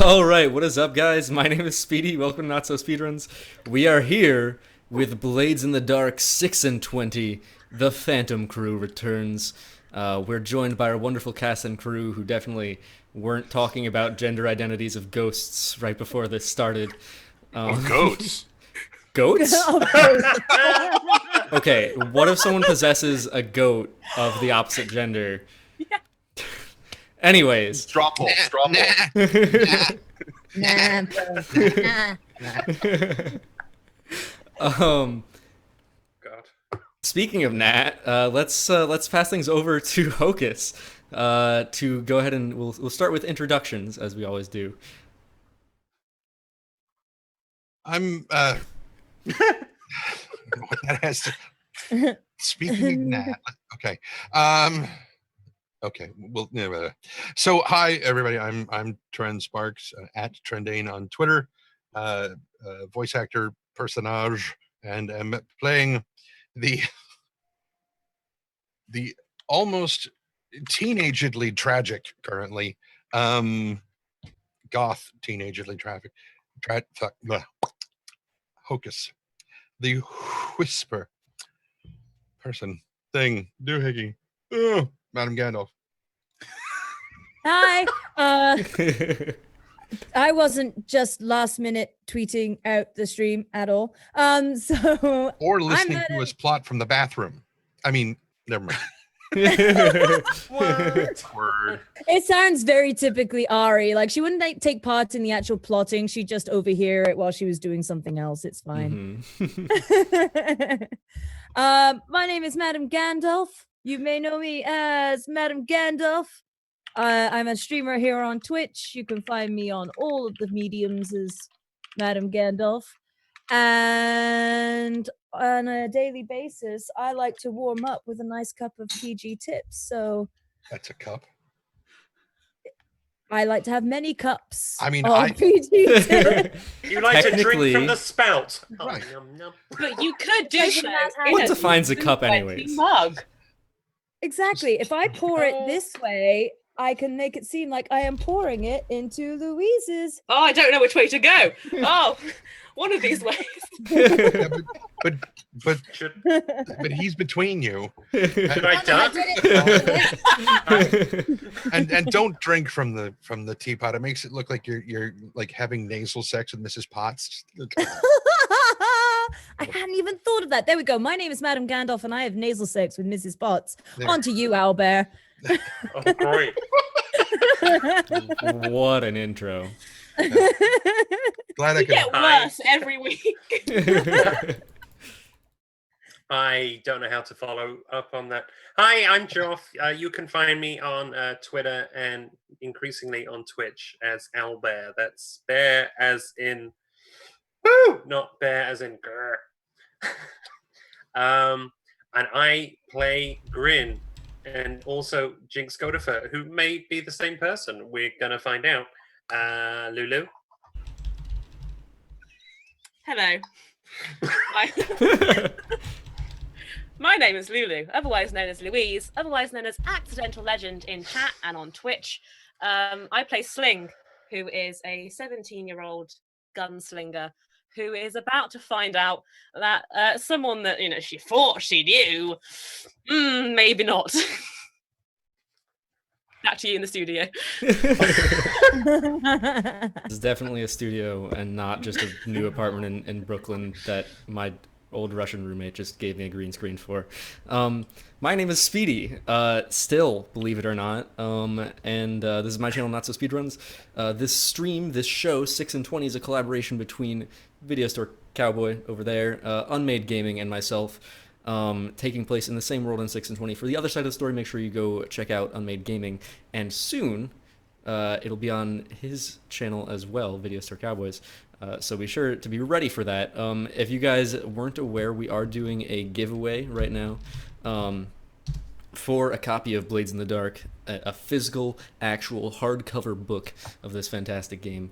All right, what is up, guys? My name is Speedy. Welcome to NotSoSpeedRuns. We are here with Blades in the Dark 6 and 20. The Phantom Crew returns. We're joined by our wonderful cast and crew who definitely weren't talking about gender identities of ghosts right before this started. Goats. Goats? Of course. Okay, what if someone possesses a goat of the opposite gender? Anyways. Straw poll. Straw poll. Nah, bro. Um, God. Speaking of Nat, let's pass things over to Hocus to go ahead and we'll start with introductions as we always do. I'm what that has to speaking of Nat. Okay. Okay. Well, so hi everybody. I'm Trend Sparks at Trendane on Twitter. Voice actor personage, and am playing the almost teenagedly tragic currently goth teenagedly traffic Hocus, the whisper person thing doohickey. Oh, MadameGandalf. Hi. I wasn't just last minute tweeting out the stream at all. So Or listening to his plot from the bathroom. I mean, never mind. Word. it sounds very typically Ari. Like she wouldn't take part in the actual plotting. She'd just overhear it while she was doing something else. It's fine. My name is MadameGandalf. You may know me as MadameGandalf. I'm a streamer here on Twitch. You can find me on all of the mediums as MadameGandalf. And on a daily basis, I like to warm up with a nice cup of PG tips. So That's a cup. I like to have many cups. I mean, of PG tips. You like to drink Technically- from the spout. Oh, Right. yum, yum. But you could do Like so. that in What a defines a cup fancy anyways? Mug. Exactly. If I pour it this way, I can make it seem like I am pouring it into Louise's. Oh, I don't know which way to go. Oh, one of these ways. Yeah, but Should he's between you. should I duck? And don't drink from the teapot. It makes it look like you're like having nasal sex with Mrs. Potts. I hadn't even thought of that. There we go. My name is MadameGandalf, and I have nasal sex with Mrs. Potts. There. On to you, Owlbare. Oh, great. What an intro. Glad I You could. get worse every week. I don't know how to follow up on that. Hi, I'm Joff. You can find me on Twitter and increasingly on Twitch as Owlbare. That's bear as in woo, not bear as in grr. And I play Brynn and also Jinx Goatifer, who may be the same person. We're gonna find out. Lulu. Hello. My name is Lulu, otherwise known as Louise, otherwise known as AccidentalLegend in chat and on Twitch. I play Sling, who is a 17-year-old gunslinger who is about to find out that someone that, she thought she knew, maybe not. Back to you in the studio. It's definitely a studio and not just a new apartment in Brooklyn that my old Russian roommate just gave me a green screen for. My name is Speedy, still, believe it or not, and this is my channel, NotSoSpeedRuns. This show, 6 and 20, is a collaboration between VideoStoreCowboy over there, Unmade Gaming, and myself, taking place in the same world in 6 and 20. For the other side of the story, make sure you go check out Unmade Gaming, and soon it'll be on his channel as well, Video Store Cowboys. So be sure to be ready for that. If you guys weren't aware, we are doing a giveaway right now for a copy of Blades in the Dark, a physical, actual hardcover book of this fantastic game.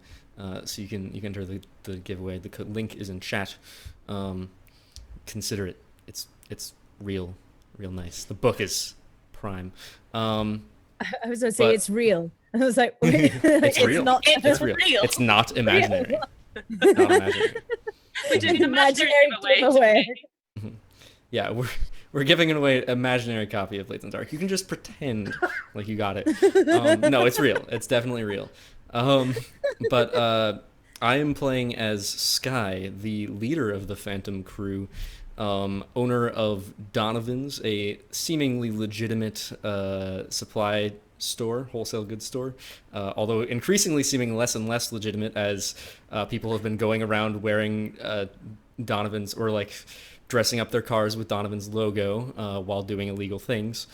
So you can enter the giveaway. The link is in chat. Consider it. It's real nice. The book is prime. I was going to say But- it's real. I was like, wait, It's real. not. It's real. It's not imaginary. Not imaginary. We're doing an imaginary giveaway. giveaway. Yeah, we're giving away an imaginary copy of Blades in the Dark. You can just pretend like you got it. No, it's real. It's definitely real. But I am playing as Sky, the leader of the Phantom crew, owner of Donovan's, a seemingly legitimate supply store, wholesale goods store, although increasingly seeming less and less legitimate as people have been going around wearing Donovan's, or like dressing up their cars with Donovan's logo while doing illegal things,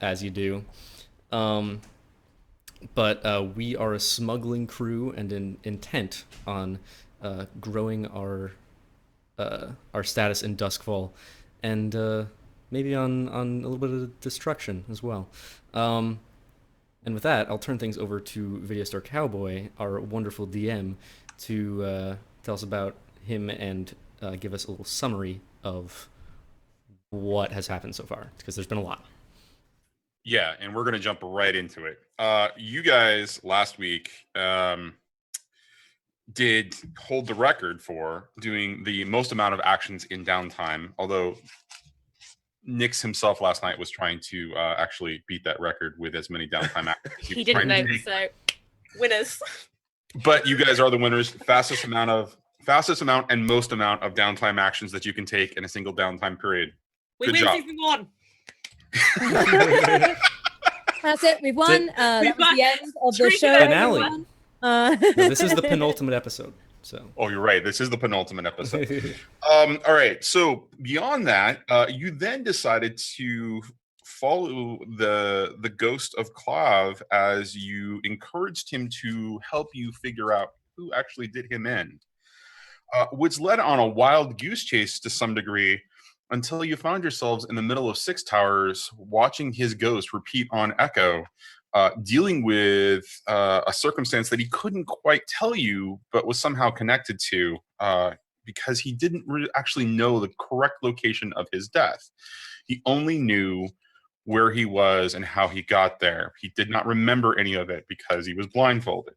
as you do. But we are a smuggling crew and intent on growing our status in Doskvol, and maybe on a little bit of destruction as well. And with that, I'll turn things over to VideoStoreCowboy, our wonderful DM, to tell us about him and give us a little summary of what has happened so far, because there's been a lot. Yeah, and we're going to jump right into it. You guys last week did hold the record for doing the most amount of actions in downtime, although Nix himself last night was trying to actually beat that record with as many downtime actions. He didn't know, so winners. But you guys are the winners. Fastest amount and most amount of downtime actions that you can take in a single downtime period. We Good win job. season 1. That's it. We've won. That was the end of the Streak show. it out. Finale. No, this is the penultimate episode. So. Oh, you're right. This is the penultimate episode. All right. So beyond that, you then decided to follow the ghost of Clav as you encouraged him to help you figure out who actually did him in, which led on a wild goose chase to some degree until you found yourselves in the middle of Six Towers watching his ghost repeat on echo, dealing with a circumstance that he couldn't quite tell you, but was somehow connected to, because he didn't actually know the correct location of his death. He only knew where he was and how he got there. He did not remember any of it because he was blindfolded.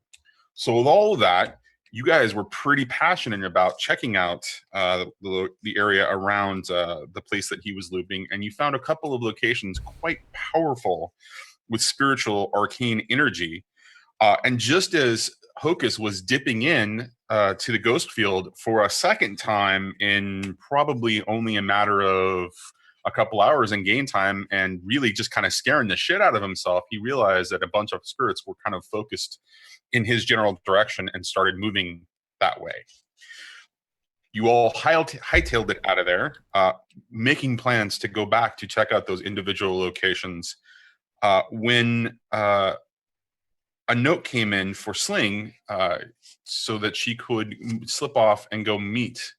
So with all of that, you guys were pretty passionate about checking out the area around the place that he was looping, and you found a couple of locations quite powerful with spiritual arcane energy. And just as Hocus was dipping in to the ghost field for a second time in probably only a matter of a couple hours in game time, and really just kind of scaring the shit out of himself, he realized that a bunch of spirits were kind of focused in his general direction and started moving that way. You all hightailed it out of there, making plans to go back to check out those individual locations, when a note came in for Sling, so that she could slip off and go meet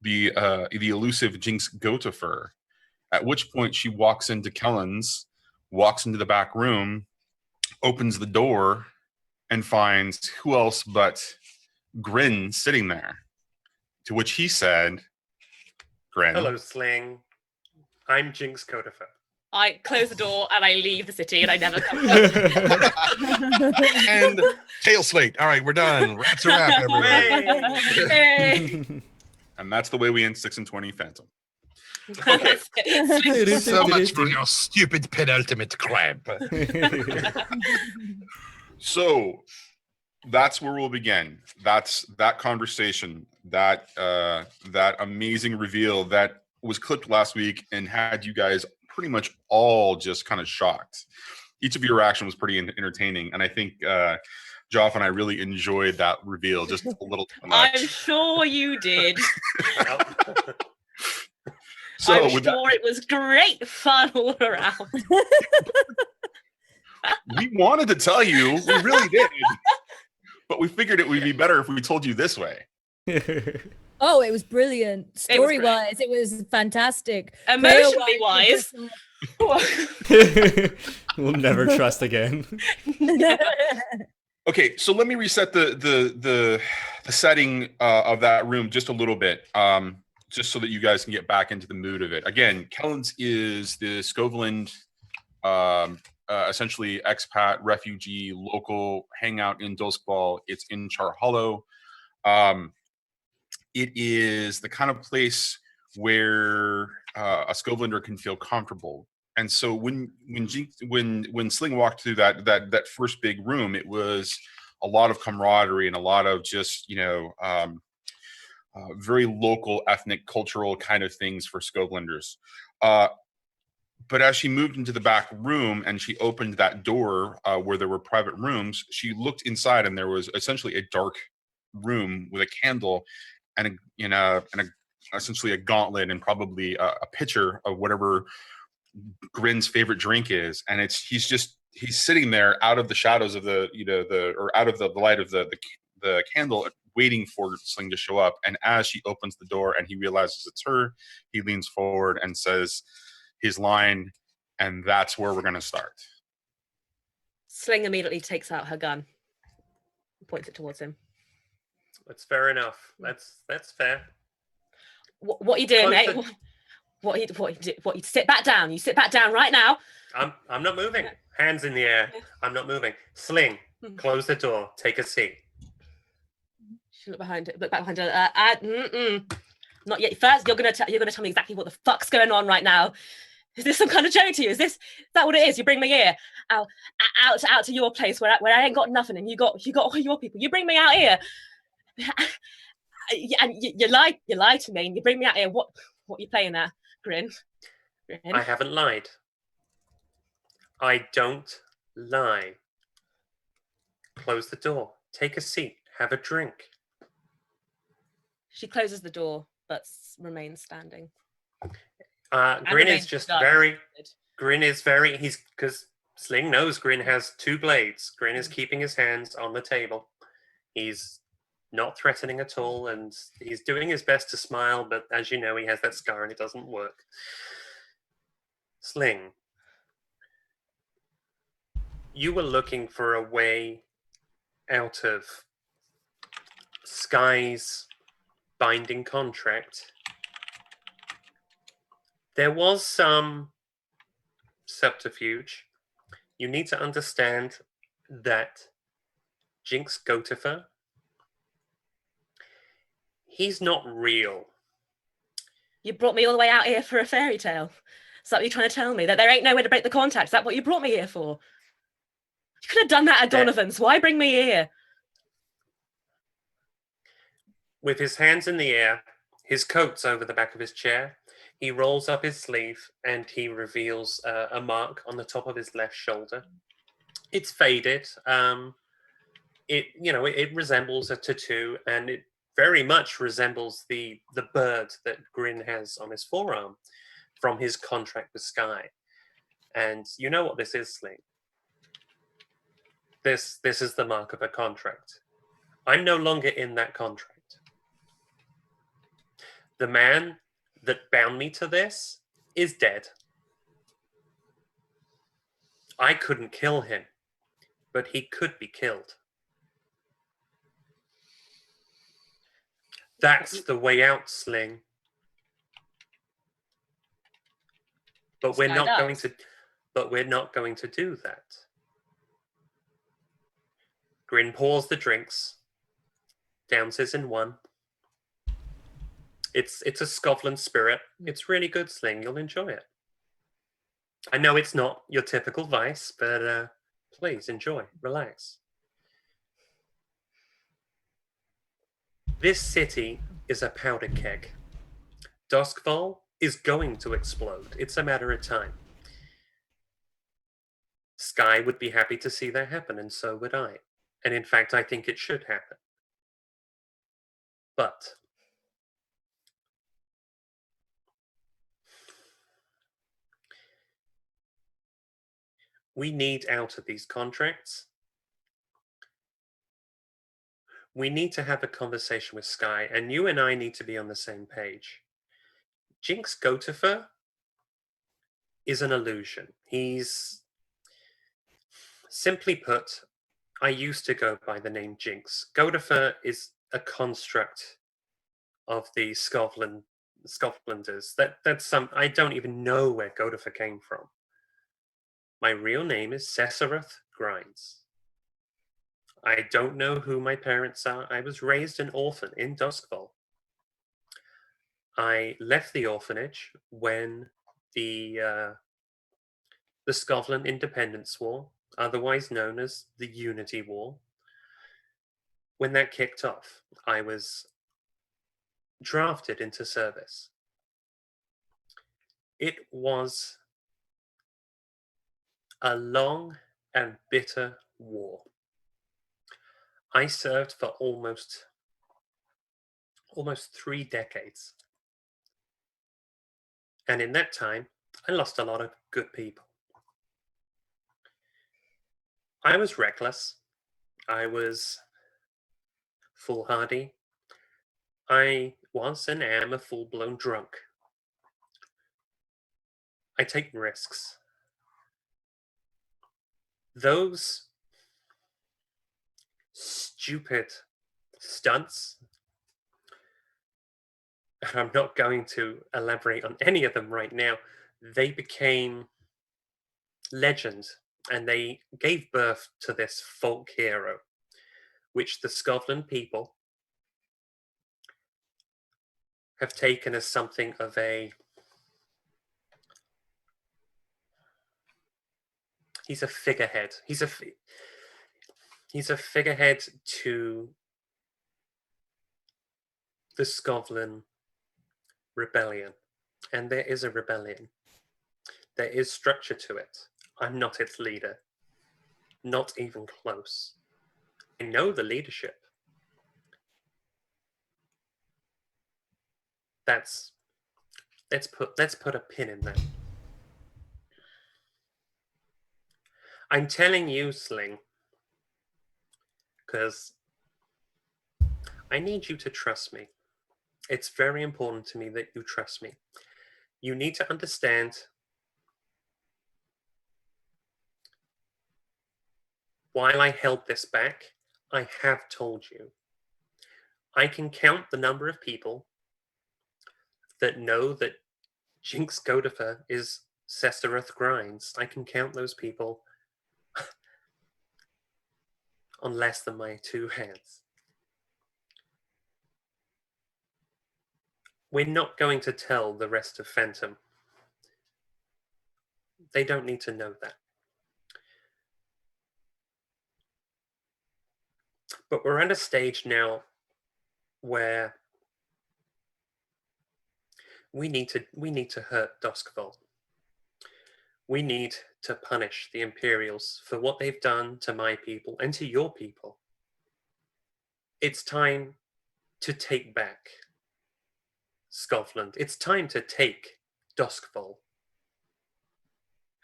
the elusive Jinx Goatifer, at which point she walks into Kellen's, walks into the back room, opens the door, and finds who else but Gryn sitting there. To which he said, Gryn. Hello, Sling. I'm Jinx Goatifer. I close the door and I leave the city and I never come back. And tail slate. All right, we're done. Wraps a wrap, everybody. Hey. And that's the way we end 6 and 20 Phantom. Okay. So much for your stupid penultimate crap. So that's where we'll begin. That's that conversation, that amazing reveal that was clipped last week and had you guys pretty much all just kind of shocked. Each of your reaction was pretty entertaining, and I think Joff and I really enjoyed that reveal just a little too much. I'm sure you did. So I'm sure it was great fun all around. We wanted to tell you, we really did, but we figured it would be better if we told you this way. Oh, it was brilliant. Story-wise, it was fantastic. Emotionally wise. We'll never trust again. Okay, so let me reset the setting of that room just a little bit, just so that you guys can get back into the mood of it. Again, Kellen's is the Scoveland essentially expat, refugee, local hangout in Doskvol. It's in Char Hollow. It is the kind of place where a Scovelander can feel comfortable. And so when Sling walked through that first big room, it was a lot of camaraderie and a lot of just very local, ethnic, cultural kind of things for Scovlanders. But as she moved into the back room and she opened that door where there were private rooms, she looked inside and there was essentially a dark room with a candle and essentially a gauntlet and probably a pitcher of whatever Grin's favorite drink is, and he's sitting there out of the shadows of or out of the light of the candle, waiting for Sling to show up. And as she opens the door and he realizes it's her, he leans forward and says his line, and that's where we're going to start. Sling immediately takes out her gun, points it towards him. That's fair enough. That's fair. What are you doing, mate? What you sit back down. You sit back down right now. I'm not moving. Hands in the air. I'm not moving. Sling, close the door. Take a seat. She look back behind her. Not yet. First, you're gonna tell me exactly what the fuck's going on right now. Is this some kind of joke to you? Is that what it is? You bring me here out to your place where I ain't got nothing, and you got all your people. You bring me out here, and you lie to me, and you bring me out here. What are you playing at, Grin? I haven't lied. I don't lie. Close the door. Take a seat. Have a drink. She closes the door, but remains standing. Grin is just very. Grin is very. Because Sling knows Grin has two blades. Grin is keeping his hands on the table. He's not threatening at all, and he's doing his best to smile, but as you know, he has that scar and it doesn't work. Sling, you were looking for a way out of Sky's binding contract. There was some subterfuge. You need to understand that Jinx Goatifer, he's not real. You brought me all the way out here for a fairy tale. Is that what you're trying to tell me? That there ain't no way to break the contract? Is that what you brought me here for? You could have done that at Donovan's. Why bring me here? With his hands in the air, his coat's over the back of his chair, he rolls up his sleeve and he reveals a mark on the top of his left shoulder. It's faded. It resembles a tattoo, and it very much resembles the bird that Grin has on his forearm from his contract with Sky. And you know what this is, Sling. This is the mark of a contract. I'm no longer in that contract. The man that bound me to this is dead. I couldn't kill him, but he could be killed. That's the way out, Sling. But we're not going to do that. Grin pours the drinks, downs his in one. It's a Scotland spirit. It's really good, Sling. You'll enjoy it. I know it's not your typical vice, but please enjoy. Relax. This city is a powder keg. Doskvol is going to explode. It's a matter of time. Sky would be happy to see that happen, and so would I. And in fact, I think it should happen. But we need out of these contracts. We need to have a conversation with Sky, and you and I need to be on the same page. Jinx Goatifer is an illusion. He's, simply put, I used to go by the name Jinx. Goatifer is a construct of the Scotlanders. That's some. I don't even know where Goatifer came from. My real name is Sesereth Grines. I don't know who my parents are. I was raised an orphan in Doskvol. I left the orphanage when the Scotland Independence War, otherwise known as the Unity War, when that kicked off, I was drafted into service. It was a long and bitter war. I served for almost 3 decades. And in that time, I lost a lot of good people. I was reckless. I was foolhardy. I was and am a full-blown drunk. I take risks. Those stupid stunts, and I'm not going to elaborate on any of them right now, they became legend, and they gave birth to this folk hero, which the Scotland people have taken as something of a... He's a figurehead. He's a figurehead to the Scotland rebellion. And there is a rebellion. There is structure to it. I'm not its leader. Not even close. I know the leadership. Let's put a pin in that. I'm telling you, Sling, because I need you to trust me. It's very important to me that you trust me. You need to understand while I held this back, I have told you. I can count the number of people that know that Jinx Goatifer is Sesereth Grines. I can count those people on less than my 2 hands. We're not going to tell the rest of Phantom. They don't need to know that. But we're at a stage now where we need to hurt Doskvol. We need to punish the Imperials for what they've done to my people and to your people. It's time to take back Scotland. It's time to take Doskvol.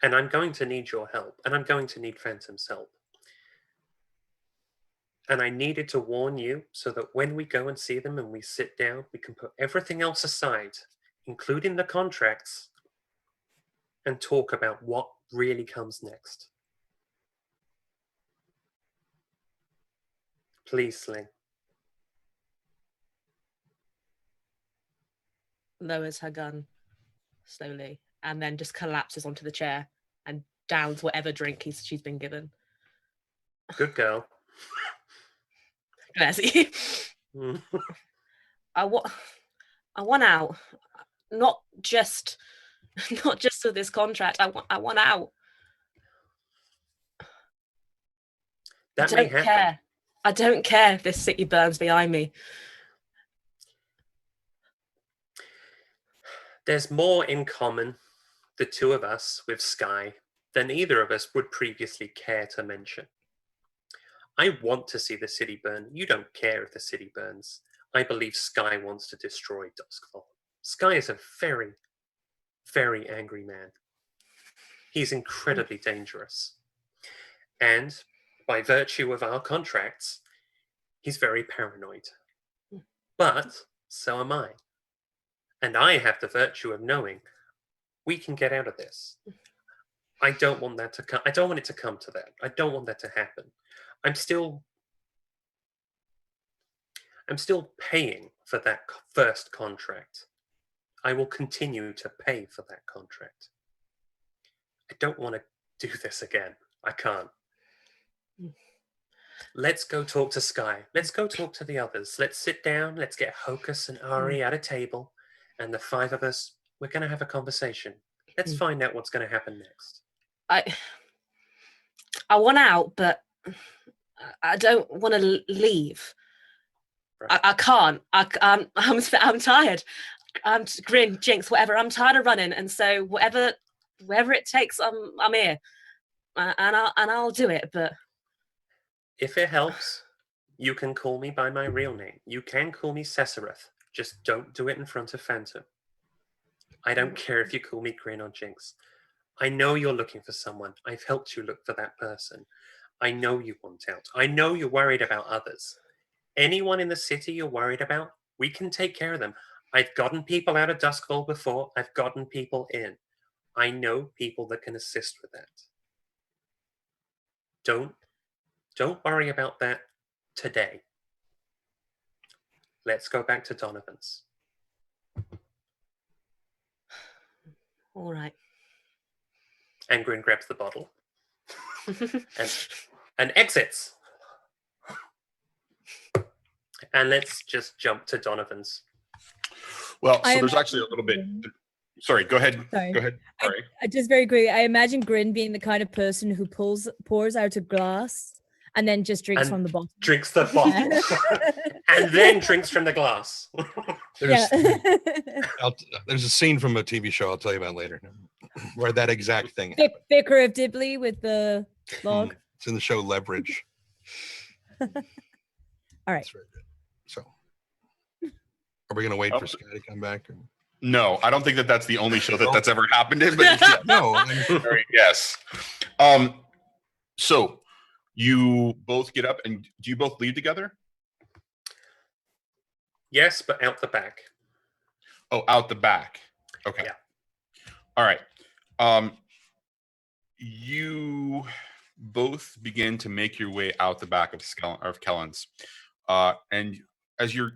And I'm going to need your help, and I'm going to need Phantom's help. And I needed to warn you so that when we go and see them and we sit down, we can put everything else aside, including the contracts, and talk about what really comes next. Please, Sling. Lowers her gun slowly and then just collapses onto the chair and downs whatever drink she's been given. Good girl. Bless you. I want out. Not just with this contract. I want out. That I may don't happen. care. I don't care if this city burns behind me. There's more in common, the two of us, with Sky than either of us would previously care to mention. I want to see the city burn. You don't care if the city burns. I believe Sky wants to destroy Doskvol. Sky is a very, very angry man. He's incredibly dangerous. And by virtue of our contracts, he's very paranoid. But so am I. And I have the virtue of knowing we can get out of this. I don't want that to come. I don't want it to come to that. I don't want that to happen. I'm still paying for that first contract. I will continue to pay for that contract. I don't want to do this again. I can't. Let's go talk to Sky. Let's go talk to the others. Let's sit down. Let's get Hocus and Ari at a table. And the 5 of us, we're going to have a conversation. Let's find out what's going to happen next. I want out, but I don't want to leave. Right. I can't. I'm tired. I'm Grin, Jinx, whatever. I'm tired of running, and so whatever it takes, I'm here, and I'll do it. But if it helps, you can call me by my real name. You can call me Sesereth. Just don't do it in front of Phantom. I don't care if you call me Grin or Jinx. I know you're looking for someone. I've helped you look for that person. I know you want out. I know you're worried about others. Anyone in the city you're worried about, we can take care of them. I've gotten people out of Doskvol before. I've gotten people in. I know people that can assist with that. Don't worry about that today. Let's go back to Donovan's. All right. And Grin grabs the bottle and exits. And let's just jump to Donovan's. Well, so there's actually a little bit. Sorry, go ahead. Sorry. Go ahead. Sorry. I just very quickly, I imagine Grin being the kind of person who pours out a glass and then just drinks from the bottle. Drinks the bottle. And then drinks from the glass. There's a scene from a TV show I'll tell you about later where that exact thing happened. Vicar of Dibley with the log. It's in the show Leverage. All right. That's very good. So, are we going to wait for Sky to come back? Or? No, I don't think that's the only show that's ever happened in. But yeah. No. Yes. So you both get up, and do you both leave together? Yes, but out the back. Oh, out the back. Okay. Yeah. All right. You both begin to make your way out the back of Kellen's, and as you're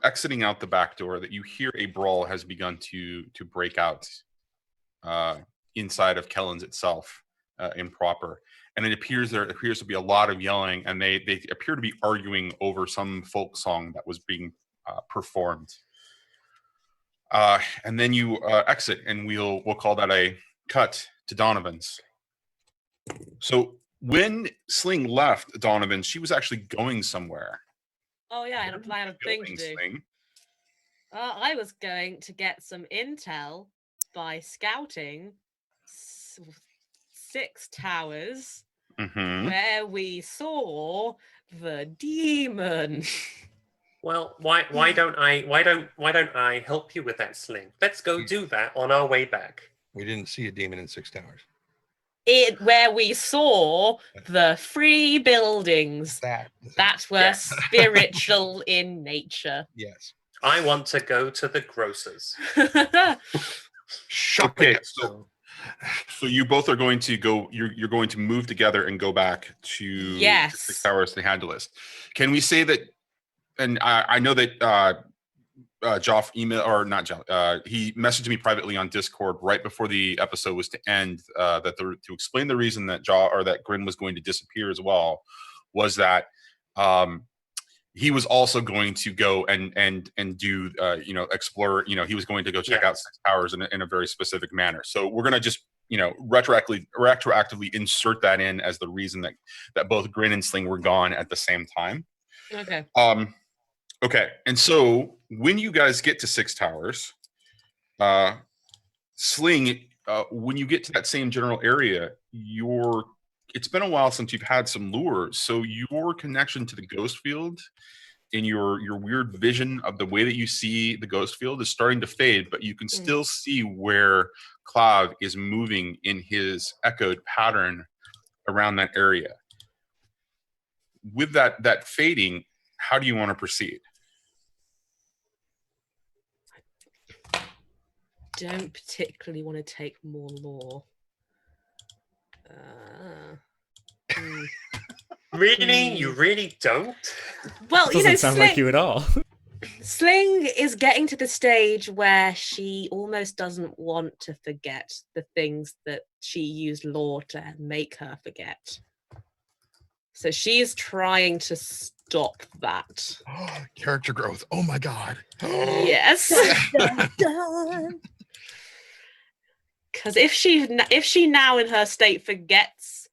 exiting out the back door, that you hear a brawl has begun to break out inside of Kellen's itself, improper, and there appears to be a lot of yelling, and they appear to be arguing over some folk song that was being performed. And then you exit, and we'll call that a cut to Donovan's. So when Sling left Donovan's, she was actually going somewhere. Oh yeah, I had a plan of thing to do. I was going to get some intel by scouting 6 towers where we saw the demon. Well, why don't I help you with that, Sling? Let's go do that on our way back. We didn't see a demon in 6 towers. Where we saw the 3 buildings that were spiritual in nature. Yes. I want to go to the grocers. Okay, so you both are going to go. You're going to move together and go back to 6 towers to handle this. Can we say that? And I know that Joff he messaged me privately on Discord right before the episode was to end, to explain the reason that that Grin was going to disappear as well, was that he was also going to go and do explore. He was going to go check out 6 towers in a very specific manner. So we're gonna just retroactively insert that in as the reason that both Grin and Sling were gone at the same time. Okay. Okay, and so when you guys get to 6 towers, Sling, when you get to that same general area, it's been a while since you've had some lures, so your connection to the ghost field in your weird vision of the way that you see the ghost field is starting to fade, but you can still see where Clav is moving in his echoed pattern around that area. With that fading, how do you want to proceed? Don't particularly want to take more lore. Really? You really don't? Well, Doesn't sound like you at all. Sling is getting to the stage where she almost doesn't want to forget the things that she used law to make her forget. So she's trying to stop that. Character growth. Oh my god. Yes. Dun, dun. Because if she now in her state forgets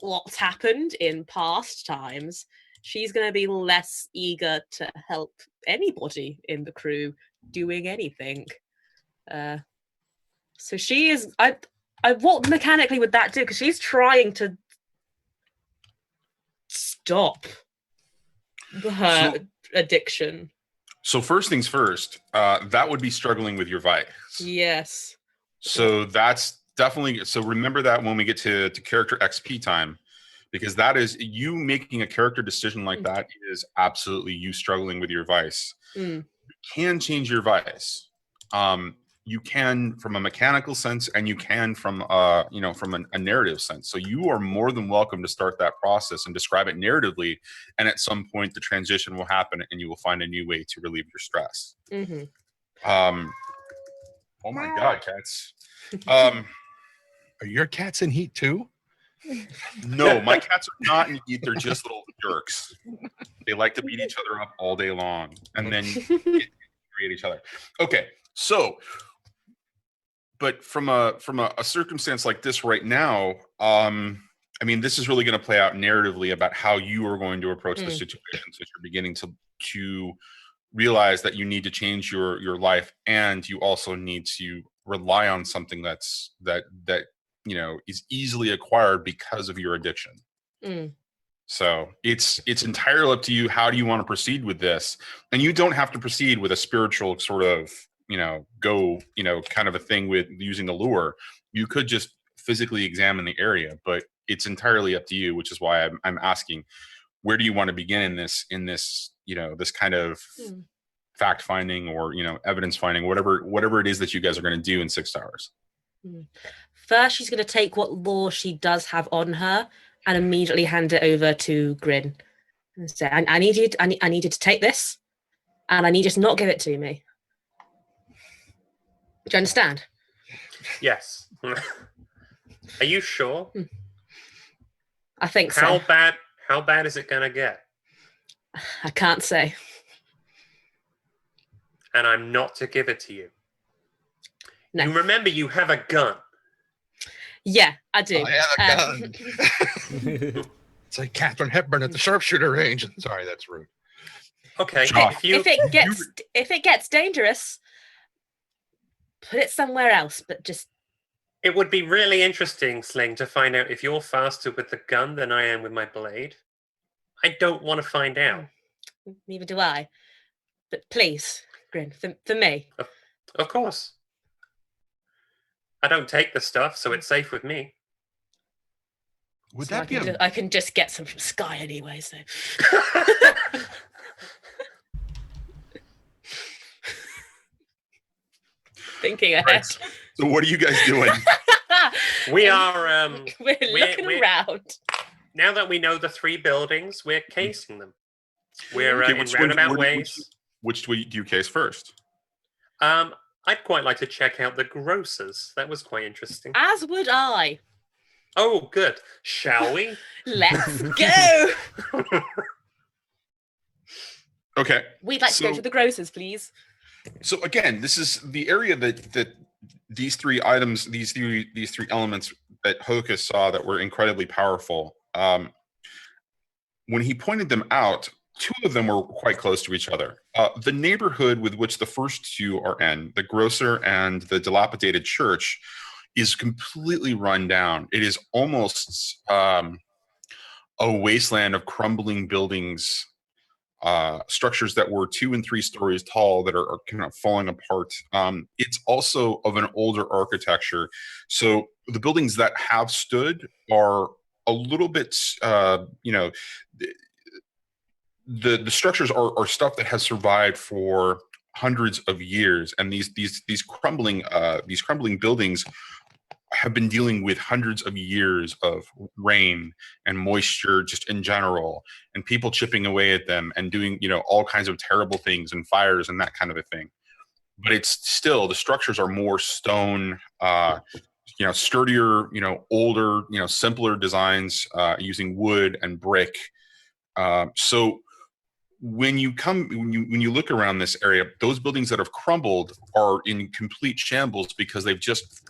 what's happened in past times, she's going to be less eager to help anybody in the crew doing anything. So she is. What mechanically would that do? Because she's trying to stop her addiction. So first things first, that would be struggling with your vice. Yes. So that's definitely, so remember that when we get to character XP time, because that is you making a character decision like that is absolutely you struggling with your vice. You can change your vice. You can from a mechanical sense, and you can from from a narrative sense. So you are more than welcome to start that process and describe it narratively, and at some point the transition will happen and you will find a new way to relieve your stress. Oh my god, cats. Are your cats in heat too? No, my cats are not in heat. They're just little jerks. They like to beat each other up all day long and then create each other. Okay, so but from a circumstance like this right now, I mean, this is really going to play out narratively about how you are going to approach the situation, since you're beginning to realize that you need to change your life, and you also need to rely on something that is easily acquired because of your addiction. So it's entirely up to you. How do you want to proceed with this? And you don't have to proceed with a spiritual sort of kind of a thing with using the lure. You could just physically examine the area, but it's entirely up to you, which is why I'm asking, where do you want to begin in this this kind of fact finding or evidence finding, whatever it is that you guys are going to do in 6 hours. First, she's going to take what law she does have on her and immediately hand it over to Brynn and say, I need you to take this, and I need you to not give it to me. Do you understand? Yes. Are you sure? I think so. How bad is it going to get? I can't say. And I'm not to give it to you. No. You remember you have a gun. Yeah, I do. I have a gun. It's like Katharine Hepburn at the sharpshooter range. Sorry, that's rude. Okay. If it gets dangerous, put it somewhere else. But just. It would be really interesting, Sling, to find out if you're faster with the gun than I am with my blade. I don't want to find out. Neither do I. But please, Grin, for me. Of course. I don't take the stuff, so it's safe with me. Would So that be I can just get some from Sky anyway, so. Thinking ahead. Right. So what are you guys doing? We are we're looking around. Now that we know the 3 buildings, we're casing them. We're Okay, in roundabout ways. Which do you case first? I'd quite like to check out the grocers. That was quite interesting. As would I. Oh, good. Shall we? Let's go. Okay. We'd like to go to the grocers, please. So again, this is the area that these 3 items, these three elements that Hocus saw that were incredibly powerful. When he pointed them out, 2 of them were quite close to each other. The neighborhood with which the first 2 are in, the grocer and the dilapidated church, is completely run down. It is almost a wasteland of crumbling buildings, structures that were 2 and 3 stories tall that are kind of falling apart. It's also of an older architecture. So the buildings that have stood are a little bit, the structures are stuff that has survived for hundreds of years, and these crumbling buildings have been dealing with hundreds of years of rain and moisture just in general, and people chipping away at them and doing all kinds of terrible things and fires and that kind of a thing. But it's still, the structures are more stone sturdier, older, simpler designs using wood and brick. So when you look around this area, those buildings that have crumbled are in complete shambles because they've just,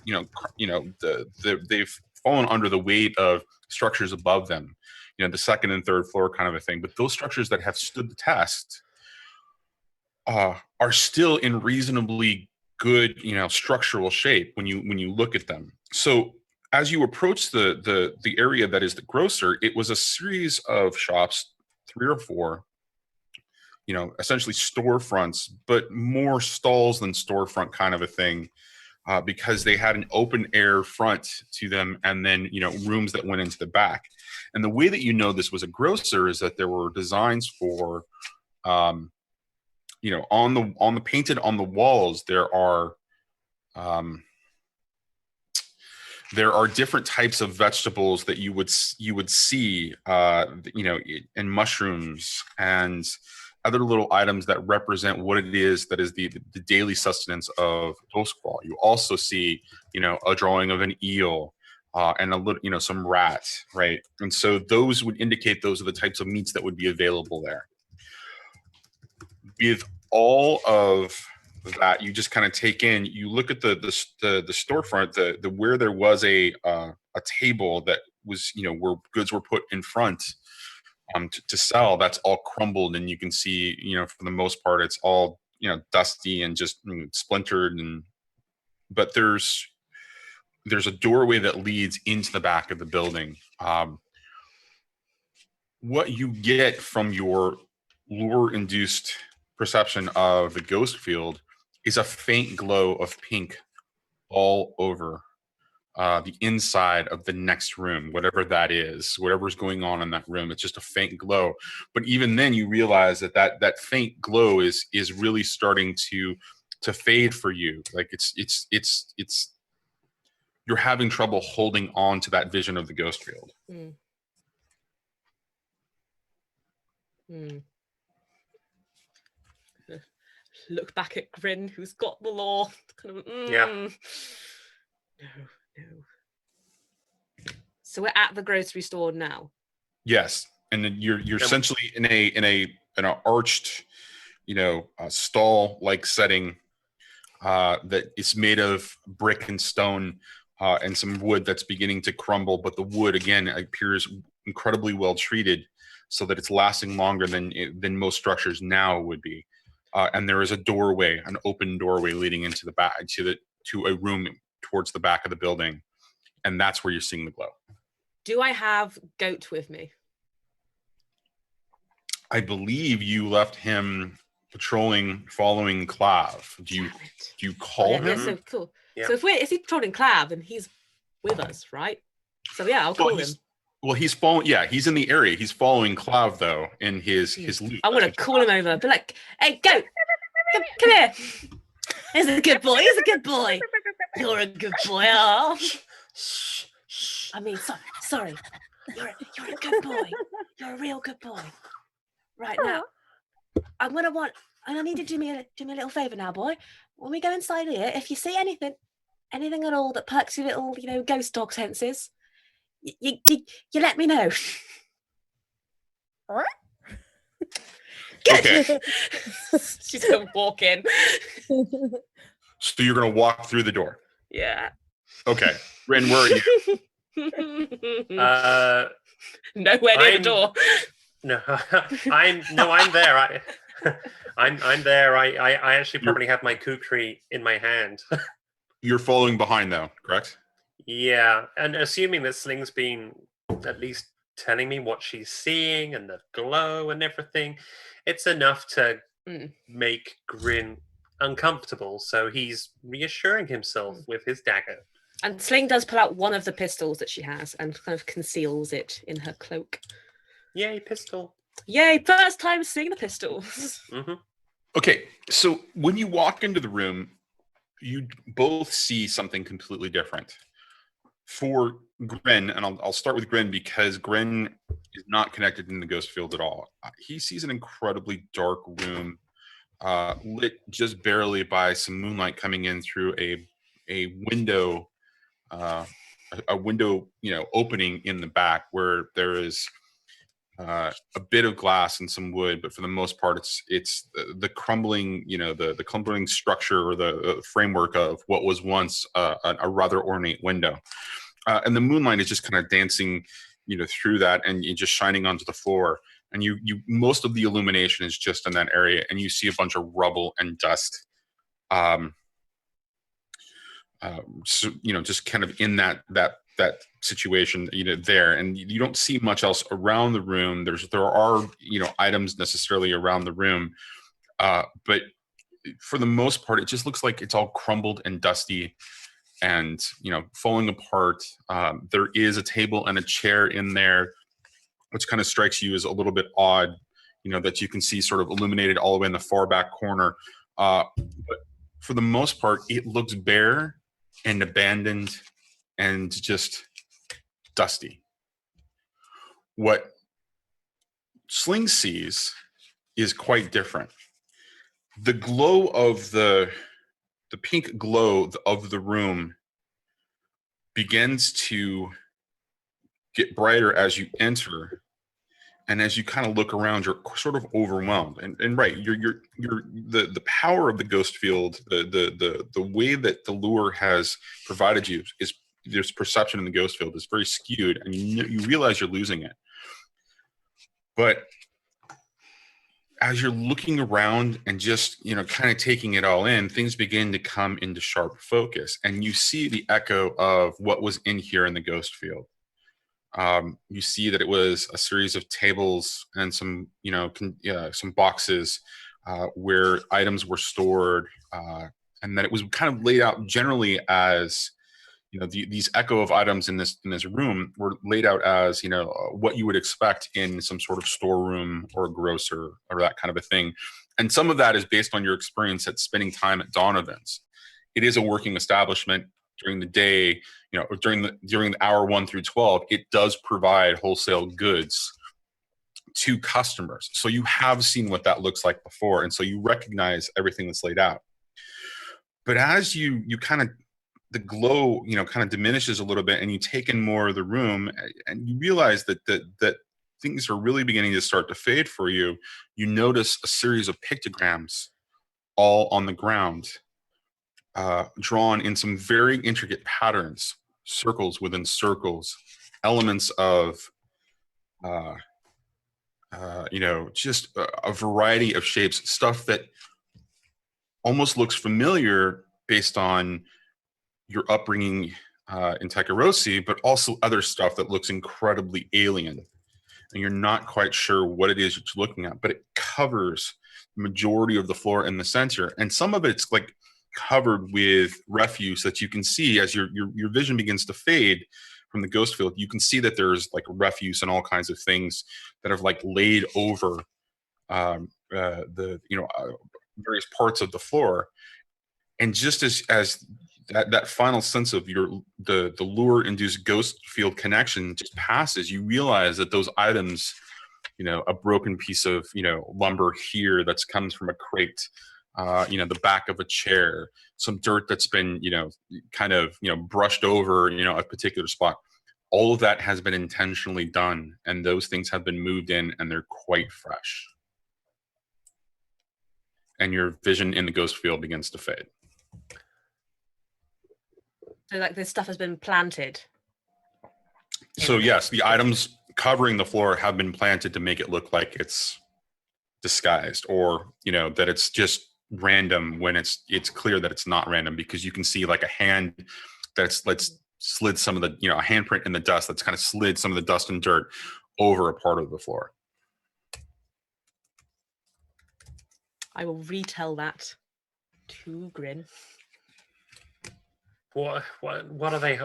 they've fallen under the weight of structures above them, the second and third floor kind of a thing. But those structures that have stood the test are still in reasonably good, structural shape when you look at them. So as you approach the area that is the grocer, it was a series of shops, 3 or 4, essentially storefronts, but more stalls than storefront kind of a thing, because they had an open air front to them, and then rooms that went into the back. And the way that this was a grocer is that there were designs for, on the painted on the walls, there are different types of vegetables that you would see, and mushrooms and other little items that represent what it is that is the daily sustenance of Doskvol. You also see, a drawing of an eel and a little, some rat, right? And so those would indicate those are the types of meats that would be available there. With all of that, you just kind of take in. You look at the storefront, the where there was a table that was, where goods were put in front. To sell, that's all crumbled, and you can see, for the most part, it's all, dusty and just splintered. But there's a doorway that leads into the back of the building. What you get from your lure-induced perception of the ghost field is a faint glow of pink all over the inside of the next room, whatever that is, whatever's going on in that room. It's just a faint glow. But even then, you realize that faint glow is really starting to fade for you. Like it's you're having trouble holding on to that vision of the ghost field. Look back at Brynn, who's got the law. Kind of, Yeah. No. So we're at the grocery store now. Yes, and then you're essentially in an arched, stall-like setting that is made of brick and stone and some wood that's beginning to crumble. But the wood again appears incredibly well treated, so that it's lasting longer than most structures now would be. And there is a doorway, an open doorway leading into the back to a room towards the back of the building, and that's where you're seeing the glow. Do I have Goat with me? I believe you left him patrolling, following Clav. Do you call him? Yeah, so cool. Yeah. So if he's patrolling Clav, then he's with us, right? So yeah, I'll call him. Well, he's following. Yeah, he's in the area. He's following Clav though in his loot. I want to call him over, but like, hey, Goat, come here. He's a good boy. He's a good boy. You're a good boy. Oh. I mean, sorry. You're a good boy. You're a real good boy. Right now, I need you to do me a little favor now, boy. When we go inside here, if you see anything at all that perks your little, ghost dog senses, you let me know. Okay. She's gonna walk in. So you're gonna walk through the door. Yeah. Okay. Brynn, where are you? Nowhere near the door. No, I'm there. I'm there. I actually probably have my kukri in my hand. You're following behind though, correct? Yeah, and assuming that Sling's been at least telling me what she's seeing and the glow and everything, it's enough to make Grin uncomfortable. So he's reassuring himself with his dagger. And Sling does pull out one of the pistols that she has and kind of conceals it in her cloak. Yay, pistol. Yay, first time seeing the pistols. Mm-hmm. Okay, so when you walk into the room, you both see something completely different. For Grin, and I'll start with Grin because Grin is not connected in the ghost field at all. He sees an incredibly dark room, lit just barely by some moonlight coming in through a window a window, opening in the back where there is a bit of glass and some wood, but for the most part, it's the crumbling, the crumbling structure or the framework of what was once a rather ornate window. And the moonlight is just kind of dancing, through that and just shining onto the floor. And you most of the illumination is just in that area, and you see a bunch of rubble and dust. So, just kind of in that situation, there, and you don't see much else around the room. There are, items necessarily around the room, but for the most part, it just looks like it's all crumbled and dusty and, falling apart. There is a table and a chair in there, which kind of strikes you as a little bit odd, that you can see sort of illuminated all the way in the far back corner. But for the most part, it looks bare and abandoned and just dusty. What Sling sees is quite different. The glow of the pink glow of the room begins to get brighter as you enter, and as you kind of look around, you're sort of overwhelmed. And right, you're the power of the ghost field, the way that the lure has provided you is, there's perception in the ghost field is very skewed, and you realize you're losing it. But as you're looking around and just, kind of taking it all in, things begin to come into sharp focus, and you see the echo of what was in here in the ghost field. You see that it was a series of tables and some, some boxes where items were stored, and that it was kind of laid out generally as, these echo of items in this room were laid out as, what you would expect in some sort of storeroom or a grocer or that kind of a thing. And some of that is based on your experience at spending time at Donovan's. It is a working establishment during the day, during the hour 1 through 12. It does provide wholesale goods to customers. So you have seen what that looks like before. And so you recognize everything that's laid out. But as you kind of, the glow, kind of diminishes a little bit, and you take in more of the room, and you realize that things are really beginning to start to fade for you. You notice a series of pictograms all on the ground, drawn in some very intricate patterns, circles within circles, elements of, just a variety of shapes, stuff that almost looks familiar based on your upbringing in Tekarosi, but also other stuff that looks incredibly alien. And you're not quite sure what it is that you're looking at, but it covers the majority of the floor in the center. And some of it's like covered with refuse that you can see as your vision begins to fade from the ghost field. You can see that there's like refuse and all kinds of things that have like laid over various parts of the floor. And just as that final sense of the lure-induced ghost field connection just passes, you realize that those items, a broken piece of lumber here that's comes from a crate, the back of a chair, some dirt that's been kind of brushed over a particular spot. All of that has been intentionally done, and those things have been moved in, and they're quite fresh. And your vision in the ghost field begins to fade. So like this stuff has been planted. So yes, the items covering the floor have been planted to make it look like it's disguised, or that it's just random when it's clear that it's not random, because you can see like a hand that's slid some of the a handprint in the dust that's kind of slid some of the dust and dirt over a part of the floor. I will retell that to Brynn. What are they?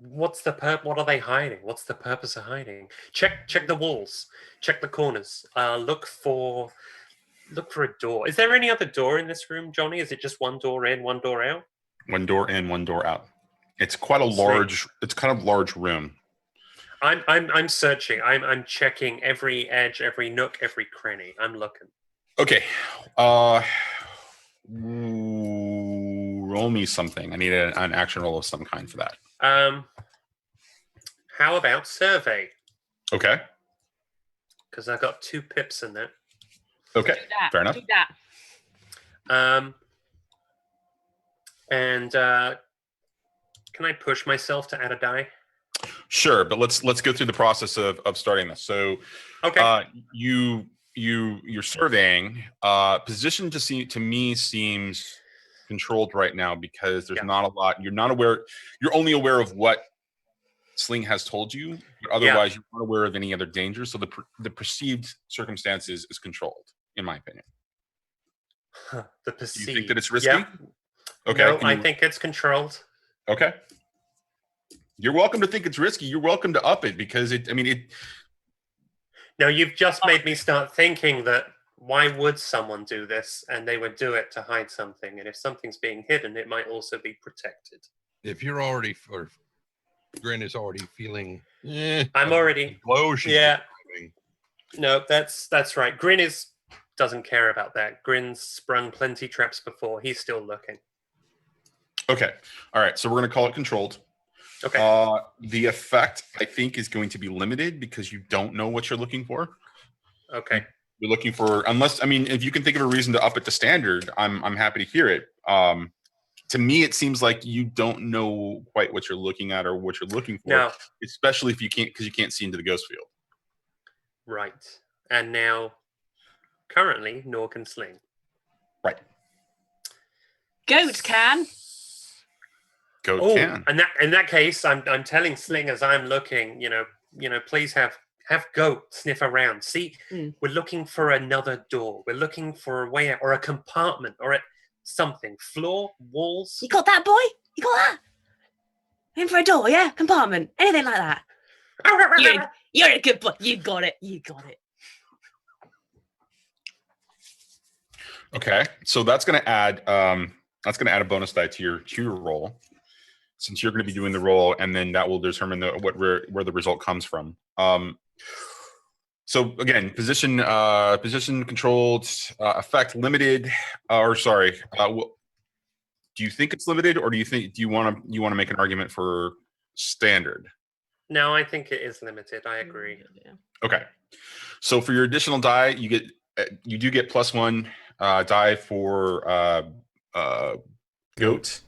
What are they hiding? What's the purpose of hiding? Check the walls. Check the corners. Look for a door. Is there any other door in this room, Johnny? Is it just one door in, one door out? One door in, one door out. It's quite a large. It's kind of large room. I'm searching. I'm checking every edge, every nook, every cranny. I'm looking. Okay. Roll roll me something. I need an action roll of some kind for that. How about survey? Okay. Because I got 2 pips in that. Okay. Do that. Fair enough. Do that. And can I push myself to add a die? Sure, but let's go through the process of starting this. So, Okay. you're surveying. Position to me seems controlled right now because there's not a lot. You're not aware. You're only aware of what Sling has told you, but otherwise you're not aware of any other dangers. So the perceived circumstances is controlled, in my opinion. The perceived. Do you think that it's risky? Yeah. Okay. No, I think it's controlled. Okay. You're welcome to think it's risky. You're welcome to up it because it. No, you've just made me start thinking that why would someone do this? And they would do it to hide something. And if something's being hidden, it might also be protected. If you're already, or Grin is already feeling, I'm already. Blow. No, that's right. Gryn doesn't care about that. Grin's sprung plenty traps before. He's still looking. Okay. All right. So we're going to call it controlled. Okay. The effect, I think, is going to be limited because you don't know what you're looking for. Okay. You're looking for, if you can think of a reason to up it to standard, I'm happy to hear it. To me, it seems like you don't know quite what you're looking at or what you're looking for. No. Especially if you can't see into the ghost field. Right. And now, currently, nor can Sling. Right. Goat can. Goat can. And in that case, I'm telling Sling as I'm looking, please have Goat sniff around. See, we're looking for another door. We're looking for a way out or a compartment or something. Floor, walls. You got that, boy? You got that? In for a door, yeah? Compartment. Anything like that. You're a good boy. You got it. You got it. Okay. So that's going to add a bonus die to your roll. Since you're going to be doing the roll, and then that will determine where the result comes from. So again, position controlled, effect limited, do you think it's limited, or do you want to make an argument for standard? No, I think it is limited. I agree. Yeah. Okay. So for your additional die, you do get +1 die for goat.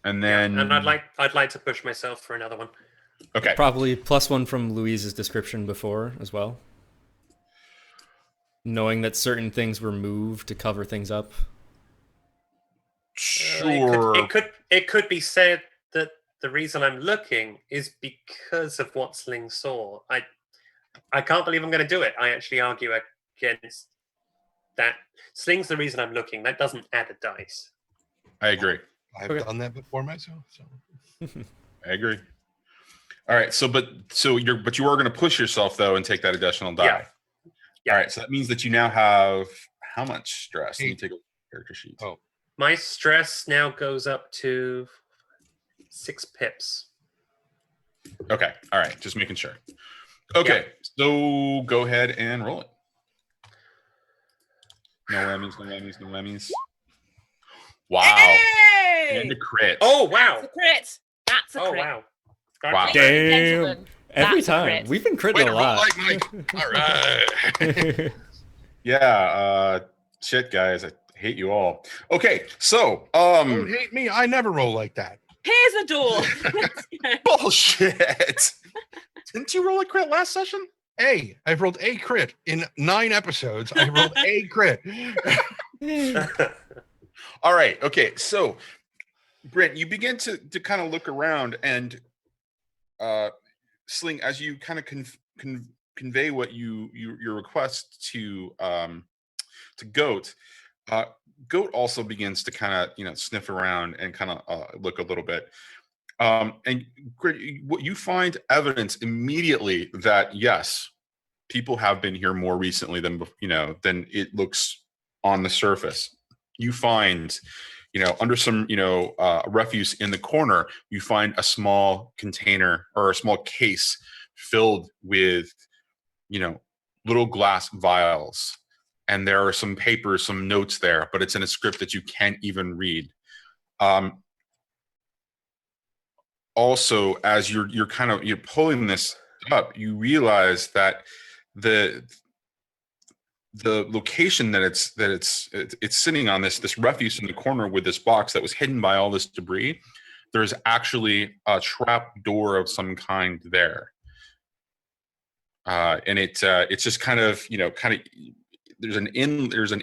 And then, and I'd like to push myself for another one. Okay. Probably +1 from Louise's description before as well. Knowing that certain things were moved to cover things up. Sure. It could be said that the reason I'm looking is because of what Sling saw. I can't believe I'm going to do it. I actually argue against that. Sling's the reason I'm looking. That doesn't add a dice. I agree. I've done that before myself. So I agree. All right. But you are going to push yourself though and take that additional die. Yeah. All right. So that means that you now have how much stress? 8. Let me take a look at the character sheet. Oh. My stress now goes up to 6 pips. Okay. All right. Just making sure. Okay. So go ahead and roll it. No whammies. Wow. Hey! And a crit. Oh, wow. That's a crit. That's a Oh, crit. wow. Wow. Damn. Gentlemen, Every that's a time. crit. We've been way critting to a roll lot. like Mike. All right. Yeah. Shit, guys. I hate you all. Okay. So, Don't hate me. I never roll like that. Here's a door. bullshit. Didn't you roll a crit last session? Hey, I've rolled a crit in 9 episodes. I rolled a crit. All right. Okay. So, Brynn, you begin to kind of look around, and Sling, as you kind of convey what your request to Goat, Goat also begins to kind of sniff around and kind of look a little bit. And what you find evidence immediately that yes, people have been here more recently than it looks on the surface. You find, under some refuse in the corner, you find a small container or a small case filled with little glass vials, and there are some papers, some notes there, but it's in a script that you can't even read. also, as you're pulling this up, you realize that the location that it's sitting on, this refuse in the corner with this box that was hidden by all this debris, there's actually a trap door of some kind there, and it's just kind of there's an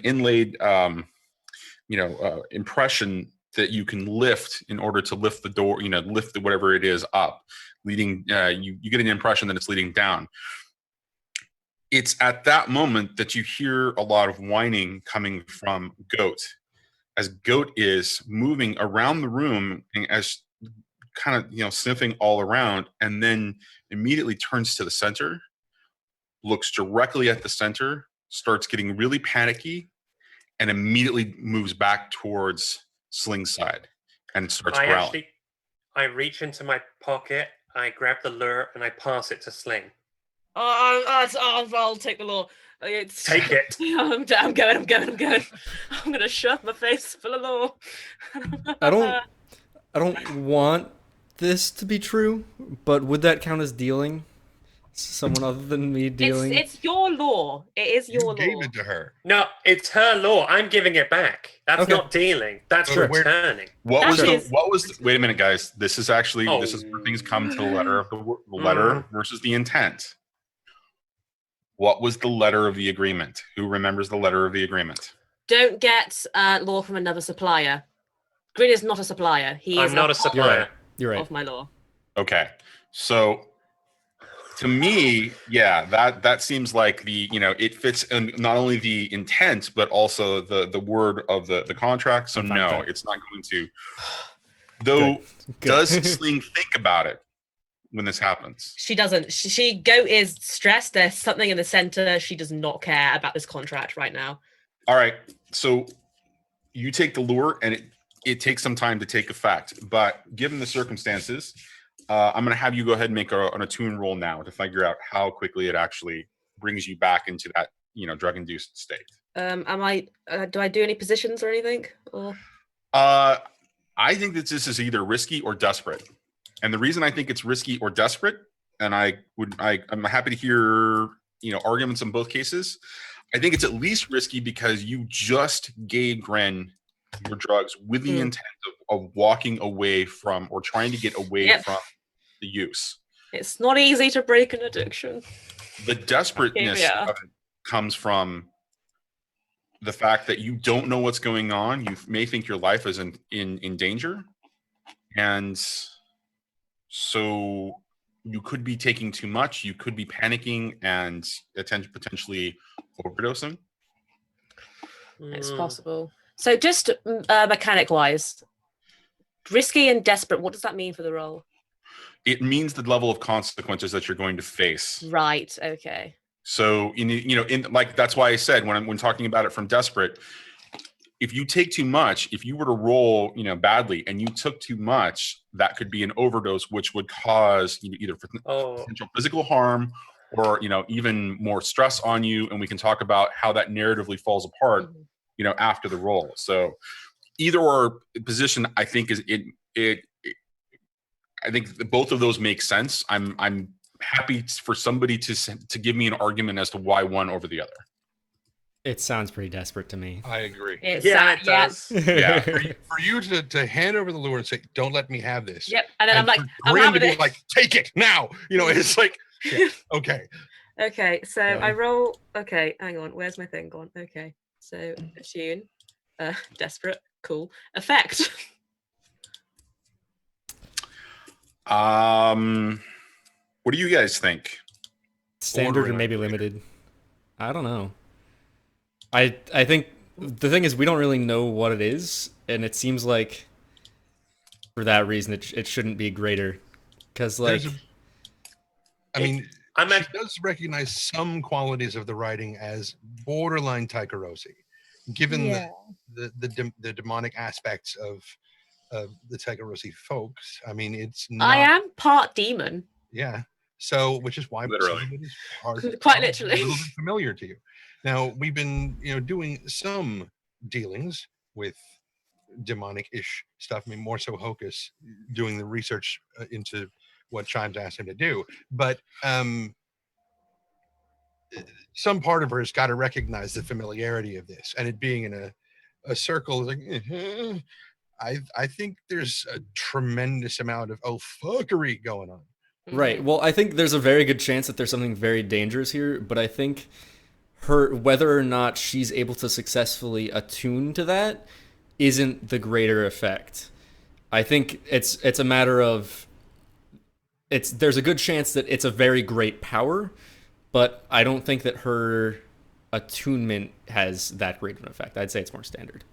inlaid impression that you can lift in order to lift the door, lift whatever it is up, leading. You get an impression that it's leading down. It's at that moment that you hear a lot of whining coming from Goat, as Goat is moving around the room and as kind of sniffing all around, and then immediately turns to the center, looks directly at the center, starts getting really panicky, and immediately moves back towards Sling's side and starts growling. I reach into my pocket, I grab the lure, and I pass it to Sling. I'll take the lure. Take it. I'm going. I'm going to shove my face full of lure. I don't want this to be true, but would that count as dealing? Someone other than me dealing? It's your law. It is your law. You gave it to her. No, it's her law. I'm giving it back. That's Okay. not dealing. That's returning. What was? Wait a minute, guys. This is actually this is where things come to the letter of the letter versus the intent. What was the letter of the agreement? Who remembers the letter of the agreement? Don't get law from another supplier. Brynn is not a supplier. I'm not a supplier. You're right. Of my law. Okay, so to me, yeah, that seems like it fits in not only the intent but also the word of the contract. So no, it's not going to. Though, does Sling think about it when this happens? She doesn't. She Goat is stressed. There's something in the center. She does not care about this contract right now. All right, so you take the lure, and it takes some time to take effect. But given the circumstances, I'm going to have you go ahead and make an attune roll now to figure out how quickly it actually brings you back into that drug-induced state. Do I do any positions or anything? Or I think that this is either risky or desperate. And the reason I think it's risky or desperate, and I'm happy to hear arguments in both cases. I think it's at least risky because you just gave Grin your drugs with the intent of walking away from or trying to get away from the use. It's not easy to break an addiction. The desperateness of it comes from the fact that you don't know what's going on. You may think your life is in danger, and so you could be taking too much. You could be panicking and potentially overdosing. It's possible. So just mechanic-wise, risky and desperate, what does that mean for the role? It means the level of consequences that you're going to face. Right, okay. So, that's why I said when talking about it from desperate, if you take too much, if you were to roll, badly and you took too much, that could be an overdose, which would cause either potential physical harm or, even more stress on you. And we can talk about how that narratively falls apart, after the roll. So either or position, I think I think both of those make sense. I'm happy for somebody to give me an argument as to why one over the other. It sounds pretty desperate to me. I agree. It does. Yeah. For you to hand over the lure and say, "Don't let me have this." Yep. And then I'm like, Brynn to be like, "Take it now." It's like, okay. Okay, so I roll. Okay, hang on. Where's my thing gone? Okay, so attune, desperate, cool, effect. What do you guys think? Standard or maybe limited? I don't know. I think the thing is we don't really know what it is, and it seems like for that reason it shouldn't be greater, because she does recognize some qualities of the writing as borderline Taikarosi, given the demonic aspects of the Taikarosi folks. I mean, it's not. I am part demon. Yeah. So, which is why Literally. Quite literally. a little bit familiar to you. Now, we've been, doing some dealings with demonic-ish stuff. I mean, more so Hocus doing the research into what Chimes asked him to do. But some part of her has got to recognize the familiarity of this, and it being in a circle like I think there's a tremendous amount of fuckery going on. Right. Well, I think there's a very good chance that there's something very dangerous here, but I think whether or not she's able to successfully attune to that isn't the greater effect. I think it's a matter of there's a good chance that it's a very great power, but I don't think that her attunement has that great of an effect. I'd say it's more standard.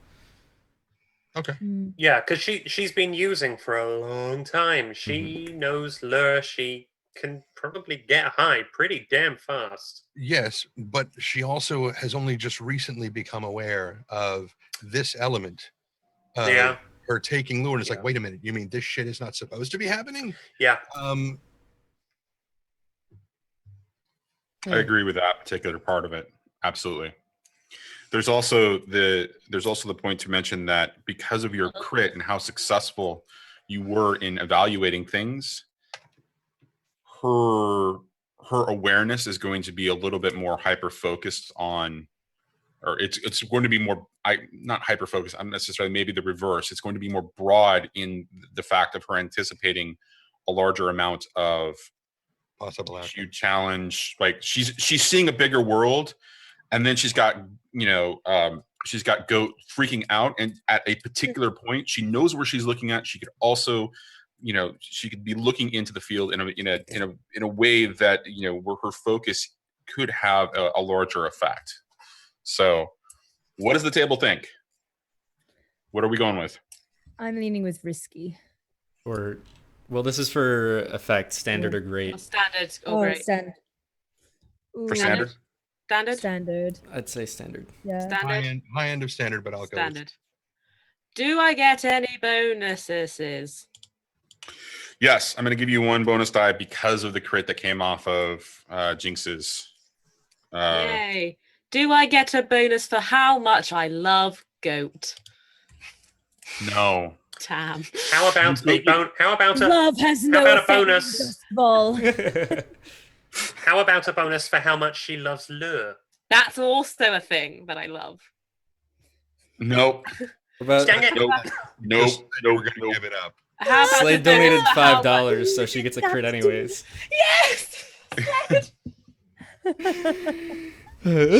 Okay. Yeah, because she's been using for a long time. She knows lure. She can probably get high pretty damn fast. Yes, but she also has only just recently become aware of this element. Yeah. Her taking lure, and it's like, wait a minute, you mean this shit is not supposed to be happening? Yeah. I agree with that particular part of it. Absolutely. There's also the point to mention that because of your crit and how successful you were in evaluating things, her awareness is going to be a little bit more hyper focused on, or it's going to be more not hyper focused. I'm necessarily maybe the reverse. It's going to be more broad in the fact of her anticipating a larger amount of possible huge challenge. Like she's seeing a bigger world. And then she's got Goat freaking out, and at a particular point, she knows where she's looking at. She could also, she could be looking into the field in a way that where her focus could have a larger effect. So, what does the table think? What are we going with? I'm leaning with risky. This is for effect, standard or great. Standard or great. Standard. For standard. Standard. I'd say standard. Yeah. Standard. High end of standard, but I'll go standard. Do I get any bonuses? Yes, I'm going to give you one bonus die because of the crit that came off of Jinx's. Yay! Do I get a bonus for how much I love Goat? No. Damn. How about a love has no about a bonus? Doskvol. How about a bonus for how much she loves lure? That's also a thing that I love. Nope. Dang it. Nope. We're gonna give it up. How about Slade donated $5, so she gets a crit anyways. Yes. She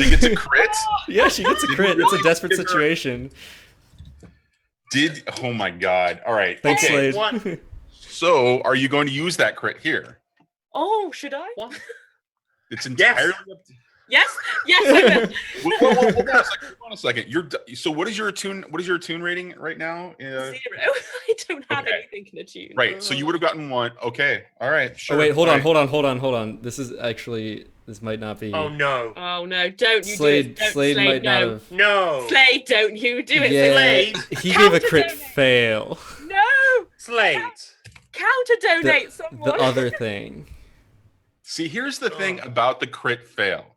gets a crit? Yeah, she gets a crit. It's a desperate situation. Oh my god. All right. Thanks, okay. Slade. So, are you going to use that crit here? Oh, should I? What? It's entirely up to Yes. Yes. Hold on a second. So what is your attune rating right now? 0. I don't have anything in attune. Right. So you would have gotten 1. Okay. All right. Sure. Oh wait, hold on. This might not be. Oh no. Oh no! Don't you Slade, do it? Slade might not have. No. Slade, don't you do it? Yeah, Slade. he gave a crit fail. No. Slade. Counter donate someone. The other thing. See, here's the thing about the crit fail.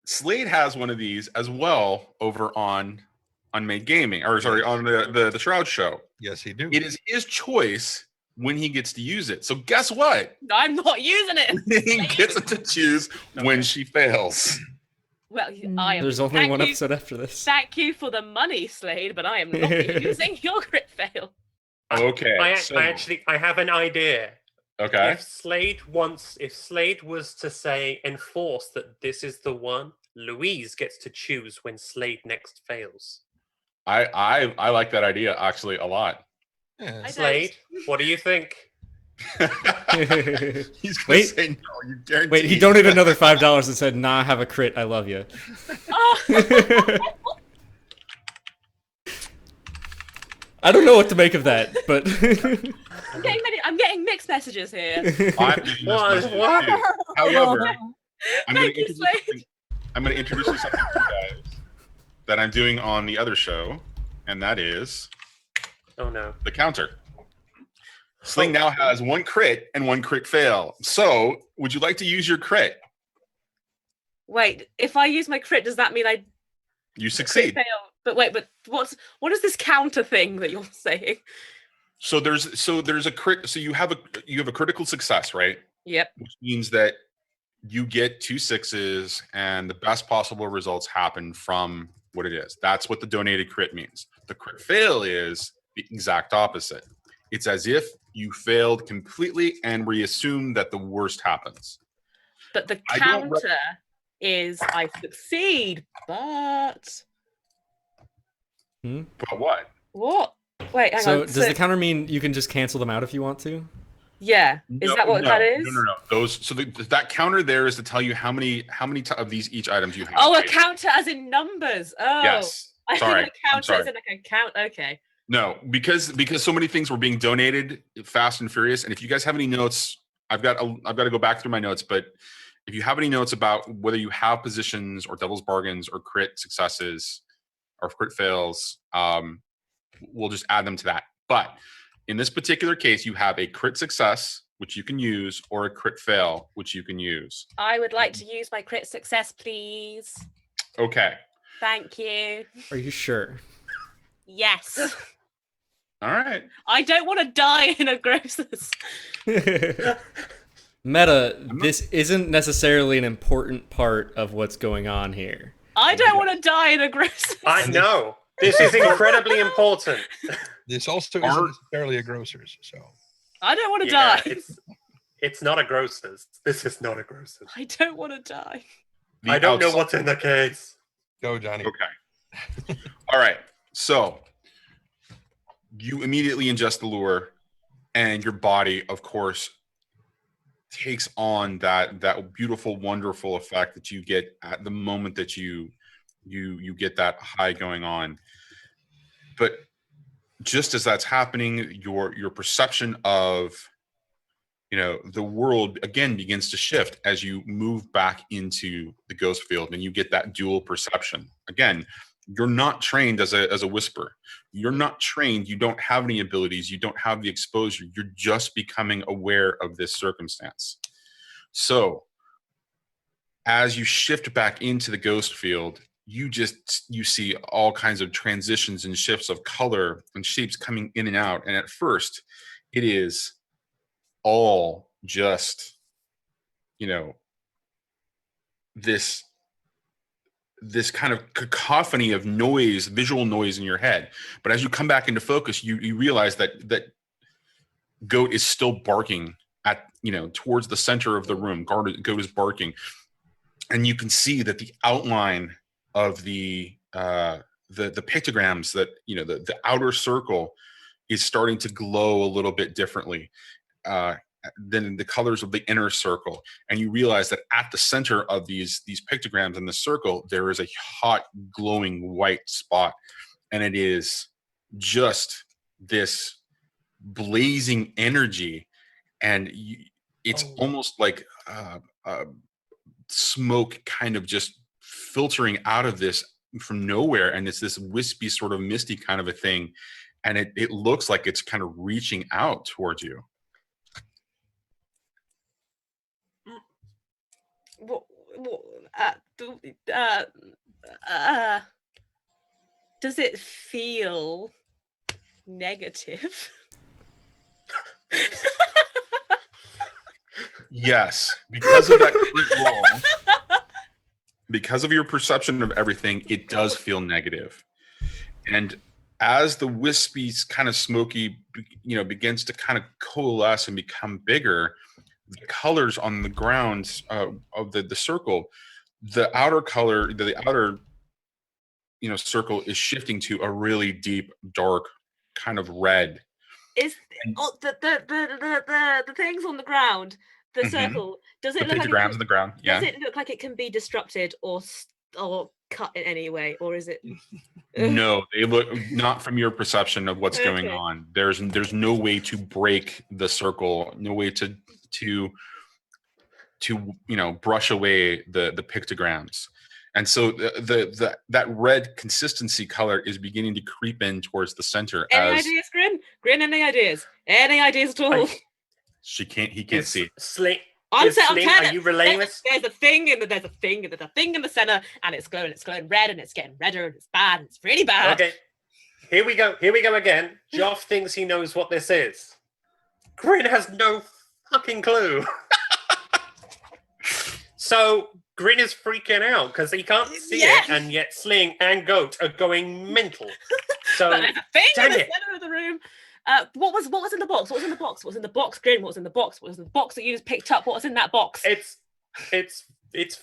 Slade has one of these as well over on Unmade Gaming, or sorry, on the Shroud show. Yes, he do. It is his choice when he gets to use it. So guess what? I'm not using it. He gets to choose when she fails. Well, I am. There's only one episode after this. Thank you for the money, Slade, but I am not using your crit fail. Okay. I have an idea. Okay. If Slade was to say enforce that this is the one, Louise gets to choose when Slade next fails. I like that idea actually a lot. Yeah. Slade, what do you think? He's gonna say no. You guarantee. Wait, he donated another $5 and said, "Nah, have a crit. I love you." Oh. I don't know what to make of that, but I'm getting mixed messages here. I'm getting this message too. However, I'm going to introduce you something to you guys that I'm doing on the other show, and that is the counter. Sling now has 1 crit and 1 crit fail. So, would you like to use your crit? Wait, if I use my crit, does that mean You succeed. fail? But what is this counter thing that you're saying? So there's a crit. So you have a critical success, right? Yep. Which means that you get 2 6s, and the best possible results happen from what it is. That's what the donated crit means. The crit fail is the exact opposite. It's as if you failed completely, and we assume that the worst happens. But the counter is I succeed, but But what? What? Wait, hang on. So does the counter mean you can just cancel them out if you want to? Yeah. Is that what that is? No. That counter there is to tell you how many of these each items you have. Oh, a counter as in numbers. Oh. Yes. I Sorry. think a counter as in like a count. Okay. No, because so many things were being donated fast and furious. And if you guys have any notes, I've got to go back through my notes, but if you have any notes about whether you have positions or devil's bargains or crit successes or crit fails, we'll just add them to that. But in this particular case, you have a crit success, which you can use, or a crit fail, which you can use. I would like to use my crit success, please. Okay. Thank you. Are you sure? Yes. All right. I don't want to die in a grocer's. Meta, this isn't necessarily an important part of what's going on here. I don't want to die in a grocer's. I know. This is incredibly important. This also isn't necessarily a grocer's, so. I don't want to die. It's not a grocer's. This is not a grocer's. I don't want to die. I don't know what's in the case. Go, Johnny. Okay. All right. So you immediately ingest the lure, and your body, of course, takes on that beautiful, wonderful effect that you get at the moment that you get that high going on. But just as that's happening, your perception of the world again begins to shift as you move back into the ghost field, and you get that dual perception. Again, you're not trained as a whisperer. You're not trained. You don't have any abilities. You don't have the exposure. You're just becoming aware of this circumstance. So as you shift back into the ghost field, you see all kinds of transitions and shifts of color and shapes coming in and out. And at first, it is all just, this kind of cacophony of noise, visual noise in your head. But as you come back into focus, you realize that Goat is still barking at, towards the center of the room. Goat is barking. And you can see that the outline of the pictograms, that, the outer circle is starting to glow a little bit differently than the colors of the inner circle. And you realize that at the center of these pictograms in the circle, there is a hot, glowing white spot. And it is just this blazing energy. And it's almost like smoke kind of just filtering out of this from nowhere. And it's this wispy, sort of misty kind of a thing. And it looks like it's kind of reaching out towards you. Does it feel negative? Yes, because of that crit roll, because of your perception of everything, it does feel negative. And as the wispy, kind of smoky, begins to kind of coalesce and become bigger, the colors on the grounds of the circle, the outer color, the outer circle is shifting to a really deep, dark kind of red. Is the things on the ground, the circle, does it the look pictograms like on the ground? Yeah. Does it look like it can be disrupted or cut in any way, or is it? No, they look not from your perception of what's going on. There's no way to break the circle, no way to brush away the pictograms. And so that red consistency color is beginning to creep in towards the center. Any ideas, Grin? Grin, any ideas? Any ideas at all? He can't see. Sling, I'm Sling, telling are you relaying this? There's a thing in the center, and it's glowing red, and it's getting redder, and it's bad, and it's really bad. Okay. Here we go again. Joff thinks he knows what this is. Grin has no fucking clue. So Grin is freaking out because he can't see it, and yet Sling and Goat are going mental. So But there's a thing in dang the it. center of the room. What was in the box? What was in the box? What was in the box, Grin? What was in the box? What was in the box that you just picked up? What was in that box? It's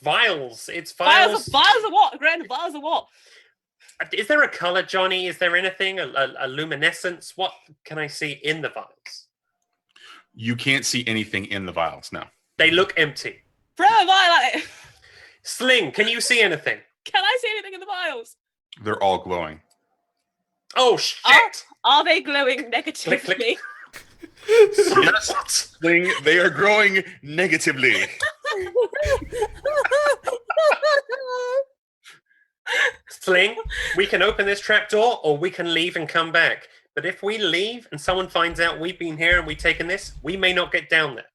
vials. It's Vials vials. of what, Grin? Vials of what? Is there a color, Johnny? Is there anything? A luminescence? What can I see in the vials? You can't see anything in the vials now. They look empty. Throw a vial at it. Sling, can you see anything? Can I see anything in the vials? They're all glowing. Oh shit! Are they glowing negatively? Click. Yes, they are growing negatively. Sling, we can open this trapdoor or we can leave and come back. But if we leave and someone finds out we've been here and we've taken this, we may not get down there.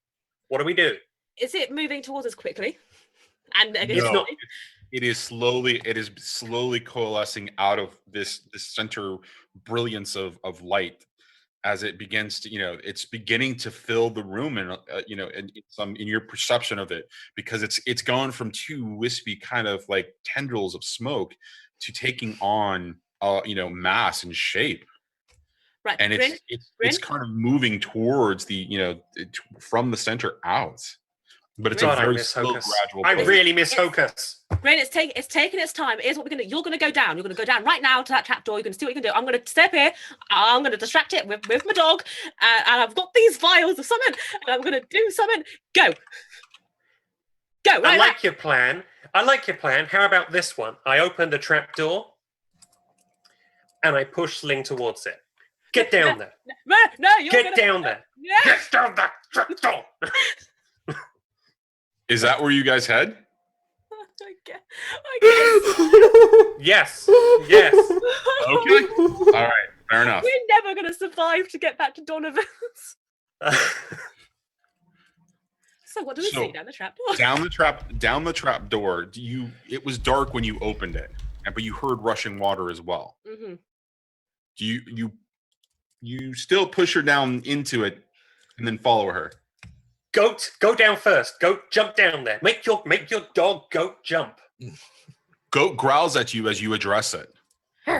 What do we do? Is it moving towards us quickly? And No, it is slowly coalescing out of this center brilliance of light as it begins to, it's beginning to fill the room, and in your perception of it, because it's gone from two wispy kind of like tendrils of smoke to taking on mass and shape. Right, and Brynn, it's kind of moving towards the from the center out, but it's God, a I very miss slow, Hocus. gradual I process. really miss Hocus. Brynn, it's taking its time. Here's what we're gonna. You're gonna go down. You're gonna go down right now to that trapdoor. You're gonna see what you can do. I'm gonna step here. I'm gonna distract it with my dog, and I've got these vials of something, and I'm gonna do something. Go. Right I like your plan. How about this one? I open the trapdoor and I push Sling towards it. Get down there. No, you're Get down there. Yeah. Get down that trapdoor. Is that where you guys head? I guess. Yes. Okay. All right. Fair enough. We're never gonna survive to get back to Donovan's. So what do we see down the trapdoor? Down the trap door. It was dark when you opened it, but you heard rushing water as well. Mm-hmm. Do you still push her down into it and then follow her? Goat, go down first. Goat, jump down there. Make your dog Goat jump. Goat growls at you as you address it. Go.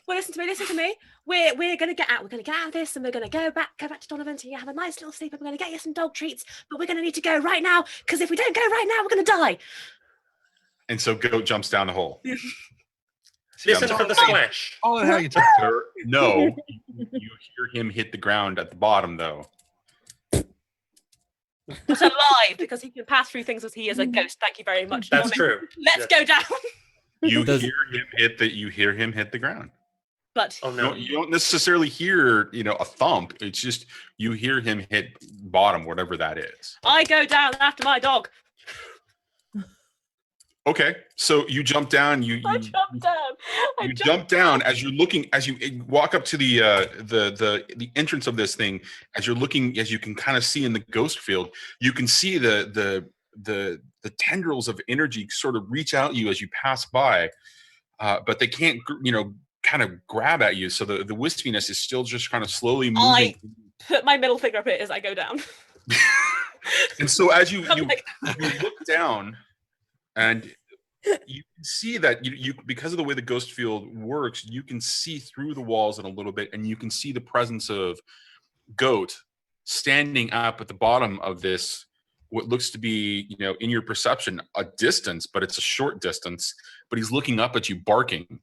Well, listen to me. We're gonna get out. We're gonna get out of this, and we're gonna go back to Donovan to have a nice little sleep. And we're gonna get you some dog treats, but we're gonna need to go right now, because if we don't go right now, we're gonna die. And so Goat jumps down the hole. Listen for the splash. All in how you talk to her. No, you hear him hit the ground at the bottom, though. But alive, because he can pass through things as he is a ghost. Thank you very much. That's Donovan. true. Let's go down. You hear him hit the ground. But Oh no. You don't necessarily hear, a thump. It's just you hear him hit bottom, whatever that is. I go down after my dog. Okay, so you jump down. I jump down. You jump down as you walk up to the entrance of this thing. As you're looking, as you can kind of see in the ghost field, you can see the tendrils of energy sort of reach out you as you pass by, but they can't, kind of grab at you. So the wispiness is still just kind of slowly moving. I put my middle finger up it as I go down. And so as you like- look down, and you can see that you because of the way the ghost field works, you can see through the walls in a little bit, and you can see the presence of Goat standing up at the bottom of this, what looks to be, in your perception, a distance, but it's a short distance, but he's looking up at you barking.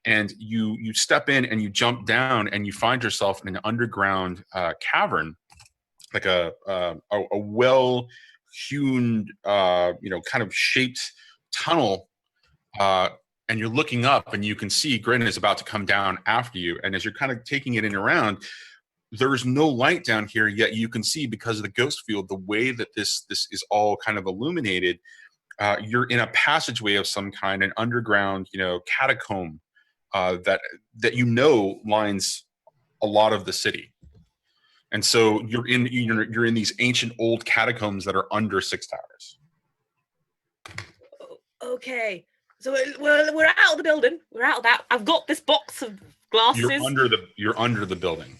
And you step in and you jump down and you find yourself in an underground cavern, like a well-hewn, kind of shaped tunnel. And you're looking up and you can see Grin is about to come down after you. And as you're kind of taking it in around, there's no light down here, yet you can see, because of the ghost field, the way that this is all kind of illuminated. You're in a passageway of some kind, an underground, catacomb that lines a lot of the city. And so you're in these ancient old catacombs that are under Six Towers. Okay, so we're out of the building. We're out of that. I've got this box of glasses. You're under the building.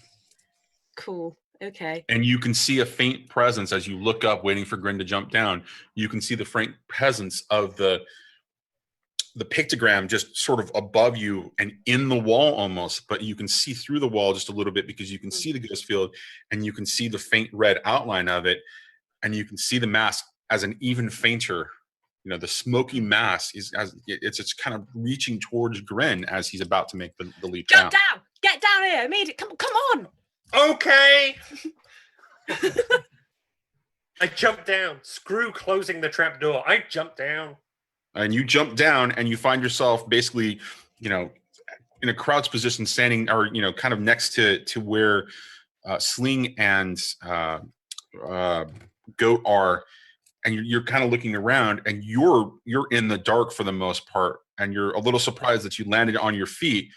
Cool. Okay. And you can see a faint presence as you look up, waiting for Grin to jump down. You can see the faint presence of the pictogram just sort of above you and in the wall almost, but you can see through the wall just a little bit because you can see the ghost field and you can see the faint red outline of it, and you can see the mask as an even fainter. The smoky mass it's kind of reaching towards Grin as he's about to make the leap down. Jump down! Get down here immediately! Come on! Okay. I jump down. Screw closing the trap door. I jump down. And you jump down and you find yourself basically, in a crouched position, standing or kind of next to where Sling and Goat are. And you're kind of looking around, and you're in the dark for the most part, and you're a little surprised that you landed on your feet.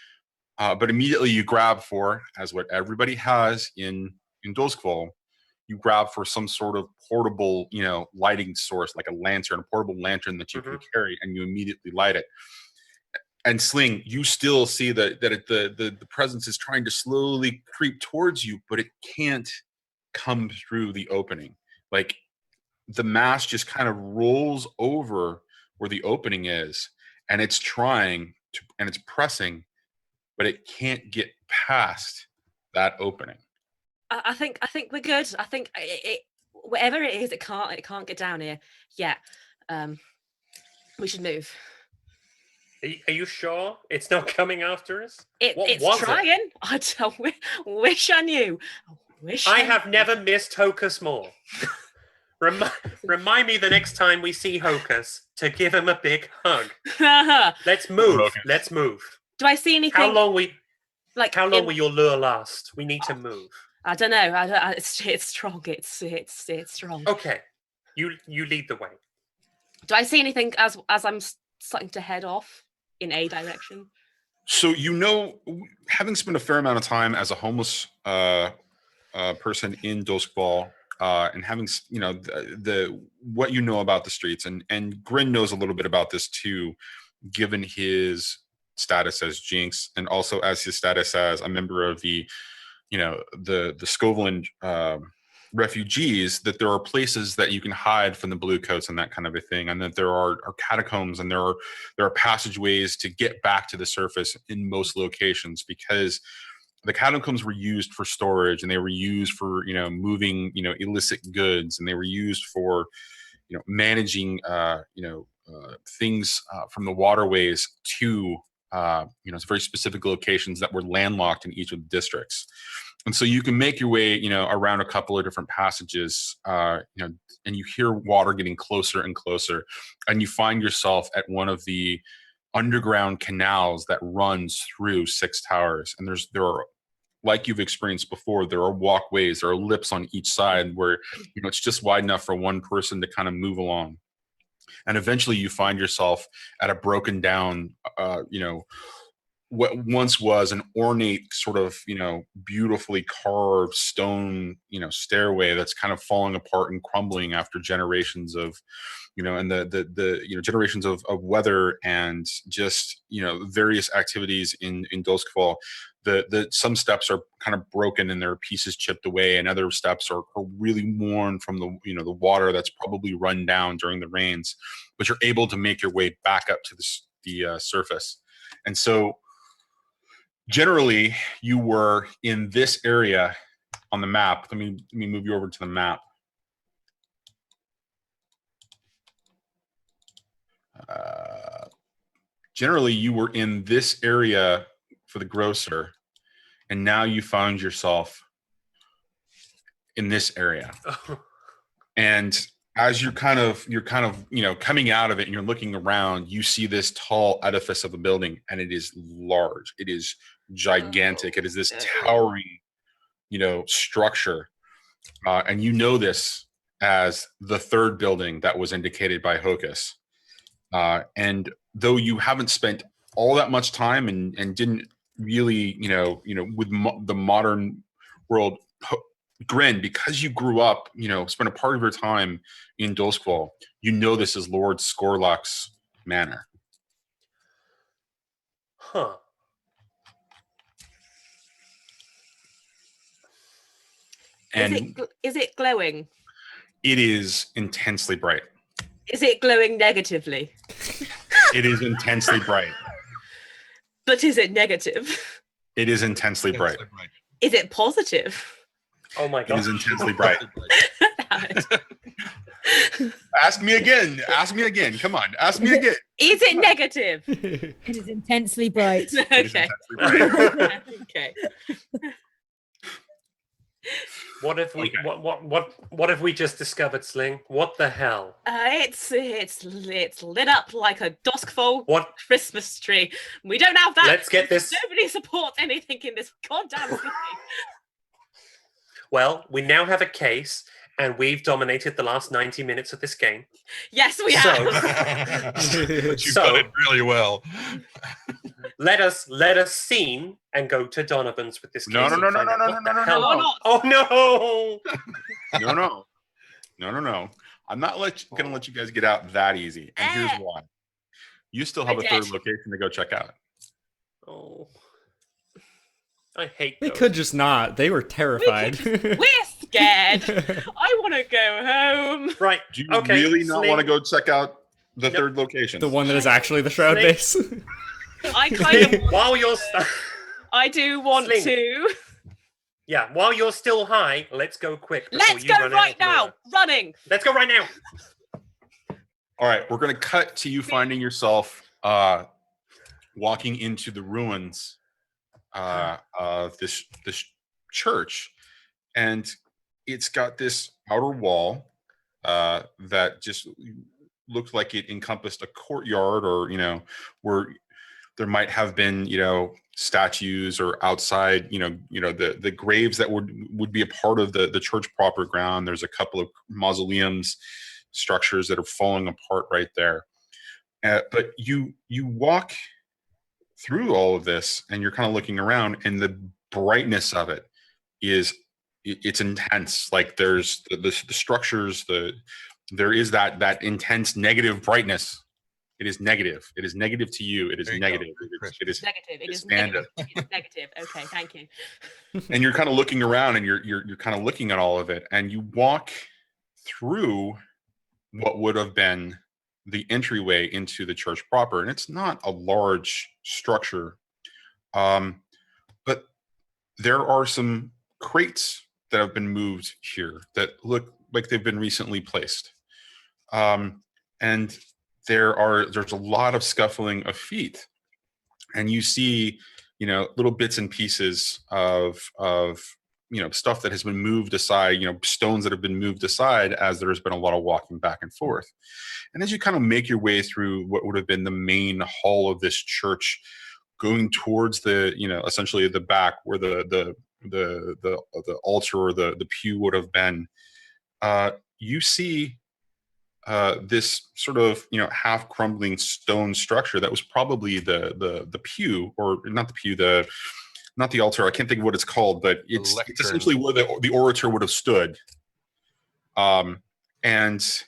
But immediately you grab for, as what everybody has in Doskvol, you grab for some sort of portable, lighting source, like a portable lantern that you can carry, and you immediately light it. And Sling, you still see that the presence is trying to slowly creep towards you, but it can't come through the opening. Like, the mass just kind of rolls over where the opening is, and it's trying to, and it's pressing, but it can't get past that opening. I think we're good. I think whatever it is, it can't get down here yet. We should move. Are you sure it's not coming after us? It's trying. I wish I knew. I have never missed Hocus more. Remind me the next time we see Hocus to give him a big hug. Let's move. Hocus. Let's move. Do I see anything? How long will your lure last? We need to move. I don't know. It's strong. It's strong. Okay, you lead the way. Do I see anything as I'm starting to head off in a direction? So having spent a fair amount of time as a homeless person in Doskvol, and having the what you know about the streets, and Grin knows a little bit about this too, given his status as Jinx and also as his status as a member of the Scoveland refugees, that there are places that you can hide from the bluecoats and that kind of a thing, and that there are catacombs and there are passageways to get back to the surface in most locations, because the catacombs were used for storage, and they were used for moving illicit goods, and they were used for managing things from the waterways to very specific locations that were landlocked in each of the districts. And so you can make your way around a couple of different passages, and you hear water getting closer and closer, and you find yourself at one of the underground canals that runs through Six Towers. And there are, like you've experienced before, there are walkways, there are lips on each side where it's just wide enough for one person to kind of move along. And eventually you find yourself at a broken down, what once was an ornate sort of, beautifully carved stone, stairway that's kind of falling apart and crumbling after generations of, and the generations of weather and just, various activities in Doskvol. Some steps are kind of broken and there are pieces chipped away, and other steps are really worn from the water that's probably run down during the rains, but you're able to make your way back up to the surface. And so generally you were in this area on the map. Let me move you over to the map. Generally you were in this area for the grocer, and now you found yourself in this area. And as you're kind of coming out of it and you're looking around, you see this tall edifice of a building, and it is large. It is gigantic. It is this towering, structure. And this as the third building that was indicated by Hocus. And though you haven't spent all that much time and didn't really, with the modern world Brynn, because you grew up, spent a part of your time in Doskvol, this is Lord Scorlock's manor. Huh. And is it glowing? It is intensely bright. Is it glowing negatively? It is intensely bright. But is it negative? It is intensely bright. Is it positive? Oh my god. It is intensely bright. Ask me again. Come on. Ask me again. Is it negative? It is intensely bright. Okay. Okay. What if we what if we just discovered Sling? What the hell? It's lit up like a Doskvol Christmas tree. We don't have that. Let's get this. Nobody supports anything in this goddamn city. Well, we now have a case, and we've dominated the last 90 minutes of this game. Yes, we have. But you've done it really well. Let us scene and go to Donovan's with this case. No. Oh no! No. I'm not gonna let you guys get out that easy. And here's why. You still have a third location to go check out. Oh. I hate They those. could just not. They were terrified. We're scared. I want to go home. Right. Do you really not want to go check out the third location? The one that is actually the Shroud base? I kind of while you're I do want to. Yeah, while you're still high, let's go quick. Let's go right now. Running. Let's go right now. All right, we're going to cut to you finding yourself walking into the ruins of this church, and it's got this outer wall that just looked like it encompassed a courtyard, or where there might have been statues, or outside the graves that would be a part of the church proper ground. There's a couple of mausoleums structures that are falling apart right there, but you walk through all of this, and you're kind of looking around, and the brightness of it it's intense. Like there's the structures, there is that intense negative brightness. It is negative. It is negative to you. It is negative. It is negative. It is negative. It's negative. Okay, thank you. And you're kind of looking around, and you're kind of looking at all of it, and you walk through what would have been the entryway into the church proper, and it's not a large structure, but there are some crates that have been moved here that look like they've been recently placed, and there's a lot of scuffling of feet, and you see little bits and pieces of stuff that has been moved aside, stones that have been moved aside as there has been a lot of walking back and forth. And as you kind of make your way through what would have been the main hall of this church, going towards the essentially the back where the altar or the pew would have been, you see this sort of half crumbling stone structure that was probably the pew, or not the pew, not the altar. I can't think of what it's called, but it's essentially where the orator would have stood. And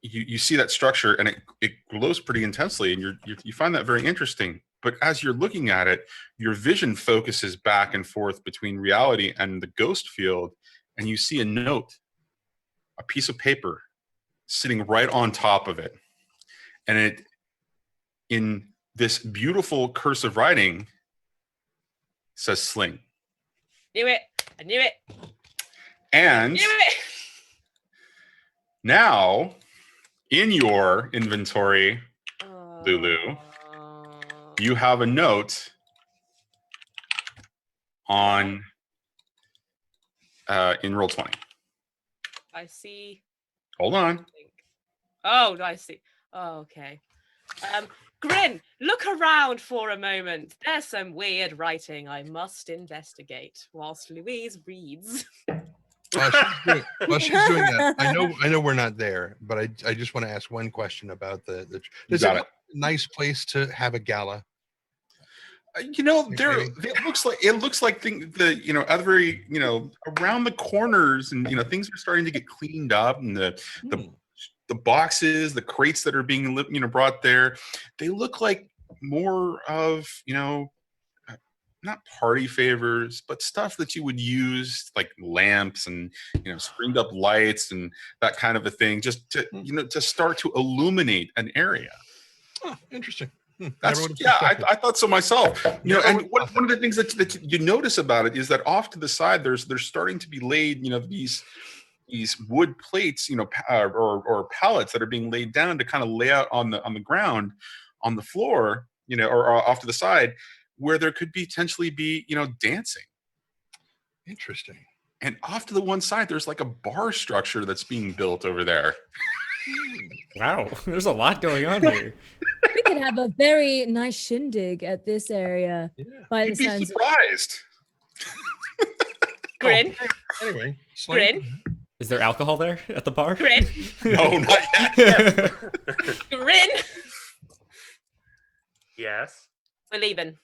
you see that structure, and it glows pretty intensely, and you find that very interesting. But as you're looking at it, your vision focuses back and forth between reality and the ghost field, and you see a note, a piece of paper, sitting right on top of it. And it, in this beautiful cursive writing, says Sling. Knew it. I knew it. And knew it. Now, in your inventory, Lulu, you have a note on in Roll20. I see. Hold on. Oh, I see. Oh, okay. Grin, look around for a moment. There's some weird writing I must investigate whilst Louise reads. While she's doing that, I know we're not there, but I just want to ask one question about the is it a nice place to have a gala? it looks like every around the corners, and things are starting to get cleaned up, and the boxes, the crates that are being brought there, they look like more of not party favors, but stuff that you would use, like lamps and stringed up lights and that kind of a thing, just to to start to illuminate an area. Oh, interesting. I thought so myself. And one of the things that you notice about it is that off to the side, there's starting to be laid, these wood plates, or pallets that are being laid down to kind of lay out on the ground, on the floor, or off to the side, where there could potentially be, dancing. Interesting. And off to the one side, there's like a bar structure that's being built over there. Wow, there's a lot going on here. We could have a very nice shindig at this area. Yeah. By the You'd be sounds surprised. Grin. Anyway, Grin. Is there alcohol there at the bar? Grin. No, not yet. Grin. Yes. We're leaving.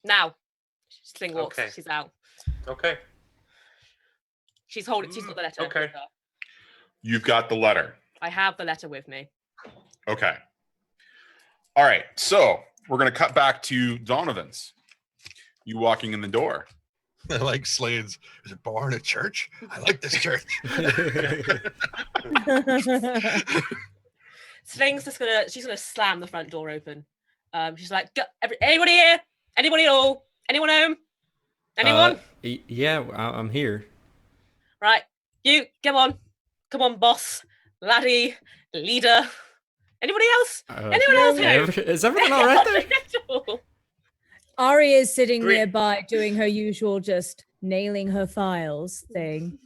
Now. Sling walks. Okay. She's out. Okay. She's got the letter. Okay. with her. You've got the letter. I have the letter with me. Okay. All right. So we're going to cut back to Donovan's. You walking in the door. I like Slade's. Is it bar in a church? I like this church. Sling's she's gonna slam the front door open. She's like, anybody here? Anybody at all? Anyone home? Anyone? Yeah, I'm here. Right. You, come on, boss, laddie, leader. Anybody else? Anyone else home? Is everything all right there? Ari is sitting nearby doing her usual just nailing her files thing.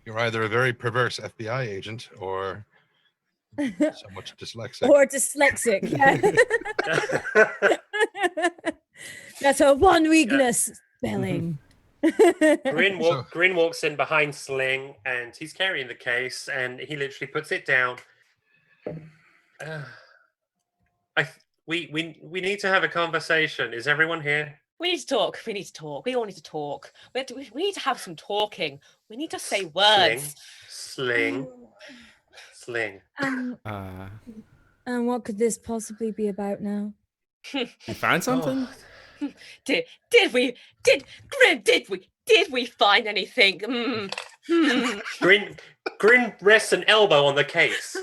You're either a very perverse FBI agent or somewhat dyslexic. Or dyslexic. Yeah. That's her one weakness, spelling. Grin walks in behind Sling, and he's carrying the case, and he literally puts it down. We need to have a conversation. Is everyone here? We need to talk. We all need to talk. We need to have some talking. We need to say words. Sling. And what could this possibly be about now? You find something? Did we find anything? Grin rests an elbow on the case.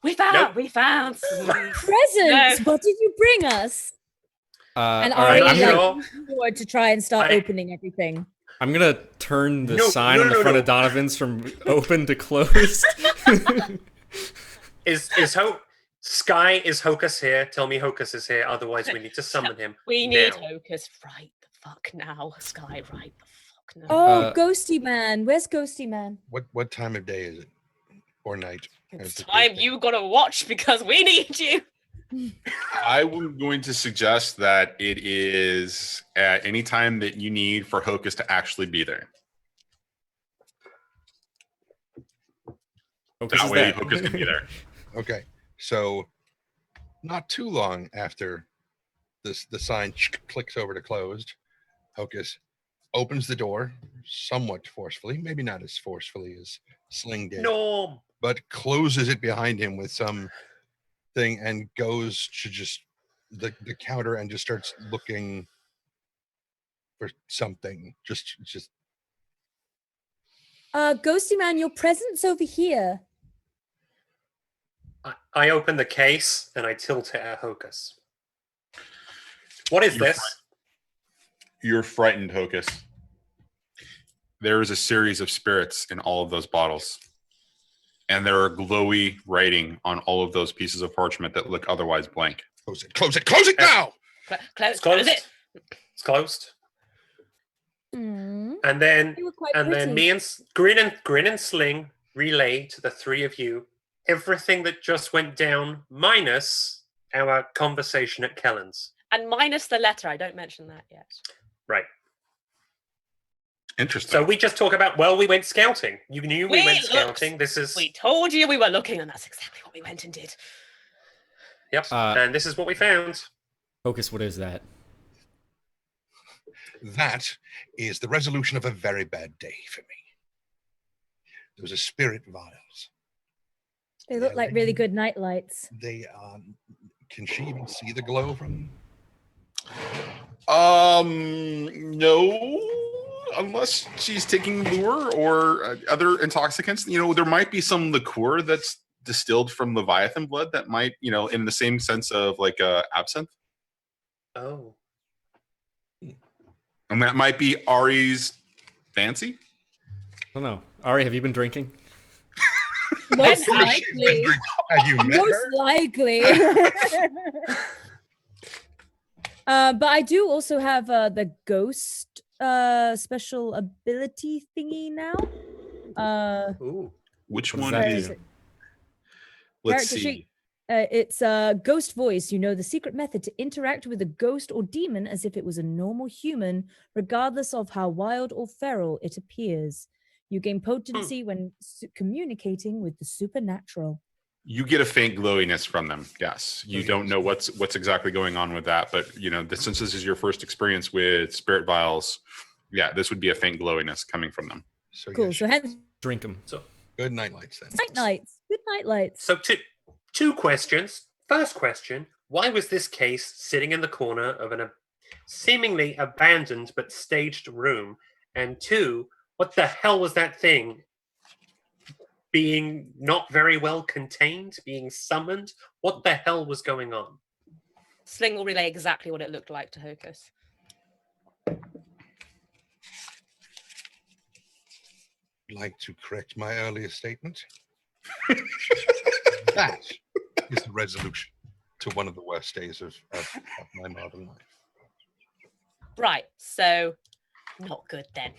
We found some presents. What did you bring us? And all right, Ari forward to try and start opening everything. I'm gonna turn the sign on the front of Donovan's from open to closed. Is Hocus here? Tell me Hocus is here. Otherwise, we need to summon him. We need Hocus right the fuck now. Sky, right the fuck now. Oh, Ghosty Man. Where's Ghosty Man? What time of day is it? Or night? It's time you gotta watch because we need you. I'm going to suggest that it is at any time that you need for Hocus to actually be there. That way, Hocus can be there. Okay, so not too long after the sign clicks over to closed, Hocus opens the door somewhat forcefully, maybe not as forcefully as Sling did, but closes it behind him with some thing and goes to just the counter and just starts looking for something. Just Ghosty Man, your present's over here. I open the case and I tilt it at Hocus. What is this? You're frightened, Hocus. There is a series of spirits in all of those bottles. And there are glowy writing on all of those pieces of parchment that look otherwise blank. Close it now! Close it. It's closed. Mm. And then pretty. me and Grin and Sling relay to the three of you everything that just went down, minus our conversation at Kellen's. And minus the letter. I don't mention that yet. Right. Interesting. So we just talk about, we went scouting. You knew we went scouting. We told you we were looking, and that's exactly what we went and did. Yep. And this is what we found. Hocus, what is that? That is the resolution of a very bad day for me. Those are spirit vials. They look like really good night lights. They can she even see the glow from No, unless she's taking lure or other intoxicants. There might be some liqueur that's distilled from Leviathan blood that might, in the same sense of like absinthe. Oh. Hmm. And that might be Ari's fancy. I don't know. Ari, have you been drinking? Most likely. Have you met Most her? likely. But I do also have the ghost special ability thingy now. Ooh. Which What does one that is do? it? Let's Character see. sheet. It's a ghost voice. You know the secret method to interact with a ghost or demon as if it was a normal human, regardless of how wild or feral it appears. You gain potency when communicating with the supernatural. You get a faint glowiness from them. Yes, you don't know what's exactly going on with that, but since this is your first experience with spirit vials, this would be a faint glowiness coming from them. So Cool. yes, So hence Drink them. good night lights then. night lights. Good night lights. So two questions. First question, why was this case sitting in the corner of a seemingly abandoned but staged room? And two, what the hell was that thing? Being not very well contained, being summoned? What the hell was going on? Sling will relay exactly what it looked like to Hocus. Like to correct my earlier statement. That is the resolution to one of the worst days of my modern life. Right, so not good then.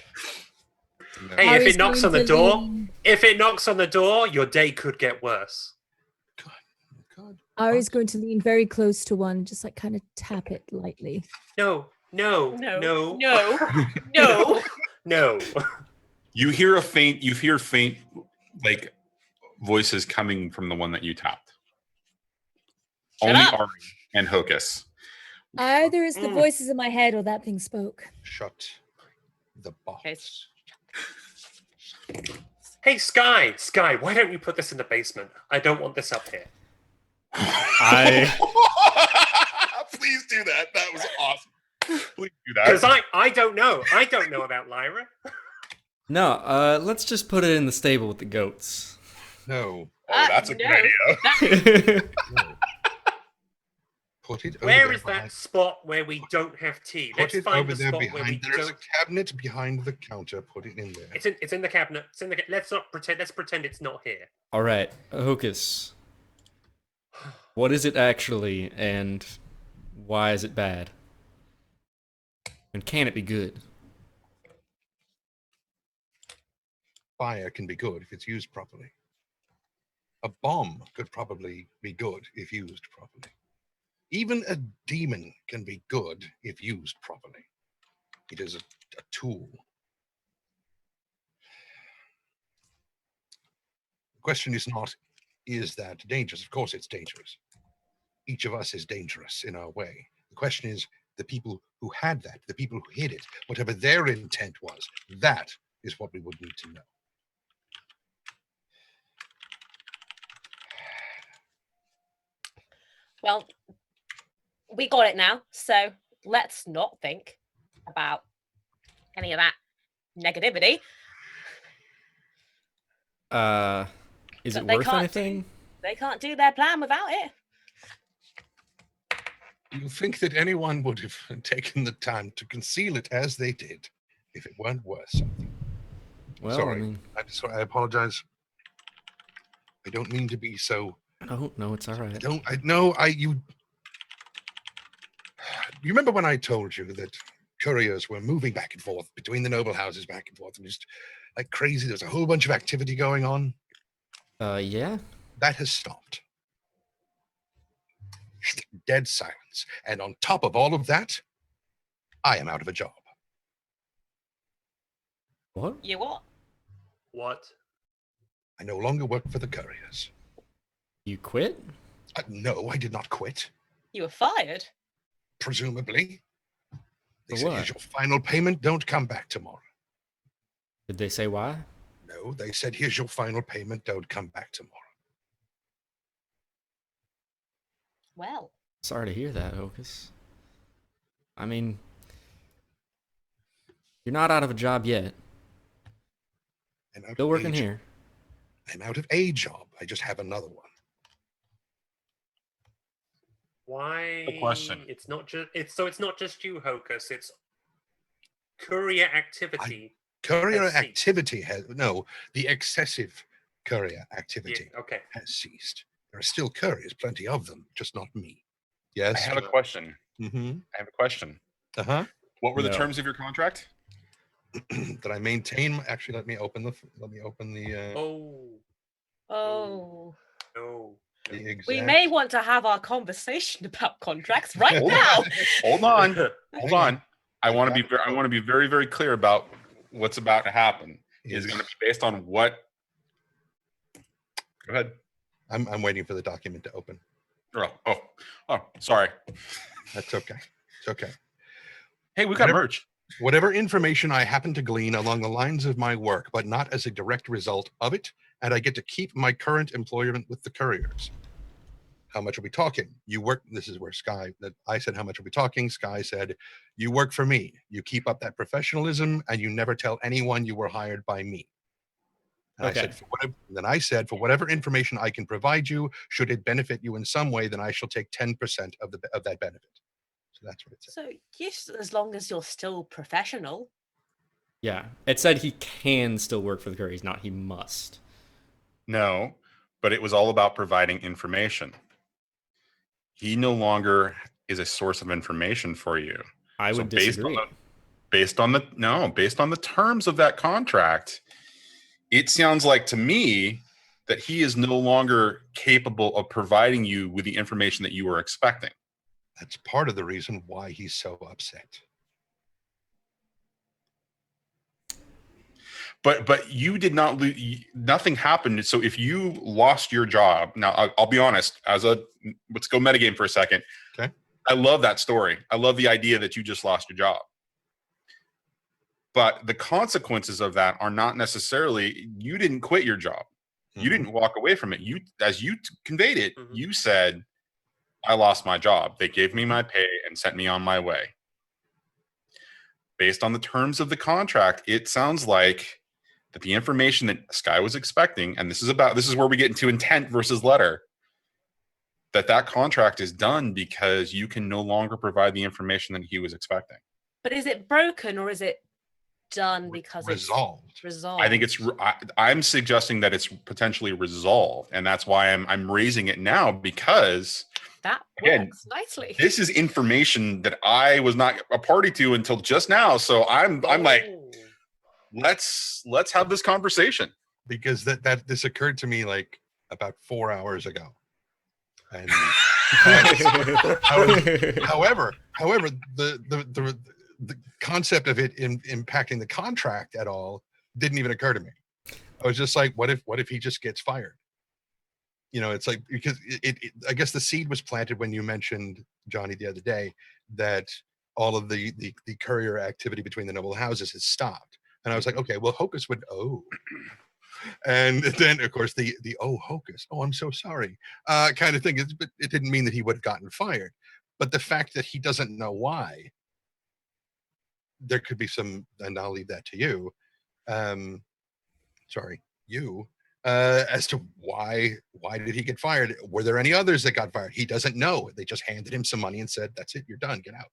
No. Hey, if Ari's it knocks going on the to door, lean- your day could get worse. God. Ari's going to lean very close to one, just like kind of tap it lightly. No. No. You hear faint like voices coming from the one that you tapped. Shut Only up. Ari and Hocus. Either it's the voices in my head or that thing spoke. Shut the box. Hey, Sky, why don't you put this in the basement? I don't want this up here. Please do that. That was awesome. Please do that. Because I don't know. I don't know about Lyra. No, let's just put it in the stable with the goats. No. Oh, that's a good no. idea. No. Put it over Where there is that behind- spot where we don't have tea? Put Let's it find over the there spot where we behind. There's a don't. cabinet behind the counter. Put it in there. It's in the cabinet. It's in the. Let's not pretend. Let's pretend it's not here. All right, Hocus. What is it actually, and why is it bad? And can it be good? Fire can be good if it's used properly. A bomb could probably be good if used properly. Even a demon can be good if used properly. It is a tool. The question is not, is that dangerous? Of course it's dangerous. Each of us is dangerous in our way. The question is, the people who had that, the people who hid it, whatever their intent was, that is what we would need to know. Well, we got it now, so let's not think about any of that negativity. Is it They worth can't anything? They can't do their plan without it. Do you think that anyone would have taken the time to conceal it as they did if it weren't worth something? Well, Sorry. I mean, I apologize. I don't mean to be so. no, it's all right. You remember when I told you that couriers were moving back and forth between the noble houses, back and forth, and just like crazy? There's a whole bunch of activity going on. Yeah. That has stopped. Dead silence. And on top of all of that, I am out of a job. What? You what? What? I no longer work for the couriers. You quit? No, I did not quit. You were fired? Presumably. They For said, what? here's your final payment. Don't come back tomorrow. Did they say why? No, they said, here's your final payment. Don't come back tomorrow. Well, Sorry to hear that, Hocus. I mean, you're not out of a job yet. I'm out Still of working a here. I'm out of a job. I just have another one. Why? The question. It's not just. It's not just you, Hocus. It's courier activity. Courier Has ceased. activity has the excessive courier activity Yeah, okay. has ceased. There are still couriers, plenty of them, just not me. Yes. I have a question. Mm-hmm. I have a question. Uh-huh. What were the No. terms of your contract? That I maintain. Actually, let me open the. Oh oh. no. The exact. We may want to have our conversation about contracts right now. Hold on. Hang Hold on. I want to be very, very clear about what's about to happen. Is going to be based on what? Go ahead. I'm waiting for the document to open. Oh, sorry. That's okay. It's okay. Hey, we got Whatever. merch. Whatever information I happen to glean along the lines of my work, but not as a direct result of it, and I get to keep my current employment with the couriers. How much are we talking? You work. This is where I said, how much are we talking? Sky said, you work for me. You keep up that professionalism, and you never tell anyone you were hired by me. And Okay. I said, for whatever information I can provide you, should it benefit you in some way, then I shall take 10% of that benefit. So that's what it said. So, yes, as long as you're still professional. Yeah. It said he can still work for the couriers, not he must. No, but it was all about providing information. He no longer is a source of information for you. I would disagree. Based on the terms of that contract, it sounds like to me that he is no longer capable of providing you with the information that you were expecting. That's part of the reason why he's so upset. But you did not lose. Nothing happened. So if you lost your job, now I'll be honest. Let's go metagame for a second. Okay. I love that story. I love the idea that you just lost your job. But the consequences of that are not necessarily you didn't quit your job. You didn't walk away from it. You, as you conveyed it, you said, I lost my job. They gave me my pay and sent me on my way. Based on the terms of the contract, it sounds like that the information that Sky was expecting, and this is where we get into intent versus letter, that contract is done because you can no longer provide the information that he was expecting. But is it broken or is it done because resolved? It's resolved? I think I'm suggesting that it's potentially resolved, and that's why I'm raising it now, because that again, works nicely. this is information that I was not a party to until just now. So I'm like, let's have this conversation, because this occurred to me like about 4 hours ago. And however, the concept of it impacting the contract at all didn't even occur to me. I was just like, what if he just gets fired? You know, it's like, because I guess the seed was planted when you mentioned, Johnny, the other day, that all of the courier activity between the noble houses has stopped. And I was like, okay, well, Hocus would, and then of course the Hocus, I'm so sorry, kind of thing. But it didn't mean that he would have gotten fired. But the fact that he doesn't know why, there could be some, and I'll leave that to you. As to why did he get fired? Were there any others that got fired? He doesn't know. They just handed him some money and said, that's it, you're done, get out.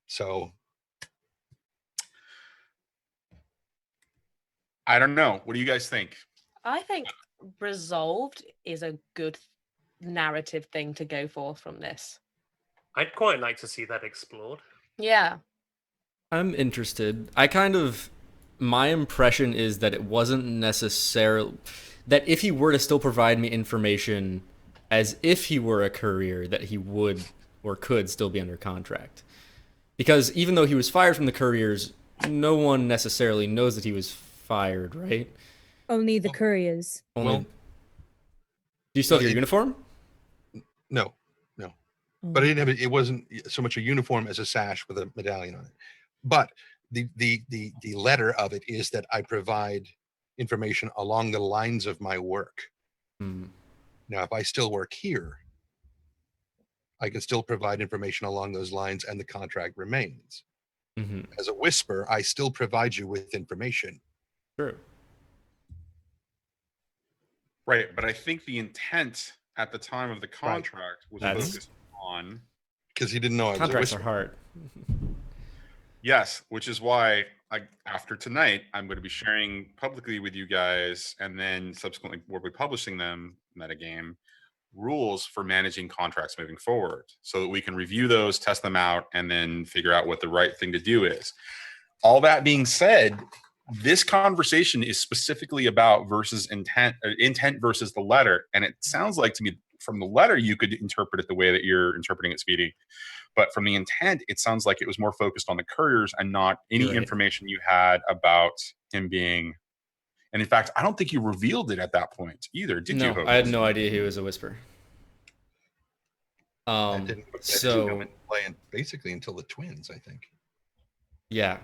So I don't know. What do you guys think? I think resolved is a good narrative thing to go for from this. I'd quite like to see that explored. Yeah. I'm interested. My impression is that it wasn't necessarily that if he were to still provide me information as if he were a courier, that he would or could still be under contract. Because even though he was fired from the couriers, no one necessarily knows that he was fired, right? Only the couriers. Only. Well, Do you still have your it- uniform? No, but I didn't have it wasn't so much a uniform as a sash with a medallion on it. But the letter of it is that I provide information along the lines of my work. Hmm. Now, if I still work here, I can still provide information along those lines, and the contract remains. Mm-hmm. As a whisper, I still provide you with information. True. Right, but I think the intent at the time of the contract was That's- focused on Because he didn't know I was a Contracts are whisper. hard. yes, which is why after tonight I'm going to be sharing publicly with you guys, and then subsequently we'll be publishing them metagame rules for managing contracts moving forward, so that we can review those, test them out, and then figure out what the right thing to do is. All that being said, this conversation is specifically about versus intent versus the letter. And it sounds like to me from the letter, you could interpret it the way that you're interpreting it, Speedy. But from the intent, it sounds like it was more focused on the couriers and not any Right. information you had about him being. And in fact, I don't think you revealed it at that point either, did you? No, Hocus? I had no idea he was a whisper. That didn't come So into play basically until the twins, I think. yeah,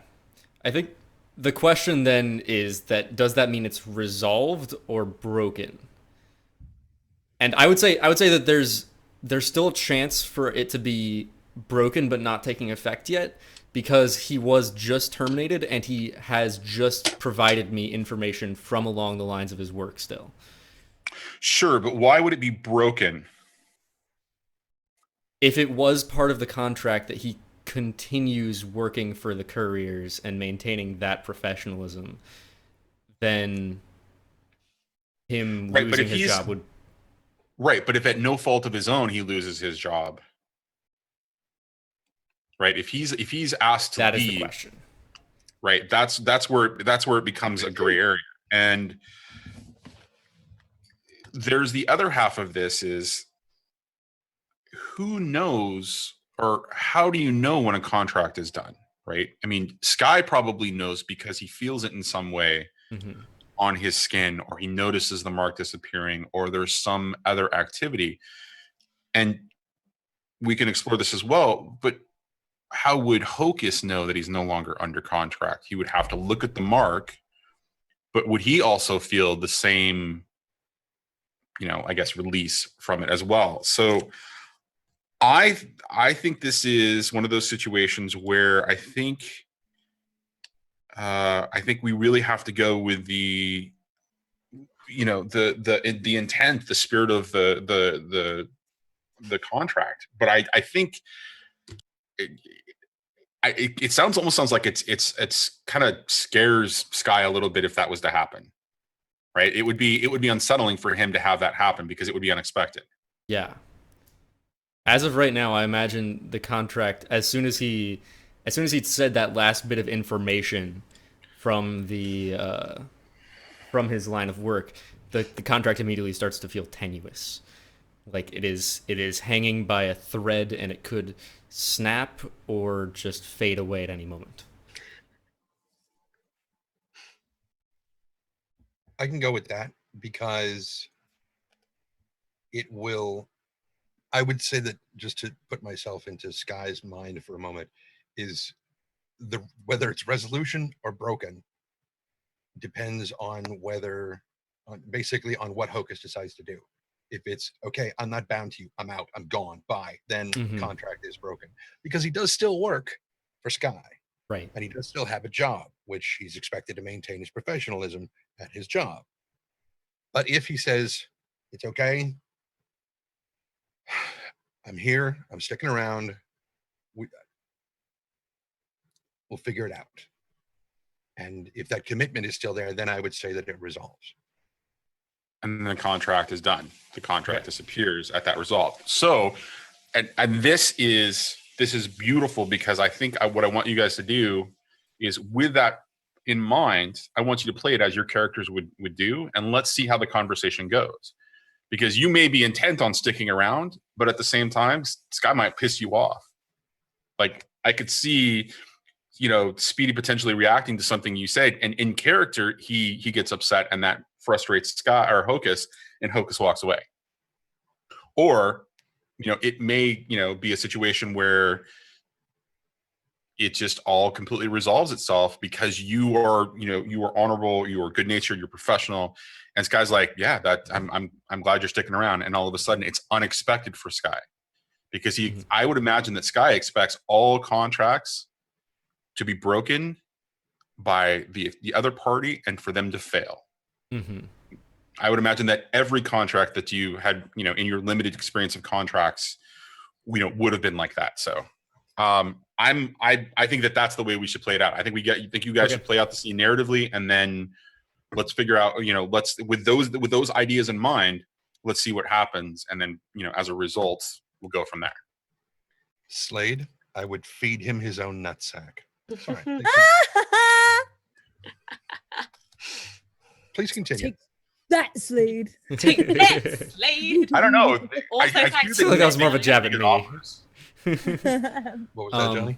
I think the question then is that does that mean it's resolved or broken? And I would say that there's still a chance for it to be broken but not taking effect yet, because he was just terminated and he has just provided me information from along the lines of his work still. Sure, but why would it be broken? If it was part of the contract that he continues working for the couriers and maintaining that professionalism, then him Right, but losing if his he's- job would. Right, but if at no fault of his own he loses his job, right? If he's asked to That is leave, the question. right? That's where it becomes a gray area. And there's the other half of this is who knows, or how do you know when a contract is done, right? I mean, Sky probably knows because he feels it in some way Mm-hmm. on his skin, or he notices the mark disappearing, or there's some other activity. And we can explore this as well, but how would Hocus know that he's no longer under contract? He would have to look at the mark, but would he also feel the same, I guess, release from it as well? So I think this is one of those situations where I think we really have to go with the intent, the spirit of the contract. But I think it almost sounds like it's kind of scares Sky a little bit if that was to happen, right? It would be unsettling for him to have that happen because it would be unexpected. Yeah. As of right now, I imagine the contract, as soon as he said that last bit of information from from his line of work, the contract immediately starts to feel tenuous. Like it is hanging by a thread, and it could snap or just fade away at any moment. I can go with that because I would say that, just to put myself into Sky's mind for a moment, is whether it's resolution or broken depends on basically on what Hocus decides to do. If it's okay, I'm not bound to you, I'm out, I'm gone, bye, then contract is broken, because he does still work for Sky, right? And he does still have a job, which he's expected to maintain his professionalism at his job. But if he says it's okay, I'm here, I'm sticking around, we'll figure it out. And if that commitment is still there, then I would say that it resolves. And the contract is done. The contract disappears at that resolve. So, and this is beautiful, because I think what I want you guys to do is, with that in mind, I want you to play it as your characters would do, and let's see how the conversation goes. Because you may be intent on sticking around, but at the same time, Sky might piss you off. Like, I could see Speedy potentially reacting to something you said, and in character he gets upset, and that frustrates Sky or Hocus, and Hocus walks away. Or it may be a situation where it just all completely resolves itself because you are honorable, you are good natured, you're professional, and Sky's like, yeah, that I'm glad you're sticking around, and all of a sudden it's unexpected for Sky because I would imagine that Sky expects all contracts to be broken by the other party and for them to fail. Mm-hmm. I would imagine that every contract that you had, in your limited experience of contracts, would have been like that. So, I think that that's the way we should play it out. I think you guys should play out the scene narratively, and then let's figure out, let's with those ideas in mind, let's see what happens, and then as a result, we'll go from there. Slade, I would feed him his own nutsack. Sorry. Please continue. Take that, Slade. Take that, Slade. I don't know. Also, I thanks feel like that was more of a jab at good me. offers. What was that, Johnny?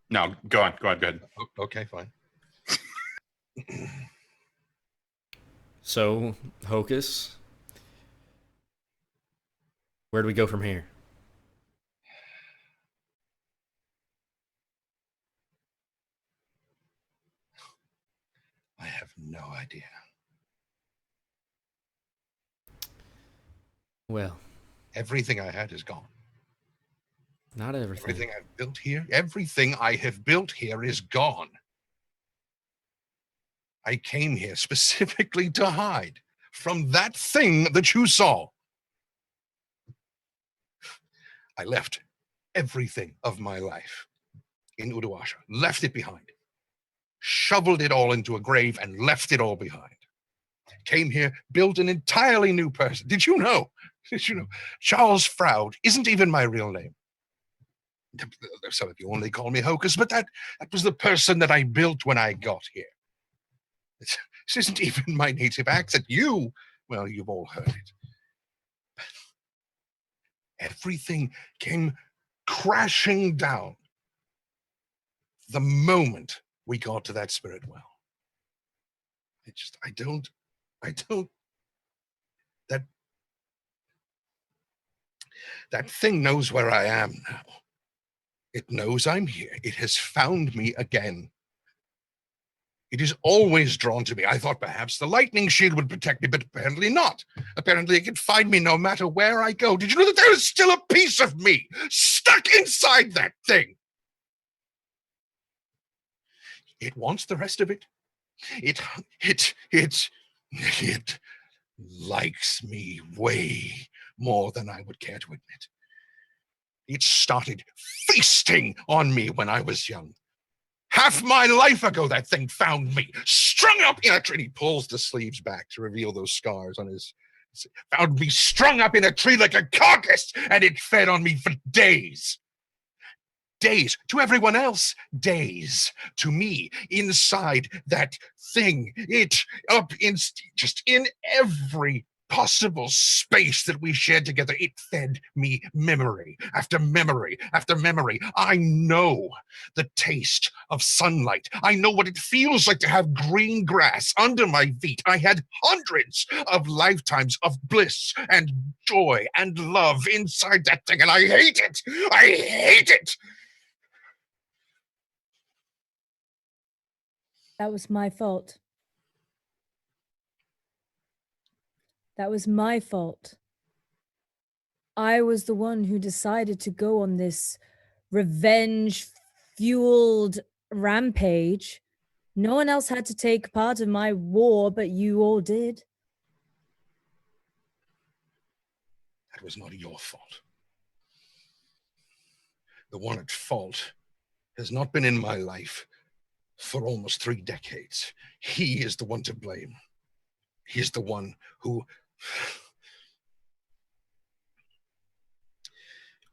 No, go on. Go ahead. Okay, fine. So, Hocus, where do we go from here? I have no idea. Well, everything I had is gone. Not everything. Everything I have built here is gone. I came here specifically to hide from that thing that you saw. I left everything of my life in Uduasha, left it behind, shoveled it all into a grave and left it all behind. Came here, built an entirely new person. Did you know? Charles Frowd isn't even my real name. Some of you only call me Hocus, but that was the person that I built when I got here. This isn't even my native accent. You've all heard it. Everything came crashing down the moment we got to that spirit well. That thing knows where I am now. It knows I'm here. It has found me again. It is always drawn to me. I thought perhaps the lightning shield would protect me, but apparently not. Apparently it can find me no matter where I go. Did you know that there is still a piece of me stuck inside that thing? It wants the rest of it. It likes me way more than I would care to admit. It started feasting on me when I was young. Half my life ago, that thing found me, strung up in a tree. He pulls the sleeves back to reveal those scars on his. Found me strung up in a tree like a carcass, and it fed on me for days. Days. To everyone else, days. To me, inside that thing, just in every possible space that we shared together, it fed me memory after memory after memory. I know the taste of sunlight. I know what it feels like to have green grass under my feet. I had hundreds of lifetimes of bliss and joy and love inside that thing, and I hate it. I hate it. That was my fault. That was my fault. I was the one who decided to go on this revenge-fueled rampage. No one else had to take part in my war, but you all did. That was not your fault. The one at fault has not been in my life for almost 3 decades. He is the one to blame. He is the one who,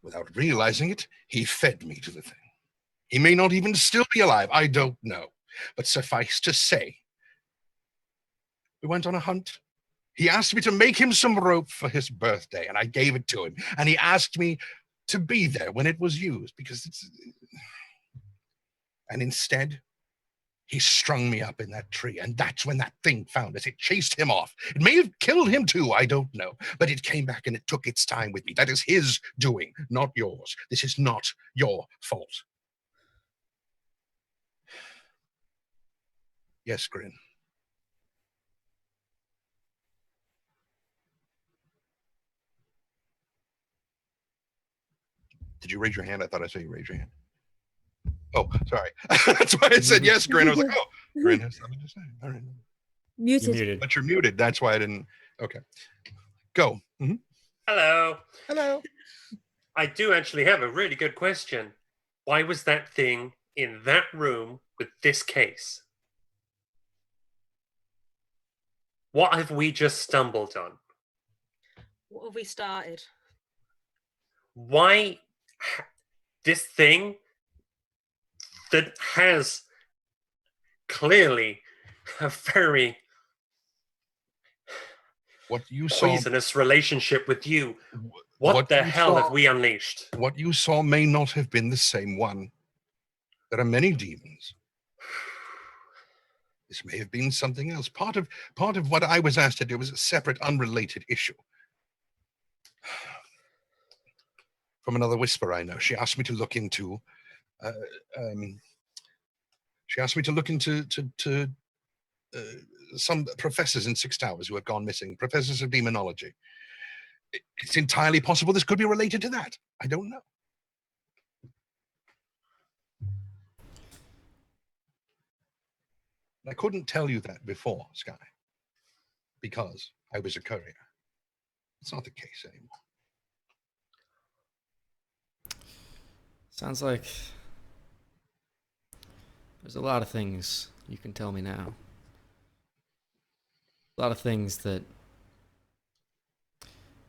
without realizing it, he fed me to the thing. He may not even still be alive. I don't know. But suffice to say, we went on a hunt. He asked me to make him some rope for his birthday, and I gave it to him. And he asked me to be there when it was used, because And instead, he strung me up in that tree, and that's when that thing found us. It chased him off. It may have killed him too, I don't know. But it came back and it took its time with me. That is his doing, not yours. This is not your fault. Yes, Grin. Did you raise your hand? I thought I saw you raise your hand. Oh, sorry. That's why I said yes, Grin. I was like, oh, Grin has something to say. All right. Muted. You're muted. But you're muted. That's why I didn't. Okay. Go. Mm-hmm. Hello. Hello. I do actually have a really good question. Why was that thing in that room with this case? What have we just stumbled on? What have we started? Why this thing that has clearly a very What you saw. poisonous relationship with you. What the hell have we unleashed? What you saw may not have been the same one. There are many demons. This may have been something else. Part of what I was asked to do was a separate, unrelated issue. From another whisper I know, she asked me to look into. She asked me to look into some professors in Six Towers who have gone missing. Professors of demonology. It's entirely possible this could be related to that. I don't know. I couldn't tell you that before, Sky, because I was a courier. It's not the case anymore. Sounds like there's a lot of things you can tell me now. A lot of things that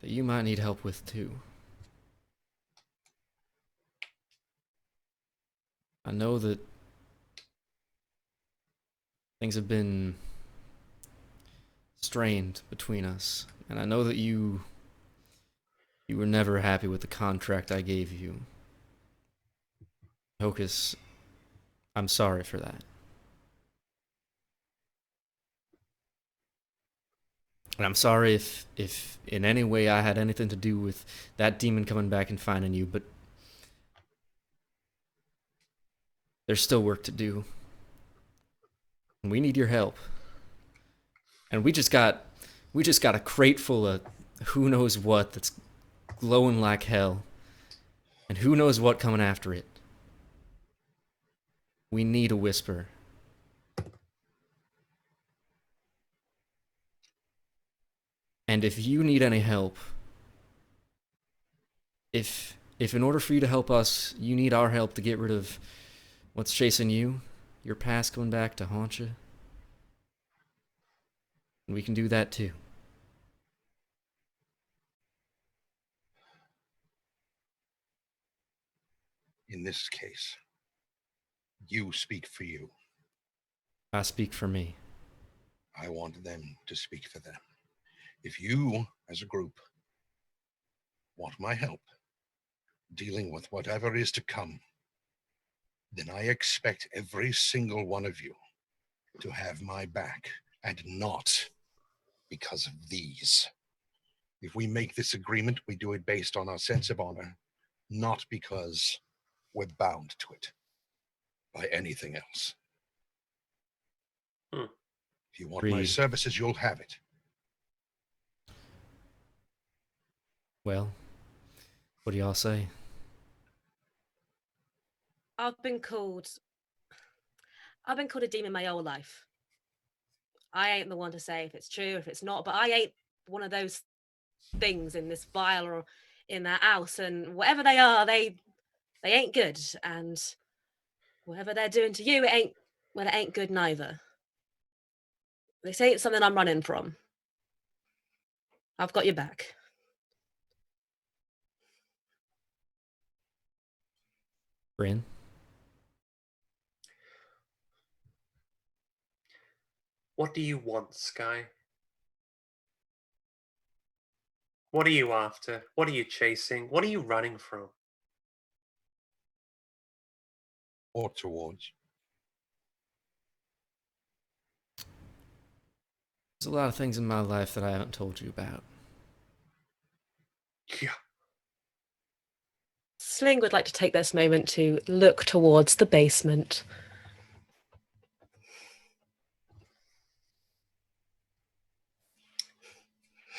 you might need help with too. I know that things have been strained between us, and I know that you were never happy with the contract I gave you. Hocus, I'm sorry for that. And I'm sorry if in any way I had anything to do with that demon coming back and finding you, but there's still work to do. And we need your help. And we just got a crate full of who knows what that's glowing like hell. And who knows what coming after it. We need a whisper. And if you need any help, if in order for you to help us, you need our help to get rid of what's chasing you, your past coming back to haunt you, we can do that too. In this case, you speak for you. I speak for me. I want them to speak for them. If you, as a group, want my help dealing with whatever is to come, then I expect every single one of you to have my back, and not because of these. If we make this agreement, we do it based on our sense of honor, not because we're bound to it by anything else. If you want my Agreed. services, you'll have it. Well, what do y'all say? I've been called a demon my whole life. I ain't the one to say if it's true, if it's not, but I ain't one of those things in this vial or in that house, and whatever they are, they ain't good, and whatever they're doing to you, it ain't good neither. This ain't something I'm running from. I've got your back. Brynn? What do you want, Sky? What are you after? What are you chasing? What are you running from? Or towards. There's a lot of things in my life that I haven't told you about. Yeah. Sling would like to take this moment to look towards the basement.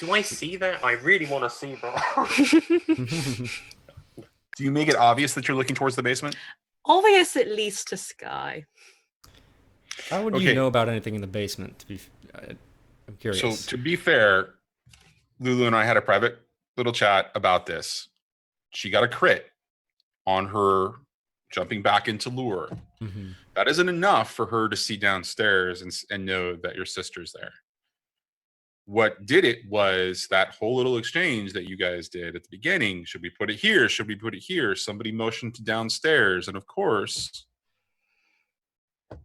Do I see that? I really want to see that. Do you make it obvious that you're looking towards the basement? Obvious, at least to Sky. How would you know about anything in the basement? I'm curious. So to be fair, Lulu and I had a private little chat about this. She got a crit on her jumping back into lure. Mm-hmm. That isn't enough for her to see downstairs and know that your sister's there. What did it was that whole little exchange that you guys did at the beginning. Should we put it here? Should we put it here? Somebody motioned to downstairs. And of course,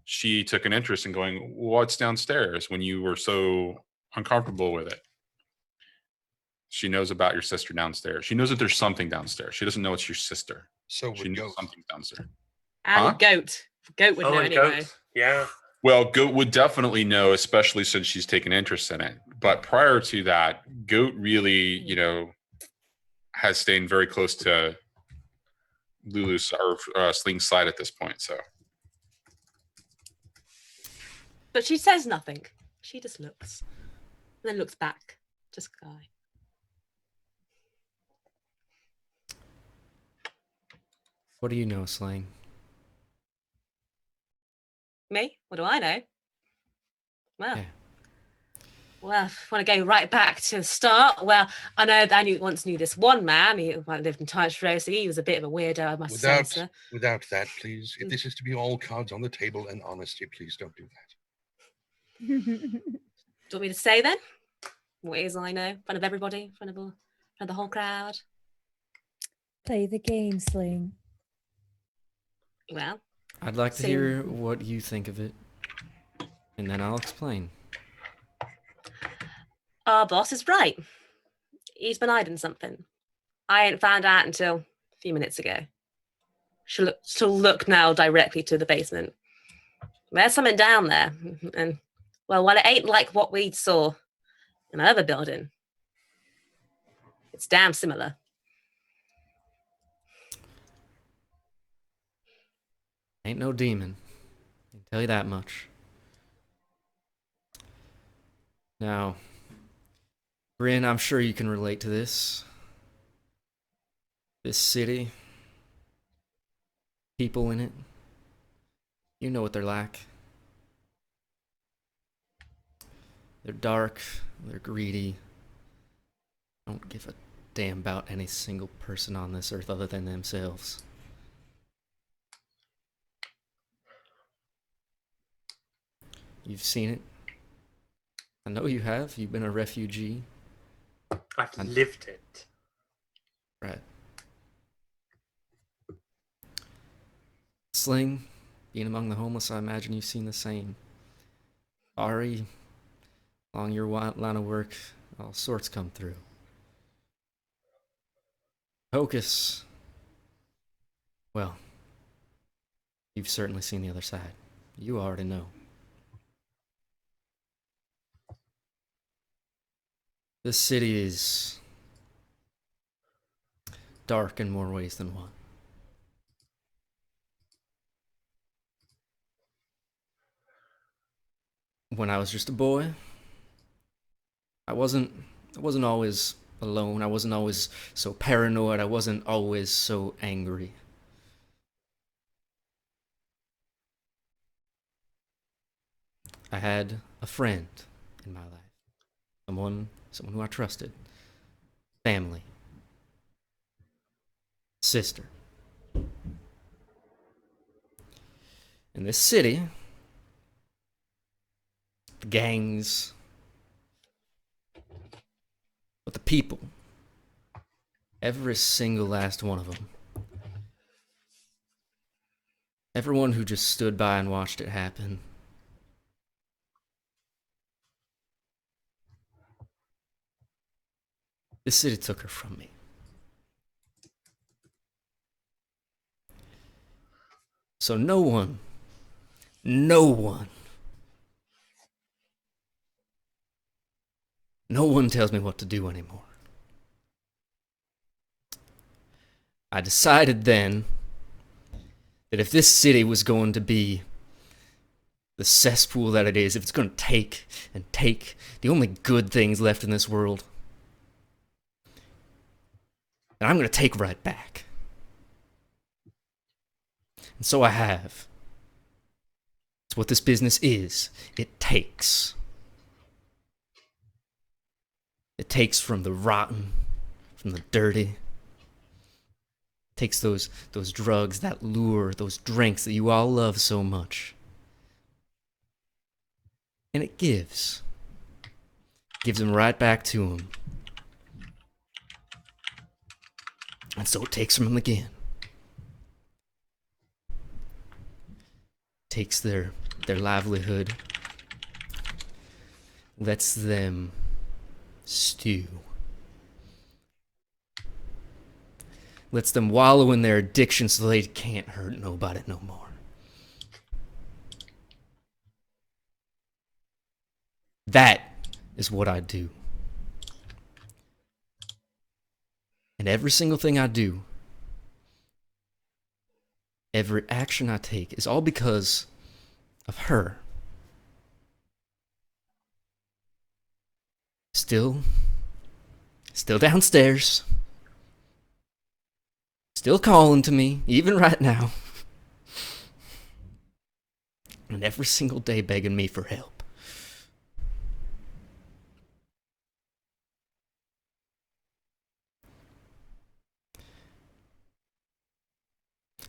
she took an interest in going, what's downstairs, when you were so uncomfortable with it. She knows about your sister downstairs. She knows that there's something downstairs. She doesn't know it's your sister. So she knows something downstairs. And Goat. Goat would know anyway. Goat. Yeah. Well, Goat would definitely know, especially since she's taken interest in it. But prior to that, Goat really, has stayed very close to Lulu's or Sling's side at this point. So, but she says nothing. She just looks, and then looks back to Sky. What do you know, Sling? Me? What do I know? Well, Yeah. Well, if I want to go right back to the start, well, I know that I once knew this one man. He lived in Tyrosi. He was a bit of a weirdo, I must say, sir. Without that, please. If this is to be all cards on the table and honesty, please don't do that. Do you want me to say then? What is I know? In front of everybody? In front of the whole crowd? Play the game, Sling. Well, I'd like to hear what you think of it, and then I'll explain. Our boss is right. He's been hiding something. I ain't found out until a few minutes ago. She'll look now directly to the basement. There's something down there, and well, while it ain't like what we saw in my other building, it's damn similar. Ain't no demon. I can tell you that much. Now, Brynn, I'm sure you can relate to this. This city, people in it, you know what they're like. They're dark, they're greedy, don't give a damn about any single person on this earth other than themselves. You've seen it. I know you have. You've been a refugee. I've lived it. Right. Sling, being among the homeless, I imagine you've seen the same. Ari, along your line of work, all sorts come through. Hocus, well, you've certainly seen the other side. You already know. This city is dark in more ways than one. When I was just a boy, I wasn't always alone. I wasn't always so paranoid. I wasn't always so angry. I had a friend in my life. Someone who I trusted. Family. Sister. In this city, the gangs, but the people, every single last one of them, everyone who just stood by and watched it happen, this city took her from me. So no one No one tells me what to do anymore. I decided then that if this city was going to be the cesspool that it is, if it's going to take and take the only good things left in this world, then I'm going to take right back. And so I have. It's what this business is. It takes. It takes from the rotten, from the dirty. It takes those drugs, that lure, those drinks that you all love so much. And it gives. Gives them right back to them. And so it takes from them again. Takes their livelihood. Lets them stew. Lets them wallow in their addiction so they can't hurt nobody no more. That is what I do. And every single thing I do, every action I take is all because of her. Still downstairs. Still calling to me, even right now. And every single day begging me for help.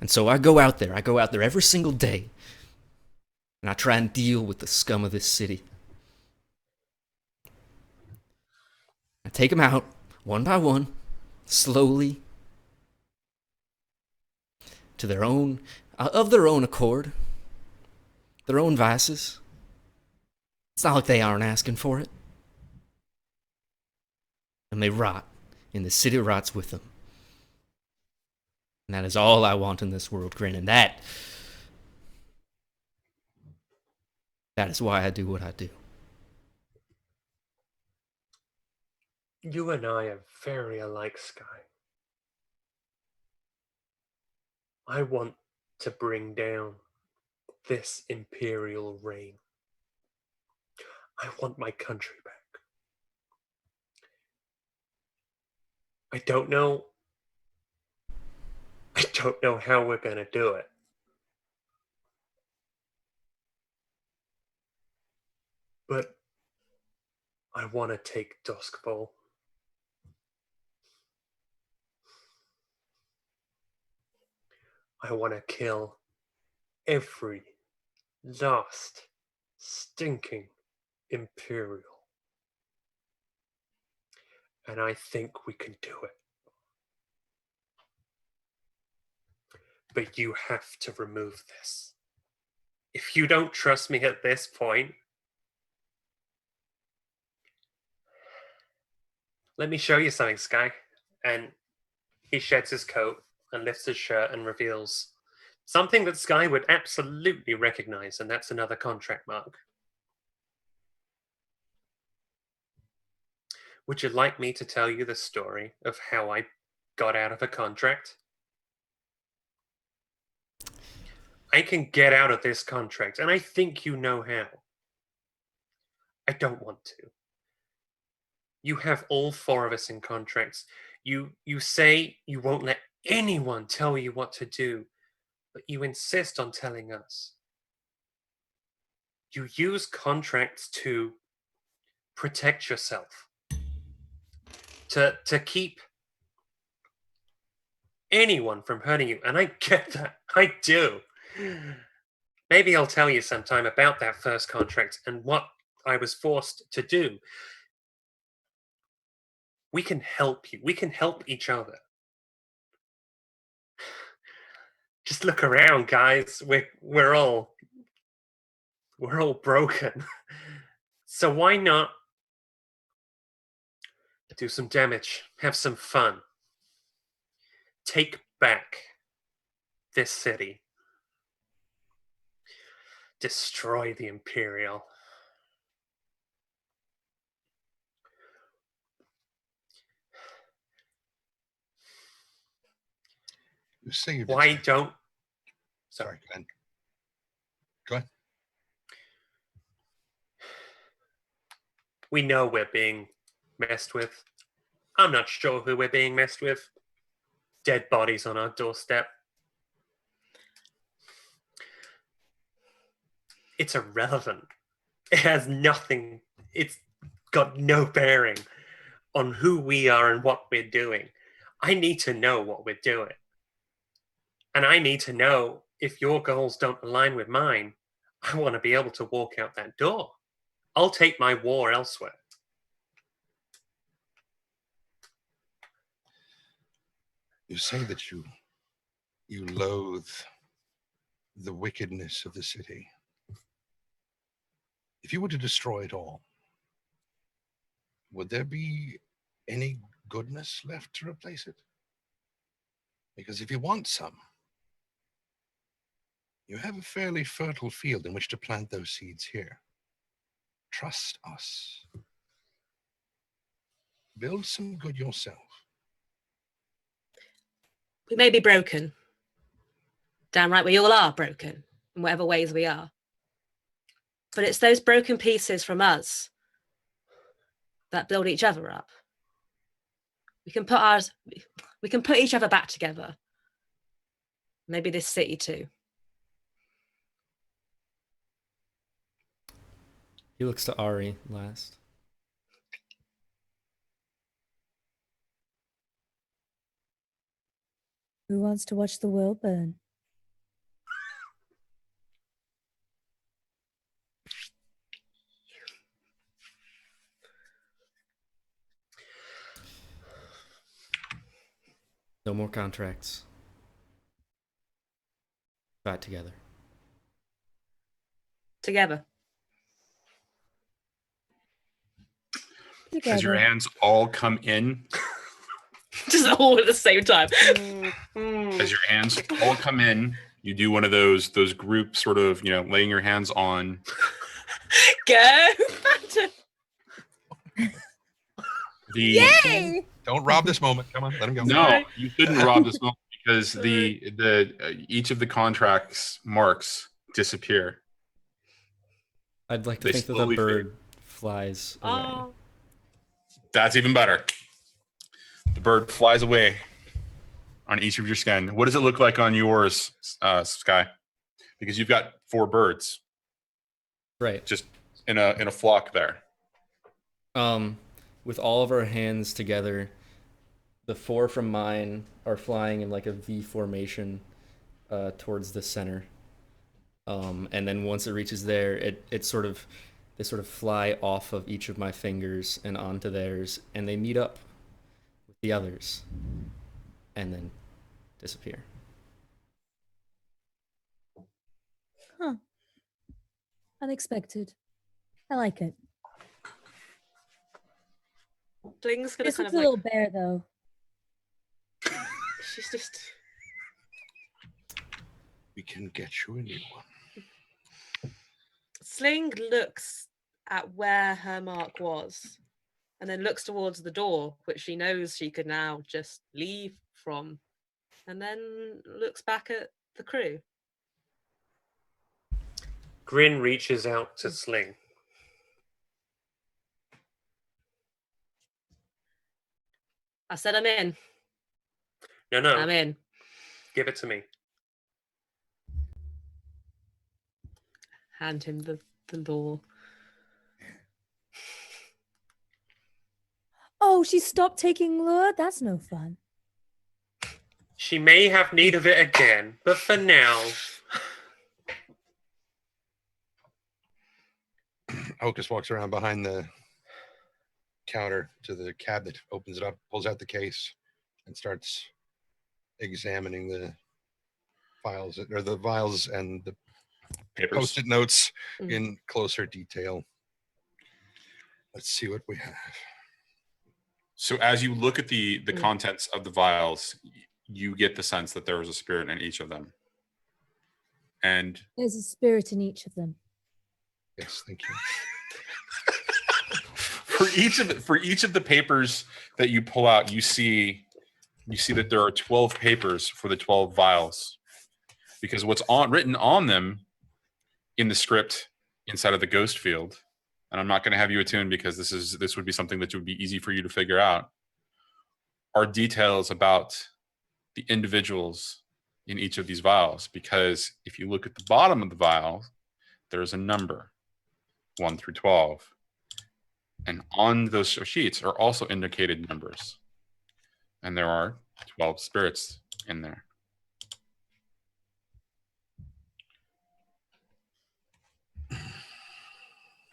And so I go out there every single day, and I try and deal with the scum of this city. I take them out, one by one, slowly, to their own, of their own accord, their own vices. It's not like they aren't asking for it. And they rot, and the city rots with them. And that is all I want in this world, Grin. And that is why I do what I do. You and I are very alike, Sky. I want to bring down this imperial reign. I want my country back. I don't know how we're going to do it. But I want to take Doskvol. I want to kill every last stinking Imperial. And I think we can do it. But you have to remove this. If you don't trust me at this point, let me show you something, Sky. And he sheds his coat and lifts his shirt and reveals something that Sky would absolutely recognize, and that's another contract mark. Would you like me to tell you the story of how I got out of a contract? I can get out of this contract, and I think you know how. I don't want to. You have all four of us in contracts. You say you won't let anyone tell you what to do, but you insist on telling us. You use contracts to protect yourself, to keep anyone from hurting you, and I get that. I do. Maybe I'll tell you sometime about that first contract and what I was forced to do. We can help you. We can help each other. Just look around, guys. We're all broken. So why not do some damage, have some fun, take back this city, destroy the Imperial. You say you Why don't... Sorry, Glenn. Go ahead. We know we're being messed with. I'm not sure who we're being messed with. Dead bodies on our doorstep. It's irrelevant. It has nothing. It's got no bearing on who we are and what we're doing. I need to know what we're doing. And I need to know if your goals don't align with mine. I want to be able to walk out that door. I'll take my war elsewhere. You say that you loathe the wickedness of the city. If you were to destroy it all, would there be any goodness left to replace it? Because if you want some, you have a fairly fertile field in which to plant those seeds here. Trust us. Build some good yourself. We may be broken. Damn right, we all are broken in whatever ways we are. But it's those broken pieces from us that build each other up. We can put each other back together. Maybe this city too. He looks to Ari last. Who wants to watch the world burn? No more contracts. Fight together. Together. As your hands all come in, Just all at the same time. as your hands all come in, you do one of those group sort of, laying your hands on. Go. Yay! Don't rob this moment. Come on, let him go. No, you shouldn't rob this moment because each of the contracts marks disappear. I'd like to They think that the slowly bird flies away. Oh. That's even better. The bird flies away on each of your skin. What does it look like on yours, Sky? Because you've got 4 birds, Right. just in a flock there. With all of our hands together, the 4 from mine are flying in like a V formation towards the center. And then once it reaches there, they sort of fly off of each of my fingers and onto theirs, and they meet up with the others, and then disappear. Huh. Unexpected. I like it. Sling's gonna This kind looks of a little bare, though. she's just We can get you a new one. Sling looks at where her mark was and then looks towards the door, which she knows she could now just leave from, and then looks back at the crew. Grin reaches out to Sling. I said I'm in. No, I'm in. give it to me. Hand him the law. Oh, she stopped taking lure? That's no fun. She may have need of it again, but for now... Hocus walks around behind the counter to the cabinet, opens it up, pulls out the case, and starts examining the files, or the vials and the Papers. post-it notes Mm. in closer detail. Let's see what we have. So as you look at the contents of the vials, you get the sense that there was a spirit in each of them. And There's a spirit in each of them. Yes, thank you. for each of the papers that you pull out, you see you see that there are 12 papers for the 12 vials, because what's written on them in the script inside of the ghost field, and I'm not going to have you attune because this would be something that would be easy for you to figure out, are details about the individuals in each of these vials. Because if you look at the bottom of the vial, there's a number 1 through 12, and on those sheets are also indicated numbers, and there are 12 spirits in there.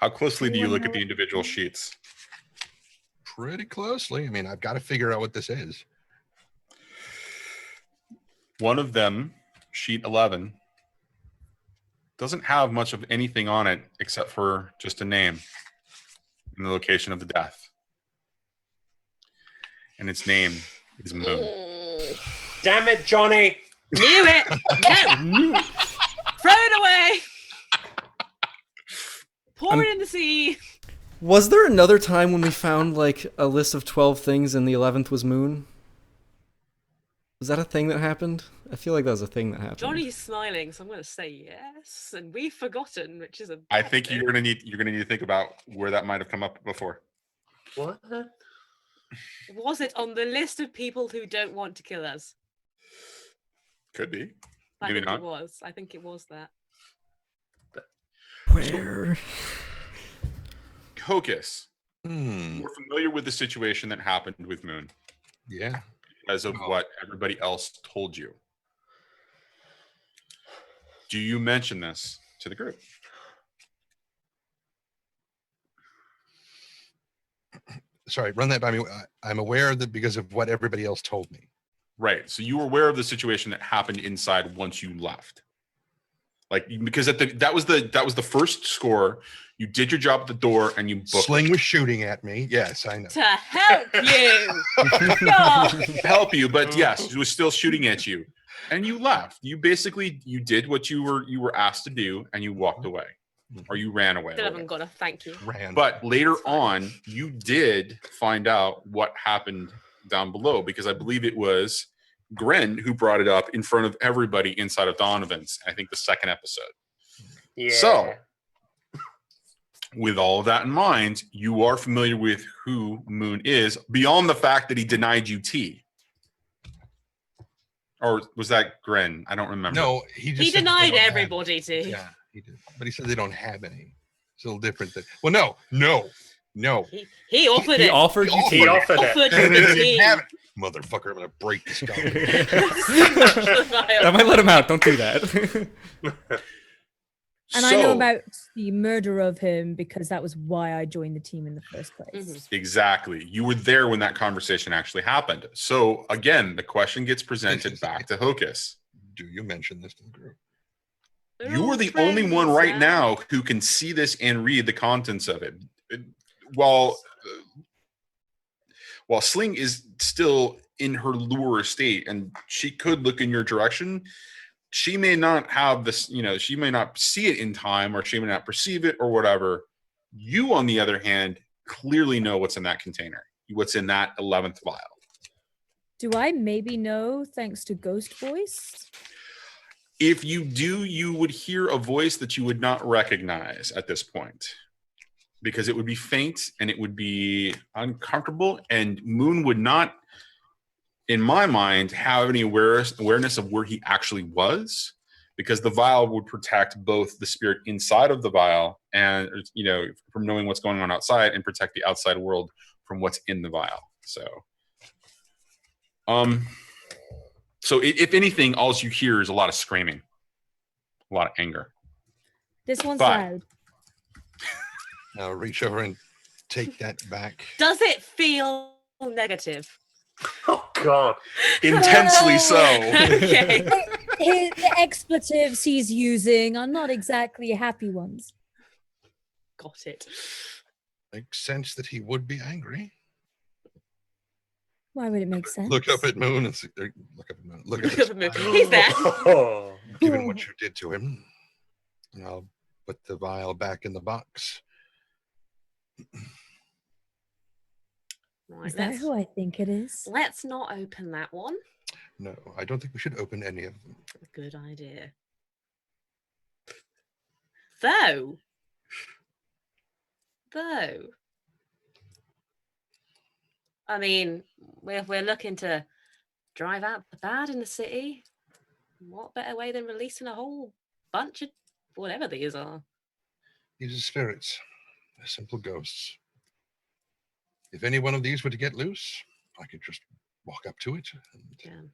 How closely do you look at the individual sheets? Pretty closely. I mean, I've got to figure out what this is. One of them, sheet 11, doesn't have much of anything on it except for just a name and the location of the death. And its name is Moon. Damn it, Johnny! Knew it! No! Throw it away! Pour it in the sea! Was there another time when we found like a list of 12 things and the 11th was Moon? Was that a thing that happened? I feel like that was a thing that happened. Johnny's smiling, so I'm going to say yes. And we've forgotten, which is a. I think you're gonna need to think about where that might have come up before. What? Was it on the list of people who don't want to kill us? Could be. I Maybe think not. it was. I think it was that. Where? Hocus. Hmm. We're familiar with the situation that happened with Moon Yeah. because of what everybody else told you. Do you mention this to the group? Sorry, run that by me. I'm aware of that because of what everybody else told me. Right. So you were aware of the situation that happened inside once you left. Like, because that was the first score. You did your job at the door and you booked. Sling was shooting at me. Yes, I know. To help you! God. Help you, but yes, he was still shooting at you. And you left. You did what you were asked to do and you walked away. Or you ran away. Still haven't got a thank you. Ran. But later on, you did find out what happened down below, because I believe it was Grin who brought it up in front of everybody inside of Donovan's, I think the second episode. Yeah. So, with all of that in mind, you are familiar with who Moon is, beyond the fact that he denied you tea. Or was that Grin? I don't remember. No, he just He said they denied don't have everybody it. to. Yeah, he did. But he said they don't have any. It's a little different. Well, no. He offered He it. offered you He tea. offered it. Offered And you they the didn't tea. have it. Motherfucker, I'm gonna break this guy. I might let him out. Don't do that. And I know about the murder of him because that was why I joined the team in the first place. Mhm. Exactly. You were there when that conversation actually happened. So again, the question gets presented back to Hocus. Do you mention this to the group? They're You all are the only one friends right now who can see this and read the contents of it. While Sling is still in her lure state and she could look in your direction, she may not have this, she may not see it in time, or she may not perceive it or whatever. You, on the other hand, clearly know what's in that container, what's in that 11th vial. Do I maybe know thanks to Ghost Voice? If you do, you would hear a voice that you would not recognize at this point, because it would be faint and it would be uncomfortable, and Moon would not, in my mind, have any awareness of where he actually was, because the vial would protect both the spirit inside of the vial and, from knowing what's going on outside, and protect the outside world from what's in the vial. So if anything, all you hear is a lot of screaming, a lot of anger. This one's But- loud. Now reach over and take that back. Does it feel negative? Oh God. Intensely so. Okay. The expletives he's using are not exactly happy ones. Got it. Makes sense that he would be angry. Why would it make sense? Look up at Moon and see, look up at Moon. Look Look at up this at Moon. vial. He's there. Oh. Given what you did to him, and I'll put the vial back in the box. Right, Is that who I think it is? let's not open that one. No, I don't think we should open any of them. Good idea. Though, I mean, we're looking to drive out the bad in the city. What better way than releasing a whole bunch of whatever these are? These are spirits. They're simple ghosts. If any one of these were to get loose, I could just walk up to it and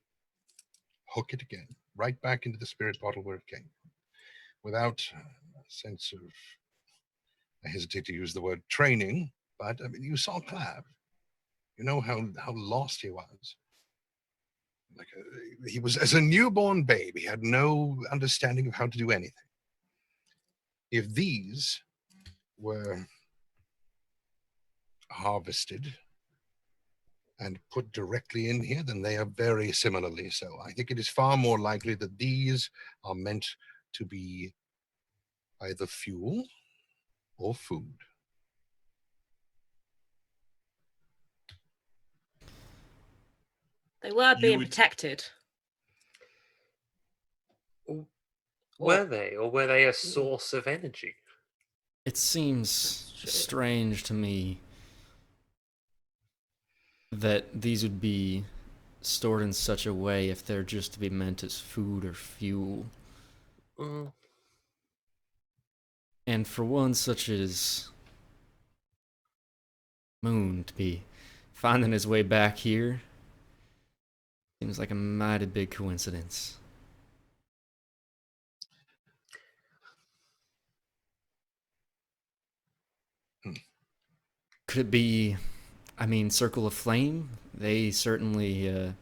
hook it again, right back into the spirit bottle where it came, without a sense of, I hesitate to use the word training, but I mean, you saw Clav. You know how lost he was. He was as a newborn babe. He had no understanding of how to do anything. If these were harvested and put directly in here, then they are very similarly so. I think it is far more likely that these are meant to be either fuel or food. They were being protected. Were they, or were they a source of energy? It seems strange to me that these would be stored in such a way if they're just to be meant as food or fuel. And for one such as Moon to be finding his way back here seems like a mighty big coincidence. Could it be, I mean, Circle of Flame? They certainly are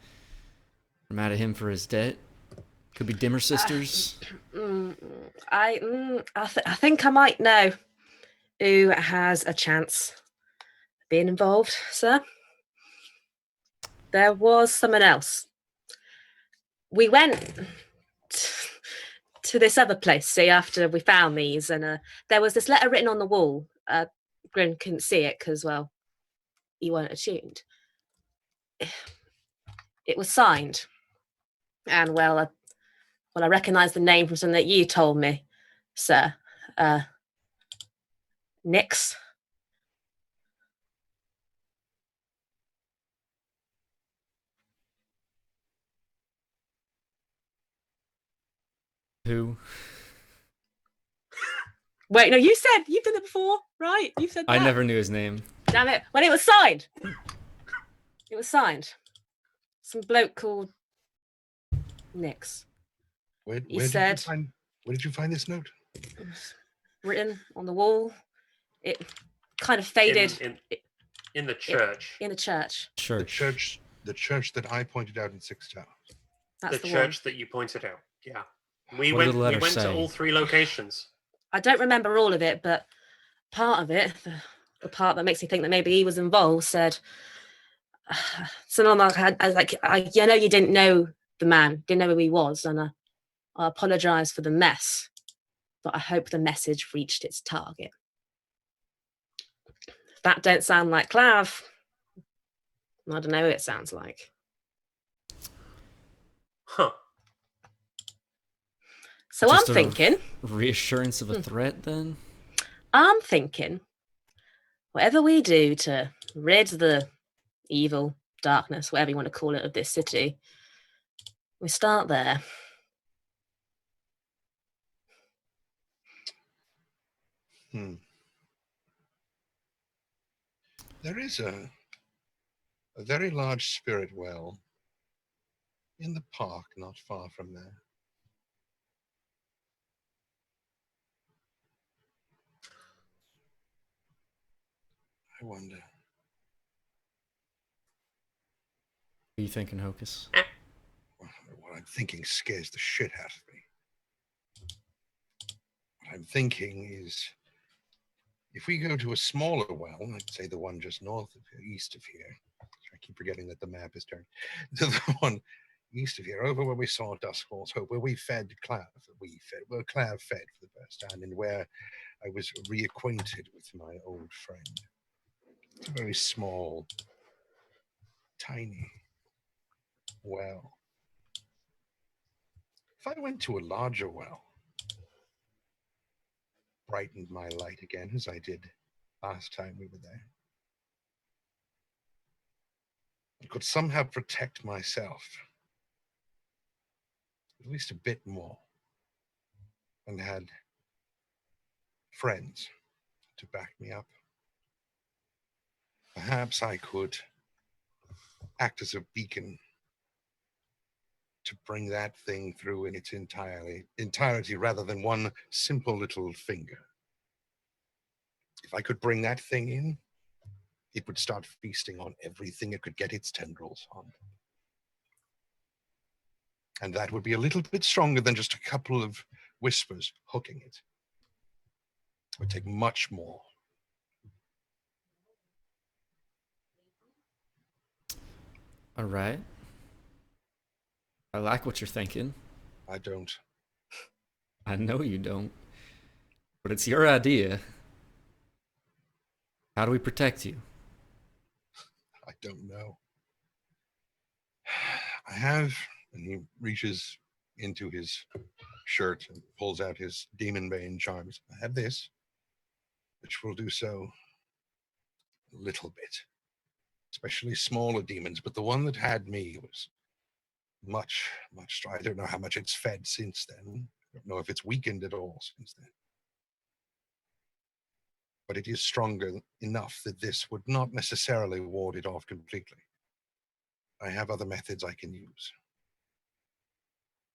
mad at him for his debt. Could be Dimmer Sisters. I think I might know who has a chance of being involved, sir. There was someone else. We went to this other place, see, after we found these, and there was this letter written on the wall. Brynn couldn't see it because, well, you weren't attuned. It was signed, and well, I recognise the name from something that you told me, sir. Nix. Who? Wait, no, you've done it before, right? You said that. I never knew his name. Damn it. When it was signed. It was signed. Some bloke called Nix. Where did you find this note? It was written on the wall. It kind of faded. In the church. In the church. The church that I pointed out in Six Towers. That's the church that you pointed out. Yeah. We What went did the letter to say? all 3 locations. I don't remember all of it, but part of it, the part that makes me think that maybe he was involved, said something like, I know you didn't know the man, didn't know who he was, and I apologise for the mess, but I hope the message reached its target. If that don't sound like Clav, I don't know who it sounds like. Huh. So Just I'm thinking... reassurance of a threat, then? I'm thinking, whatever we do to rid the evil, darkness, whatever you want to call it, of this city, we start there. There is a very large spirit well in the park not far from there. I wonder. What are you thinking, Hocus? What I'm thinking scares the shit out of me. What I'm thinking is, if we go to a smaller well, let's say the one just east of here, I keep forgetting that the map is turned, to the one east of here, over where we saw Doskvol's Hope, where we fed Clav, where Clav fed for the first time, and where I was reacquainted with my old friend. It's a very small tiny well. If I went to a larger well, brightened my light again as I did last time we were there, I could somehow protect myself at least a bit more, and had friends to back me up. Perhaps I could act as a beacon to bring that thing through in its entirety rather than one simple little finger. If I could bring that thing in, it would start feasting on everything it could get its tendrils on. And that would be a little bit stronger than just a couple of whispers hooking it. It would take much more. All right. I like what you're thinking. I don't. I know you don't. But it's your idea. How do we protect you? I don't know. I have, and he reaches into his shirt and pulls out his demon bane charms. I have this, which will do so a little bit, especially smaller demons, but the one that had me was much stronger. I don't know how much it's fed since then. I don't know if it's weakened at all since then. But it is stronger enough that this would not necessarily ward it off completely. I have other methods I can use.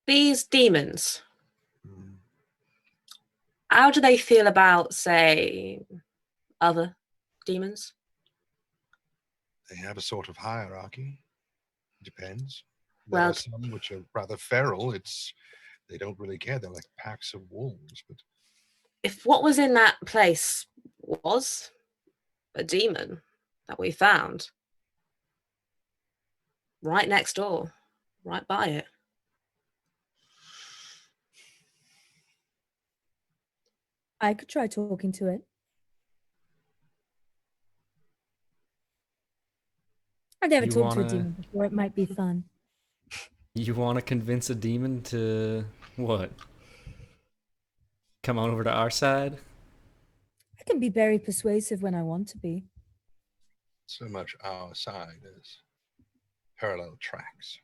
These demons, how do they feel about, say, other demons? They have a sort of hierarchy. Depends. There Well, are some which are rather feral. They don't really care. They're like packs of wolves. But if what was in that place was a demon that we found right next door, right by it, I could try talking to it. I've never talked to a demon before. It might be fun. You want to convince a demon to what? Come on over to our side? I can be very persuasive when I want to be. so much our side as parallel tracks.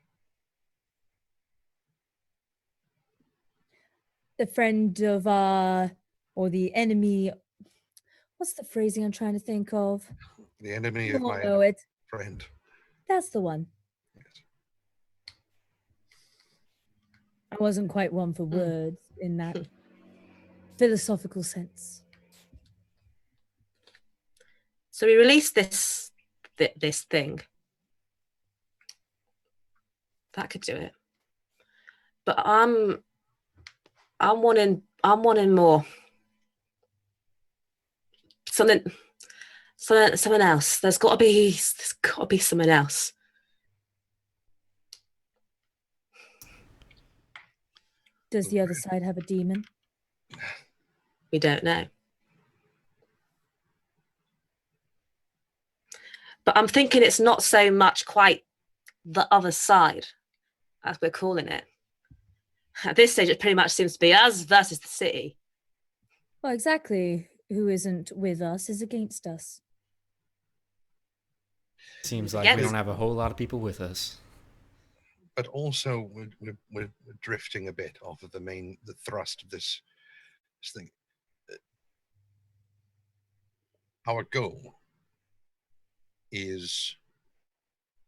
The friend of or the enemy. What's the phrasing I'm trying to think of? The enemy You of won't my know it. friend. That's the one. Yes. I wasn't quite one for words in that philosophical sense. so we released this thing that could do it, but I'm wanting more. Something else. There's got to be something else. Does the other side have a demon? We don't know. But I'm thinking it's not so much quite the other side, as we're calling it. At this stage, it pretty much seems to be us versus the city. Well, exactly. Who isn't with us is against us. Seems like we don't have a whole lot of people with us. But also, we're drifting a bit off of the thrust of this thing. Our goal is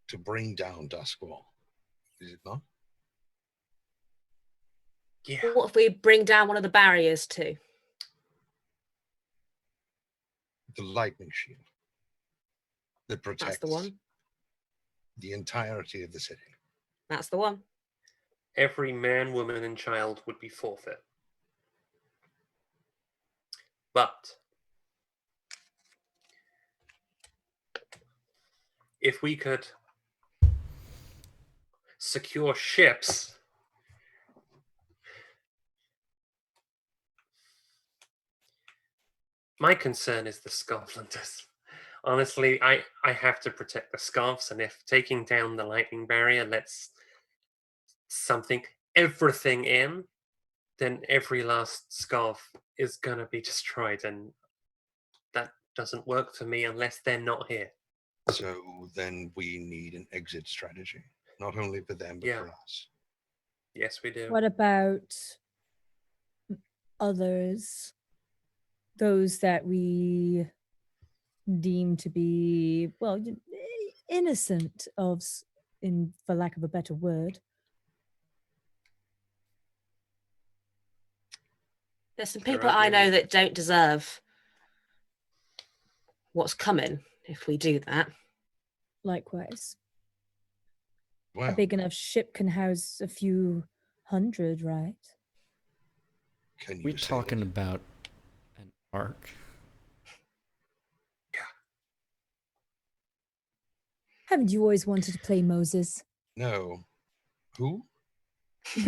to bring down Doskvol, is it not? Yeah. What if we bring down one of the barriers too? The lightning shield that protects That's the one. the entirety of the city. That's the one. Every man, woman, and child would be forfeit. But if we could secure ships, my concern is the Scotlanders. Honestly, I have to protect the scarves, and if taking down the lightning barrier lets everything in, then every last scarf is gonna be destroyed, and that doesn't work for me unless they're not here. So then we need an exit strategy, not only for them but Yeah. for us. Yes, we do. What about others? Those that we deem to be, well, innocent of, for lack of a better word. There's some There people aren't I know many. that don't deserve what's coming if we do that. Likewise. Well, A big enough ship can house a few hundred, right? can you We say talking it? about an arc? Haven't you always wanted to play Moses? No. Who? He's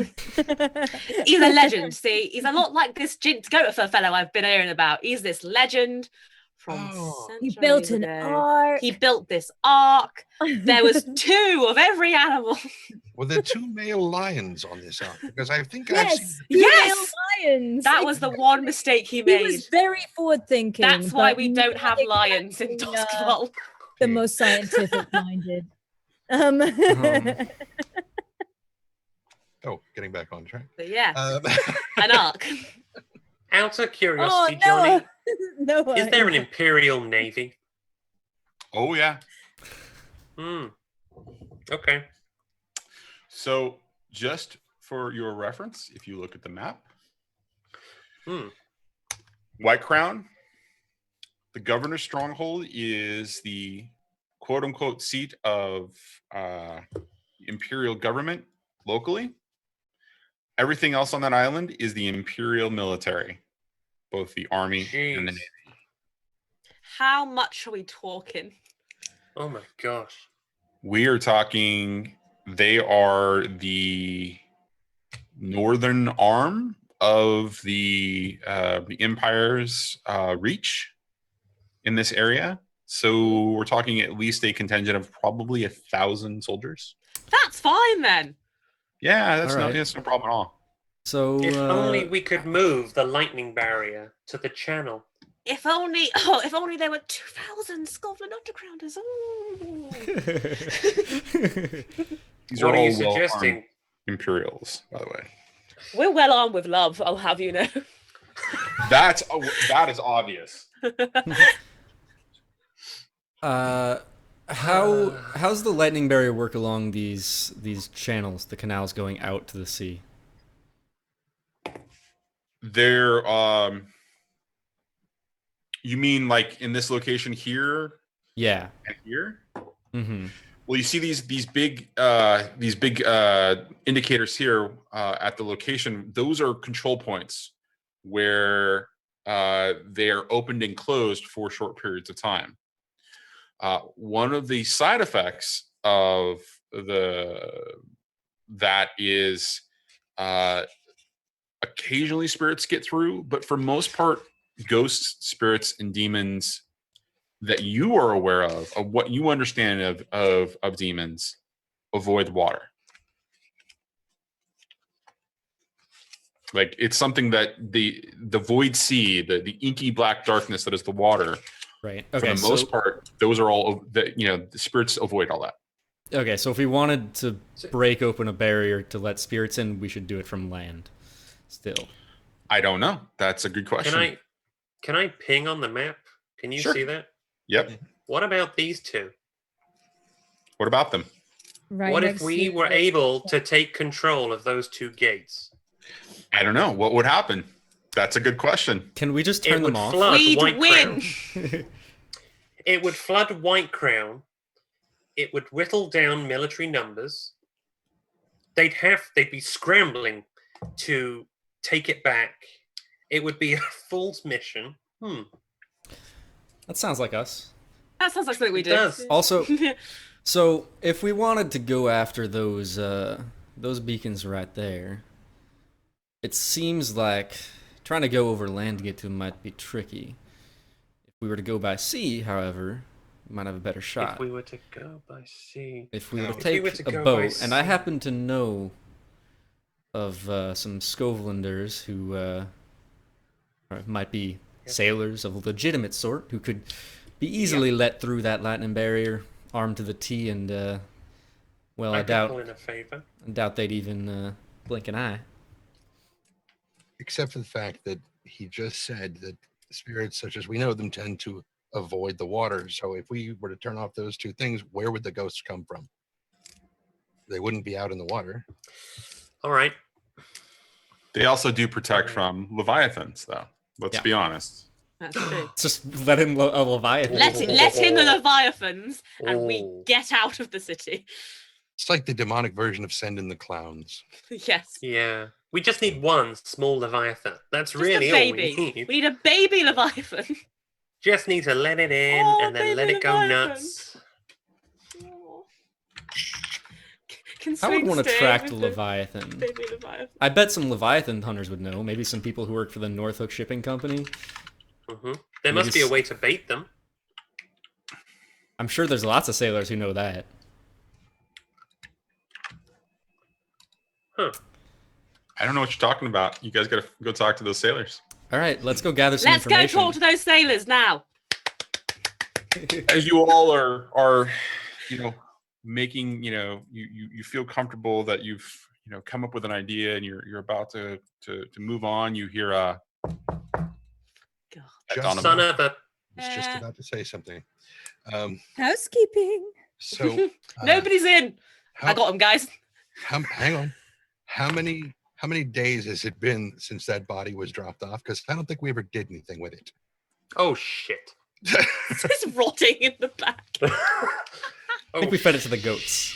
a legend, see? He's a lot like this Jinx Goatifer fellow I've been hearing about. He's this legend from Oh. He centuries built an ago. ark. He built this ark. There was 2 of every animal. Were there 2 male lions on this ark? Because I think I've seen. Yes, Yes! female lions. That was the one mistake he He made. was very forward thinking. That's why but we don't not have lions in exactly, Doskvol. the most scientific minded. Oh, getting back on track. But yeah, Um, an ark. Out of Oh, curiosity, Johnny, no, is there an Imperial Navy? Oh yeah. Okay. So just for your reference, if you look at the map, White Crown, the governor's stronghold is the quote-unquote seat of imperial government locally. Everything else on that island is the imperial military, both the army and the Jeez. navy. How much are we talking? Oh my gosh. We are talking, they are the northern arm of the empire's reach in this area. So we're talking at least a contingent of probably 1,000 soldiers. That's fine then. Yeah, that's All right. that's no problem at all. So If only we could move the lightning barrier to the channel. If only there were 2,000 Scotland Undergrounders. Ooh. These What are are all you well-armed suggesting? Imperials, by the way. We're well armed with love, I'll have you know. That is obvious. How's the lightning barrier work along these channels, the canals going out to the sea? They're you mean like in this location here? Yeah. And here? Mm-hmm. Well, you see these big indicators here at the location. Those are control points where they are opened and closed for short periods of time. One of the side effects of that is occasionally spirits get through, but for most part, ghosts, spirits, and demons that you are aware of what you understand of demons, avoid water. Like it's something that the void sea, the inky black darkness that is the water. Right. For Okay. the most part, those are all that the spirits avoid all that. Okay. So if we wanted to break open a barrier to let spirits in, we should do it from land. Still. I don't know. That's a good question. Can I ping on the map? Can you Sure. see that? Yep. What about these 2? What about them? Right What if next we to were the- able to take control of those 2 gates? I don't know. What would happen? That's a good question. Can we just It turn would them off? flood We'd White win. Crown. It would flood White Crown. It would whittle down military numbers. They'd be scrambling to take it back. It would be a fool's mission. That sounds like us. That sounds like something we It do. does. Also, so if we wanted to go after those beacons right there, it seems like trying to go over land to get to them might be tricky. If we were to go by sea, however, might have a better shot. If we were to go by sea. If we were to If take we were to a go by boat, and I sea. happen to know of some Skovlanders who might be sailors of a legitimate sort who could be easily let through that lightning barrier, armed to the T, and well, I could pull in a favor. doubt they'd even blink an eye. Except for the fact that he just said that spirits such as we know them tend to avoid the water. So if we were to turn off those two things, where would the ghosts come from? They wouldn't be out in the water. All right. They also do protect from leviathans, though. Let's be honest. That's true. Just let in a leviathan. Let in the leviathans, and we get out of the city. It's like the demonic version of Send in the Clowns. Yes. Yeah. We just need one small leviathan. That's Just really a baby. all we need. We need a baby leviathan. Just need to let it in and then let it go nuts. I would want to track the leviathan. Baby leviathan. I bet some leviathan hunters would know. Maybe some people who work for the Norfolk Shipping Company. There must be a way to bait them. I'm sure there's lots of sailors who know that. Huh. I don't know what you're talking about. You guys got to go talk to those sailors. All right, let's go gather some Let's go information. talk to those sailors now. As you all are making, you feel comfortable that you've, come up with an idea and you're about to move on. You hear Son of a... I was just about to say something. Housekeeping. So Nobody's in. I got them, guys. Hang on. How many days has it been since that body was dropped off? Because I don't think we ever did anything with it. Oh, shit. It's rotting in the back. I think we fed it to the goats.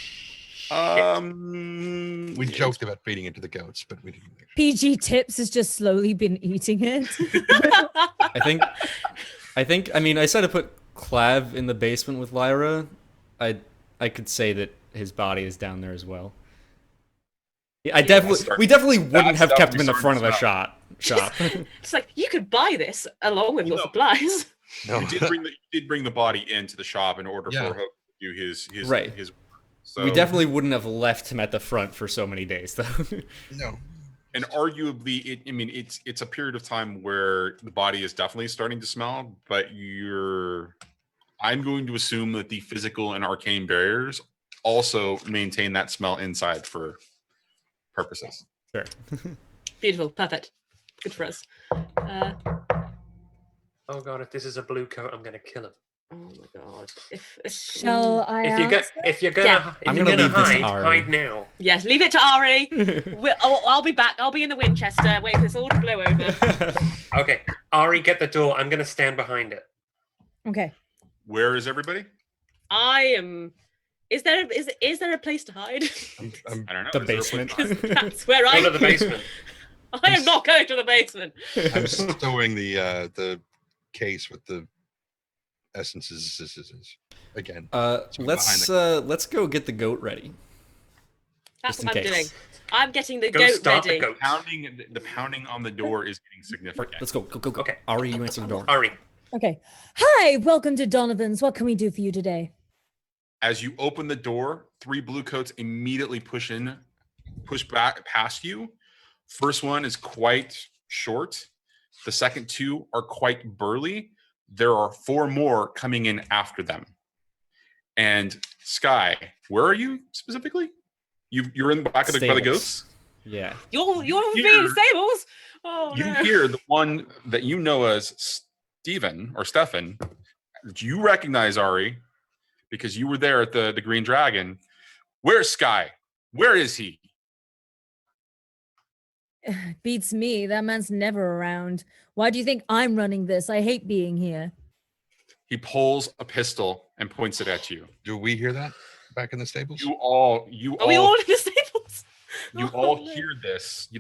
We joked about feeding it to the goats, but we didn't. PG Tips has just slowly been eating it. I mean, I said to put Clav in the basement with Lyra. I could say that his body is down there as well. We definitely wouldn't have kept him in the front of the shop. It's like, you could buy this along with your supplies. No. You did bring the body into the shop in order for Hocus to do his right. So, we definitely wouldn't have left him at the front for so many days, though. No. And arguably, it's a period of time where the body is definitely starting to smell, but I'm going to assume that the physical and arcane barriers also maintain that smell inside for purposes. Sure. Beautiful. Perfect. Good for us. Oh god, if this is a blue coat, I'm gonna kill him. Oh my god. Shall I If you're gonna hide now. Yes, leave it to Ari. I'll be back. I'll be in the Winchester. Wait for this all to blow over. Okay, Ari, get the door. I'm gonna stand behind it. Okay. Where is everybody? I am. Is there a place to hide? I don't know. The basement. That's where I go to the basement. I am not going to the basement. I'm stowing the case with the essences again. Let's go get the goat ready. That's Just what in I'm case. doing. I'm getting the Go goat start ready. the goat. The pounding on the door is getting significant. Let's go. Okay. Ari, you answer the door. Ari. Okay. Hi, welcome to Donovan's. What can we do for you today? As you open the door, 3 blue coats immediately push back past you. First one is quite short. The second 2 are quite burly. There are 4 more coming in after them. And Sky, where are you specifically? You're in the back of by the goats? Yeah. You're being in the stables? Oh, You no. hear the one that you know as Stephen or Stefan. You recognize Ari because you were there at the Green Dragon. Where's Sky? Where is he? Beats me. That man's never around. Why do you think I'm running this? I hate being here. He pulls a pistol and points it at you. Do we hear that back in the stables? You all Are we all in the stables? You all hear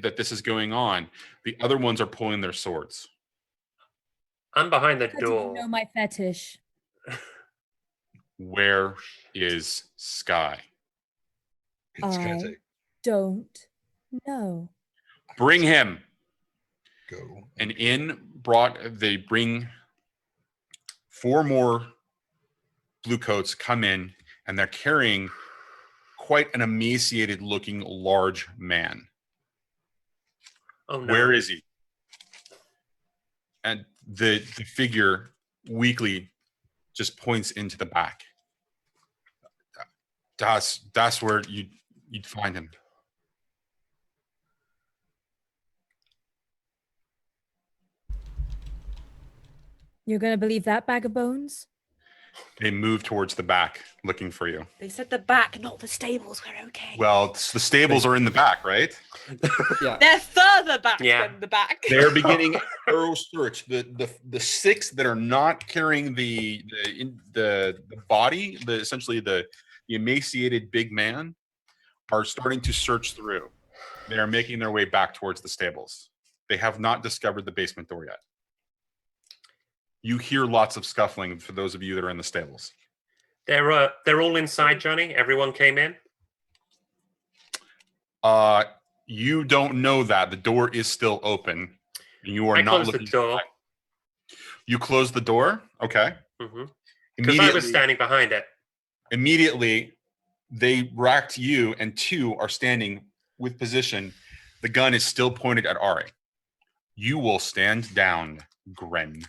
that this is going on. The other ones are pulling their swords. I'm behind the How do you door. know my fetish? Where is Sky? It's gonna I say, don't know. Bring him. go. And they bring 4 more blue coats come in, and they're carrying quite an emaciated looking large man. Oh no. Where is he? And the figure weakly just points into the back. That's where you'd find him. You're gonna believe that bag of bones? They move towards the back, looking for you. They said the back, not the stables. We're okay. Well, the stables are in the back, right? Yeah. They're further back Yeah. than the back. They're beginning a thorough search. The 6 that are not carrying the body, essentially the emaciated big man, are starting to search through. They are making their way back towards the stables. They have not discovered the basement door yet. You hear lots of scuffling for those of you that are in the stables. They're all inside, Johnny. Everyone came in. You don't know that the door is still open. And you are I not closed looking the door. You closed the door? Okay. Because I was standing behind it. Immediately, they racked you, and 2 are standing with position. The gun is still pointed at Ari. You will stand down, Grin.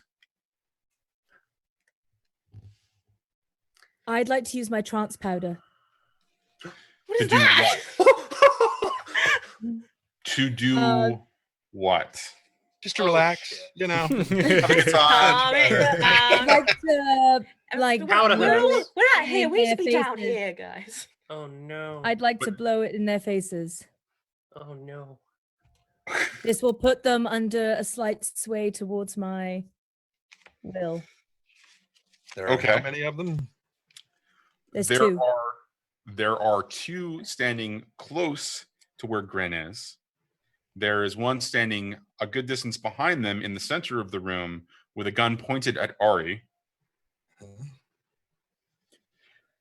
I'd like to use my trance powder. What To is do that? what? To do what? Just to relax, shit. you know. Have a good time. I'd like to like Powder blow hose. it We're out here. in We need their to be down faces. here, guys. Oh no. I'd like to blow it in their faces. Oh no. This will put them under a slight sway towards my will. There are Okay. how many of them? There's 2. There are 2 standing close to where Grin is. There is one standing a good distance behind them in the center of the room with a gun pointed at Ari.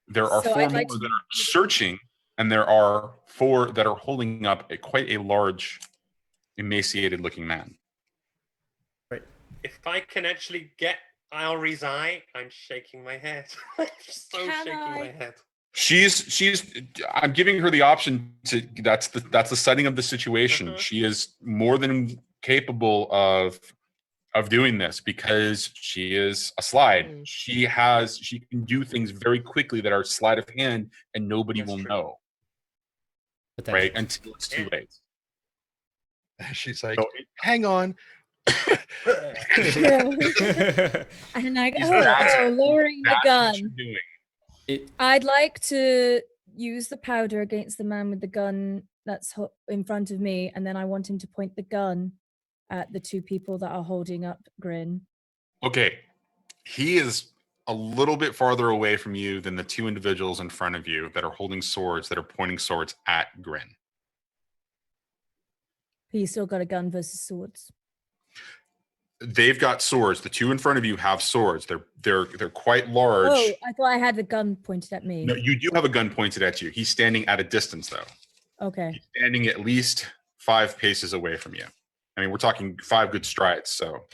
There are So 4 I'd more like to that are searching, and there are 4 that are holding up quite a large, emaciated-looking man. If I can actually get Ari's eye, I'm shaking my head. I'm so Can shaking I? my head. I'm giving her the option to. That's the setting of the situation. Uh-huh. She is more than capable of doing this because she is a slide. She can do things very quickly that are sleight of hand, and nobody That's will true. know, right? Until it's too late. She's like, So hang on. And I Is go, that- lowering the that's gun. what you're doing. I'd like to use the powder against the man with the gun that's in front of me, and then I want him to point the gun at the 2 people that are holding up Grin. Okay, he is a little bit farther away from you than the 2 individuals in front of you that are holding swords, that are pointing swords at Grin. He's still got a gun versus swords. They've got swords. The 2 in front of you have swords. They're quite large. Oh, I thought I had the gun pointed at me. No, you do have a gun pointed at you. He's standing at a distance, though. Okay. He's standing at least 5 paces away from you. I mean, we're talking 5 good strides. So,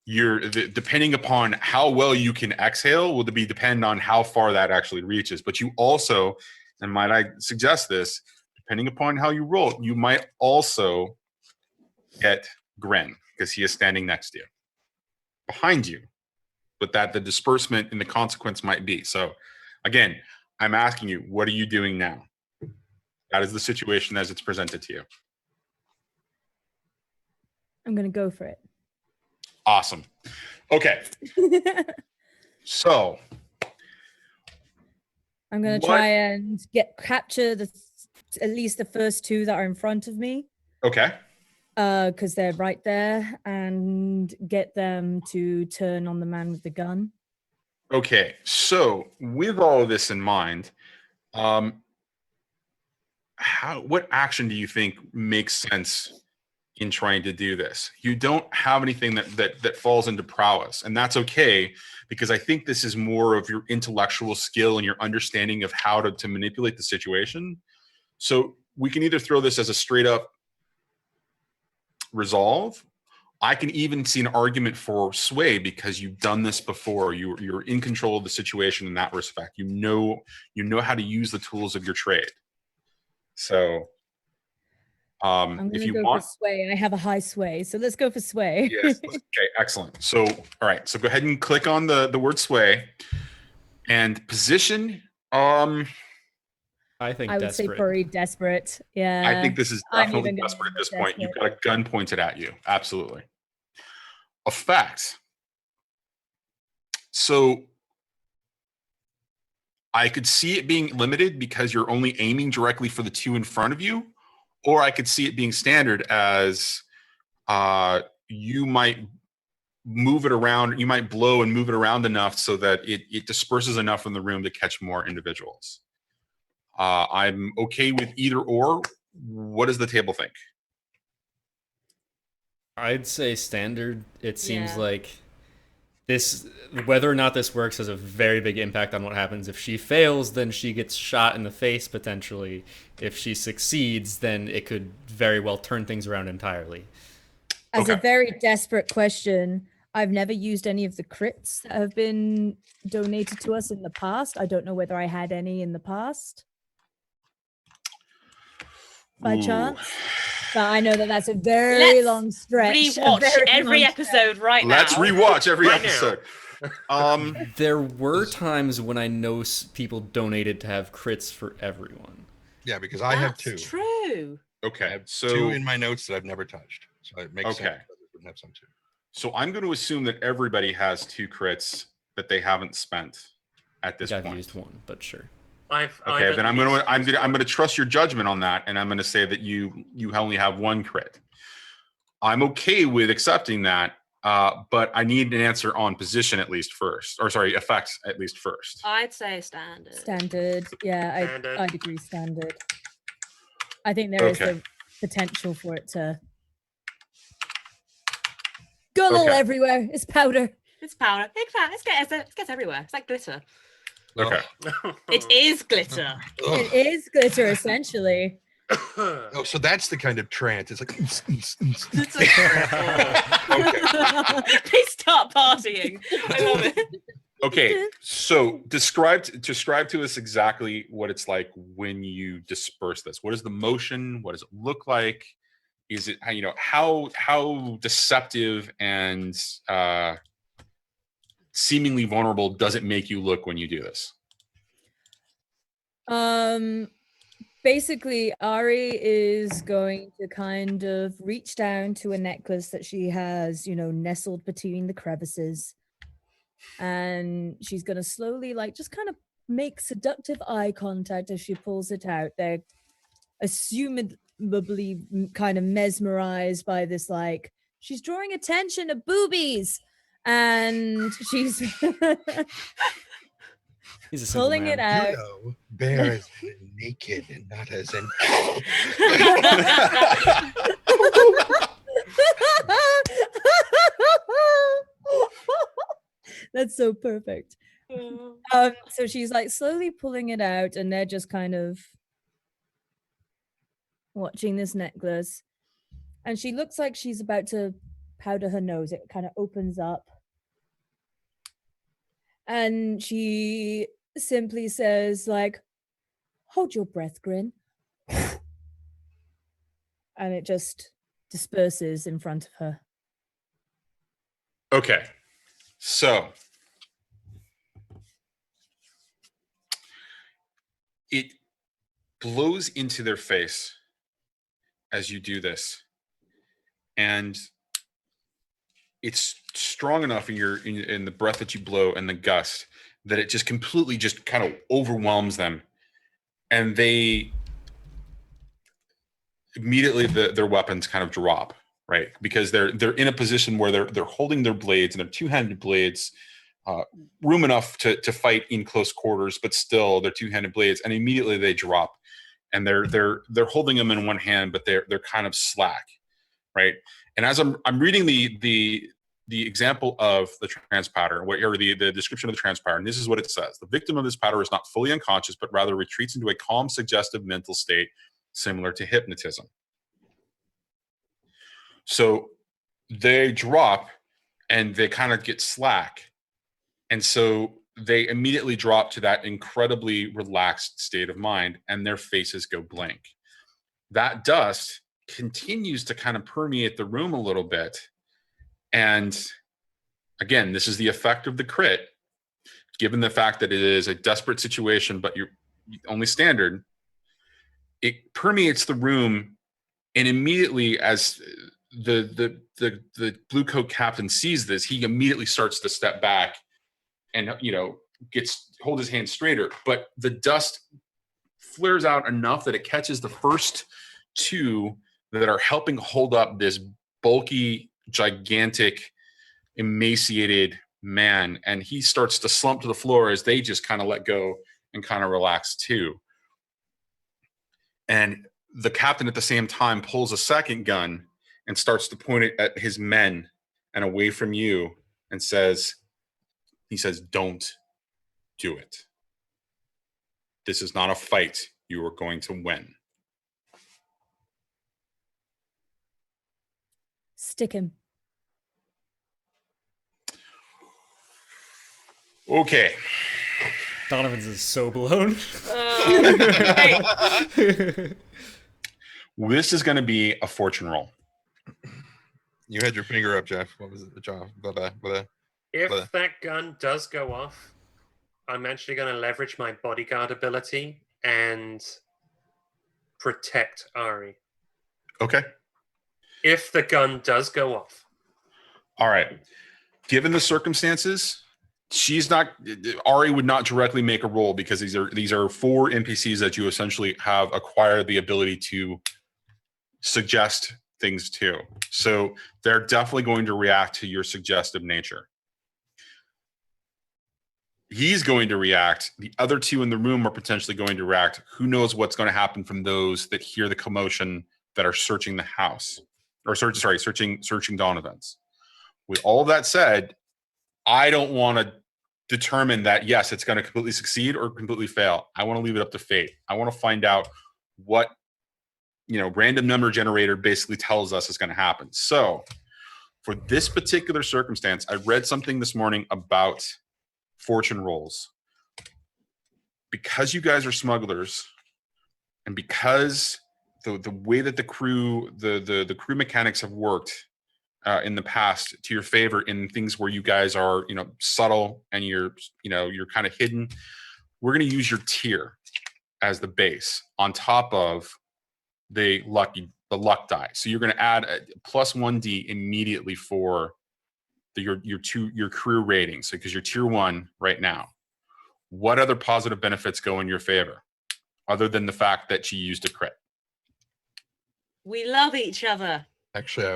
depending upon how well you can exhale, will depend on how far that actually reaches. But you also, and might I suggest this, depending upon how you roll, you might also get Grin because he is standing next to you, behind you. But that the disbursement and the consequence might be. So, again, I'm asking you, what are you doing now? That is the situation as it's presented to you. I'm going to go for it. Awesome. Okay. So I'm going to What- try and capture at least the first 2 that are in front of me. okay. Because they're right there, and get them to turn on the man with the gun. Okay. So with all of this in mind, what action do you think makes sense in trying to do this? You don't have anything that falls into prowess, and that's okay, because I think this is more of your intellectual skill and your understanding of how to manipulate the situation. So we can either throw this as a straight up resolve, I can even see an argument for sway because you've done this before. You're in control of the situation in that respect. You know how to use the tools of your trade. So, I'm going if to you go want, for sway. I have a high sway, so let's go for sway. yes, okay, excellent. So, all right, so go ahead and click on the word sway and position. I think I would say desperate. furry desperate. Yeah. I think this is I'm definitely even gonna desperate at go this with point. You've desperate. got a gun pointed at you. Absolutely. Effect. So I could see it being limited because you're only aiming directly for the two in front of you, or I could see it being standard as you might move it around, you might blow and move it around enough so that it disperses enough from the room to catch more individuals. I'm okay with either or. What does the table think? I'd say standard. It seems Yeah. like this, whether or not this works, has a very big impact on what happens. If she fails, then she gets shot in the face potentially. If she succeeds, then it could very well turn things around entirely. As a Okay. very desperate question, I've never used any of the crits that have been donated to us in the past. I don't know whether I had any in the past by Ooh. chance. But I know that that's a very Let's long stretch. a Rewatch very every long episode right now. Let's rewatch every Right now. episode. There were times when I know people donated to have crits for everyone. Yeah, because I have That's two. true. Okay, I have so two in my notes that I've never touched. So it makes Okay. sense that others wouldn't have some too. So I'm going to assume that everybody has 2 crits that they haven't spent at I this think I've point. used one, but sure. Okay, then I'm going to trust your judgment on that, and I'm going to say that you only have 1 crit. I'm okay with accepting that, but I need an answer on position at least first, or sorry, effects at least first. I'd say standard. Standard. Yeah, Standard. I'd agree standard. I think there is Okay. the potential for it to go all Okay. everywhere. It's powder. It's powder. It gets everywhere. It's like glitter. Okay. It is glitter. Ugh. It is glitter, essentially. Oh, so that's the kind of trance. It's like. It's like Please start partying. I love it. Okay, so describe to us exactly what it's like when you disperse this. What is the motion? What does it look like? Is it how deceptive and seemingly vulnerable does it make you look when you do this? Basically, Ari is going to kind of reach down to a necklace that she has, nestled between the crevices. And she's going to slowly, just kind of make seductive eye contact as she pulls it out. They're assumably kind of mesmerized by this, she's drawing attention to boobies. And she's He's a simple pulling man. it out. Bear is naked and not as in. That's so perfect. So she's slowly pulling it out, and they're just kind of watching this necklace. And she looks like she's about to powder her nose. It kind of opens up. And she simply says, hold your breath, Grin. And it just disperses in front of her. Okay, so it blows into their face as you do this, and it's strong enough in the breath that you blow and the gust that it just completely just kind of overwhelms them, and they immediately their weapons kind of drop, right? Because they're in a position where they're holding their blades, and they're two-handed blades, room enough to fight in close quarters, but still they're two-handed blades, and immediately they drop, and they're holding them in one hand, but they're kind of slack, right? And as I'm reading the example of the trance pattern, or the description of the trance pattern, this is what it says: the victim of this pattern is not fully unconscious, but rather retreats into a calm, suggestive mental state similar to hypnotism. So they drop and they kind of get slack. And so they immediately drop to that incredibly relaxed state of mind, and their faces go blank. That dust continues to kind of permeate the room a little bit. And again, this is the effect of the crit. Given the fact that it is a desperate situation, but you're only standard, it permeates the room, and immediately as the blue coat captain sees this, he immediately starts to step back and hold his hand straighter. But the dust flares out enough that it catches the first two that are helping hold up this bulky, gigantic, emaciated man, and he starts to slump to the floor as they just kind of let go and kind of relax too. And the captain at the same time pulls a second gun and starts to point it at his men and away from you and says, don't do it. This is not a fight you are going to win. Stick him. Okay. Donovan's is so blown. This is going to be a fortune roll. You had your finger up, Jeff. What was it? If that gun does go off, I'm actually going to leverage my bodyguard ability and protect Ari. Okay. If the gun does go off. All right. Given the circumstances, Ari would not directly make a roll because these are 4 NPCs that you essentially have acquired the ability to suggest things to. So they're definitely going to react to your suggestive nature. He's going to react. The other 2 in the room are potentially going to react. Who knows what's going to happen from those that hear the commotion that are searching the house, or searching Donovan's. With all of that said, I don't want to determine that, yes, it's going to completely succeed or completely fail. I want to leave it up to fate. I want to find out what, random number generator basically tells us is going to happen. So for this particular circumstance, I read something this morning about fortune rolls. Because you guys are smugglers, and because the way that the crew mechanics have worked in the past to your favor in things where you guys are, subtle and you're kind of hidden, we're going to use your tier as the base on top of the luck die. So you're going to add a +1d immediately for your crew rating. So because you're tier 1 right now, what other positive benefits go in your favor other than the fact that she used a crit? We love each other. Actually, I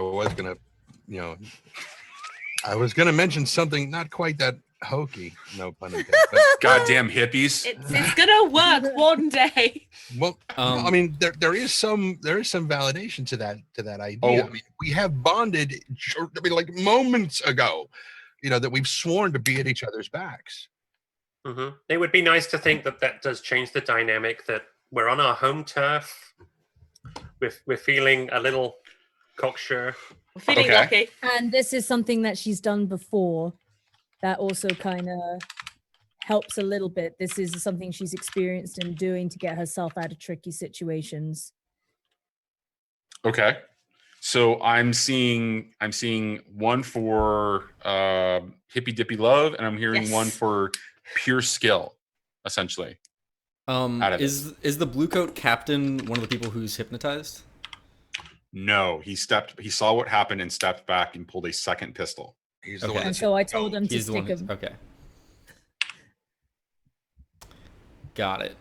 was gonna mention something not quite that hokey, no pun intended. But goddamn hippies! It's gonna work one day. Well, I mean, there is some validation to that idea. Oh. I mean, we have bonded. I mean, like moments ago, that we've sworn to be at each other's backs. Mm-hmm. It would be nice to think that does change the dynamic. That we're on our home turf. We're feeling a little cocksure. We're feeling lucky. And this is something that she's done before that also kind of helps a little bit. This is something she's experienced in doing to get herself out of tricky situations. Okay. So I'm seeing one for hippy dippy love, and I'm hearing one for pure skill, essentially. Is the blue coat captain one of the people who's hypnotized? No, he saw what happened and stepped back and pulled a second pistol. He's the one. And so I told him to stick him. Okay. Got it.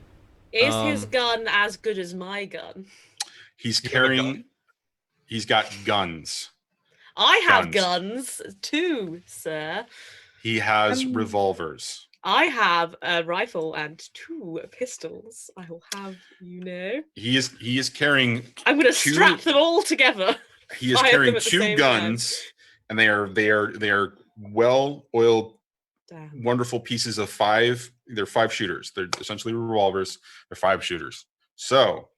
Is his gun as good as my gun? He's got guns. I have guns too, sir. He has revolvers. I have a rifle and 2 pistols. I will have He is carrying. I'm going to strap them all together. He is carrying 2 guns, and they are well-oiled, wonderful pieces of 5. They're 5 shooters. They're essentially revolvers. They're 5 shooters. So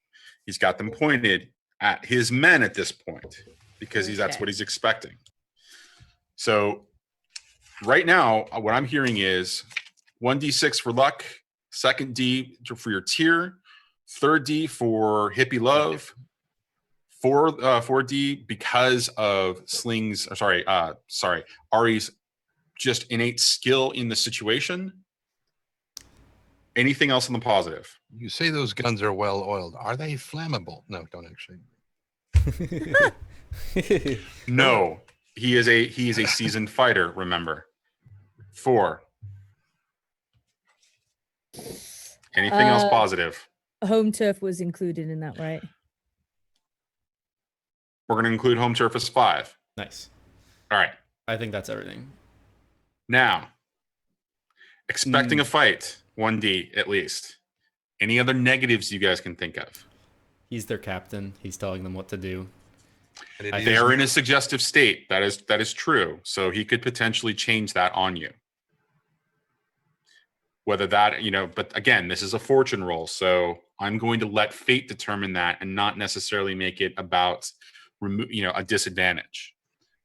he's got them pointed at his men at this point because that's what he's expecting. So right now, what I'm hearing is 1d6 for luck, second D for your tier, third D for hippie love, 4D because of Ari's just innate skill in the situation. Anything else on the positive? You say those guns are well oiled. Are they flammable? No, don't actually. No, he is a seasoned fighter. Remember, 4. Anything else positive? Home turf was included in that, right? We're going to include home turf as 5. Nice. All right. I think that's everything. Now, expecting a fight, 1D at least. Any other negatives you guys can think of? He's their captain. He's telling them what to do. They are in a suggestive state. That is true. So he could potentially change that on you. Whether that, but again, this is a fortune roll. So I'm going to let fate determine that and not necessarily make it about, a disadvantage.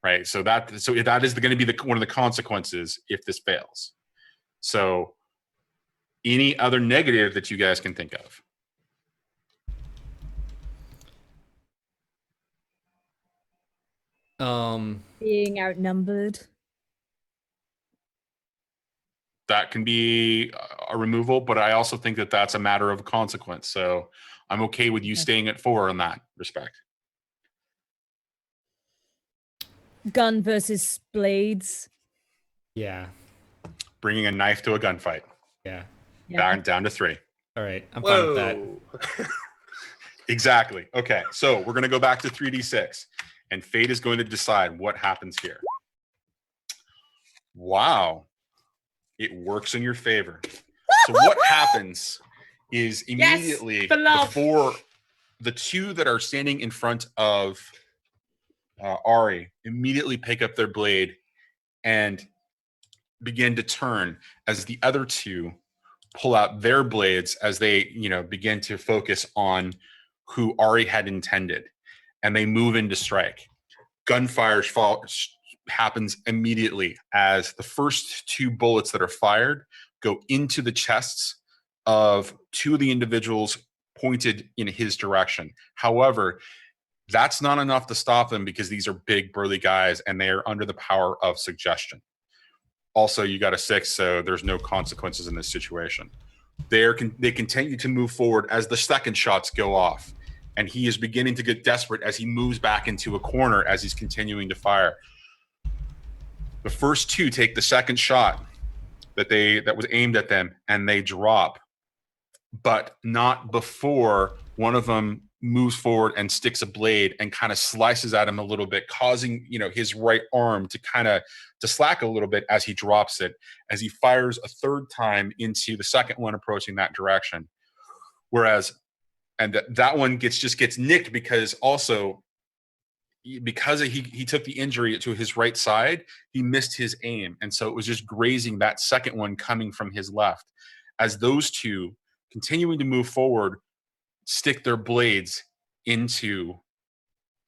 Right. So that is going to be one of the consequences if this fails. So any other negative that you guys can think of? Being outnumbered. That can be a removal, but I also think that that's a matter of consequence. So I'm okay with you staying at 4 in that respect. Gun versus blades. Yeah. Bringing a knife to a gunfight. Yeah. Down to 3. All right. I'm fine with that. Exactly. Okay. So we're going to go back to 3d6 and fate is going to decide what happens here. Wow. It works in your favor. So what happens is immediately before the 2 that are standing in front of Ari immediately pick up their blade and begin to turn as the other 2 pull out their blades as they, begin to focus on who Ari had intended, and they move into strike. Gunfire happens immediately as the first 2 bullets that are fired go into the chests of 2 of the individuals pointed in his direction. However, that's not enough to stop them because these are big, burly guys and they are under the power of suggestion. Also, you got a 6, so there's no consequences in this situation. They continue to move forward as the second shots go off, and he is beginning to get desperate as he moves back into a corner as he's continuing to fire. The first 2 take the second shot that was aimed at them, and they drop, but not before one of them moves forward and sticks a blade and kind of slices at him a little bit, causing his right arm to slack a little bit as he drops it, as he fires a third time into the second one approaching that direction. Whereas, and that one gets nicked because he took the injury to his right side, he missed his aim, and so it was just grazing that second one coming from his left. As those 2 continuing to move forward, stick their blades into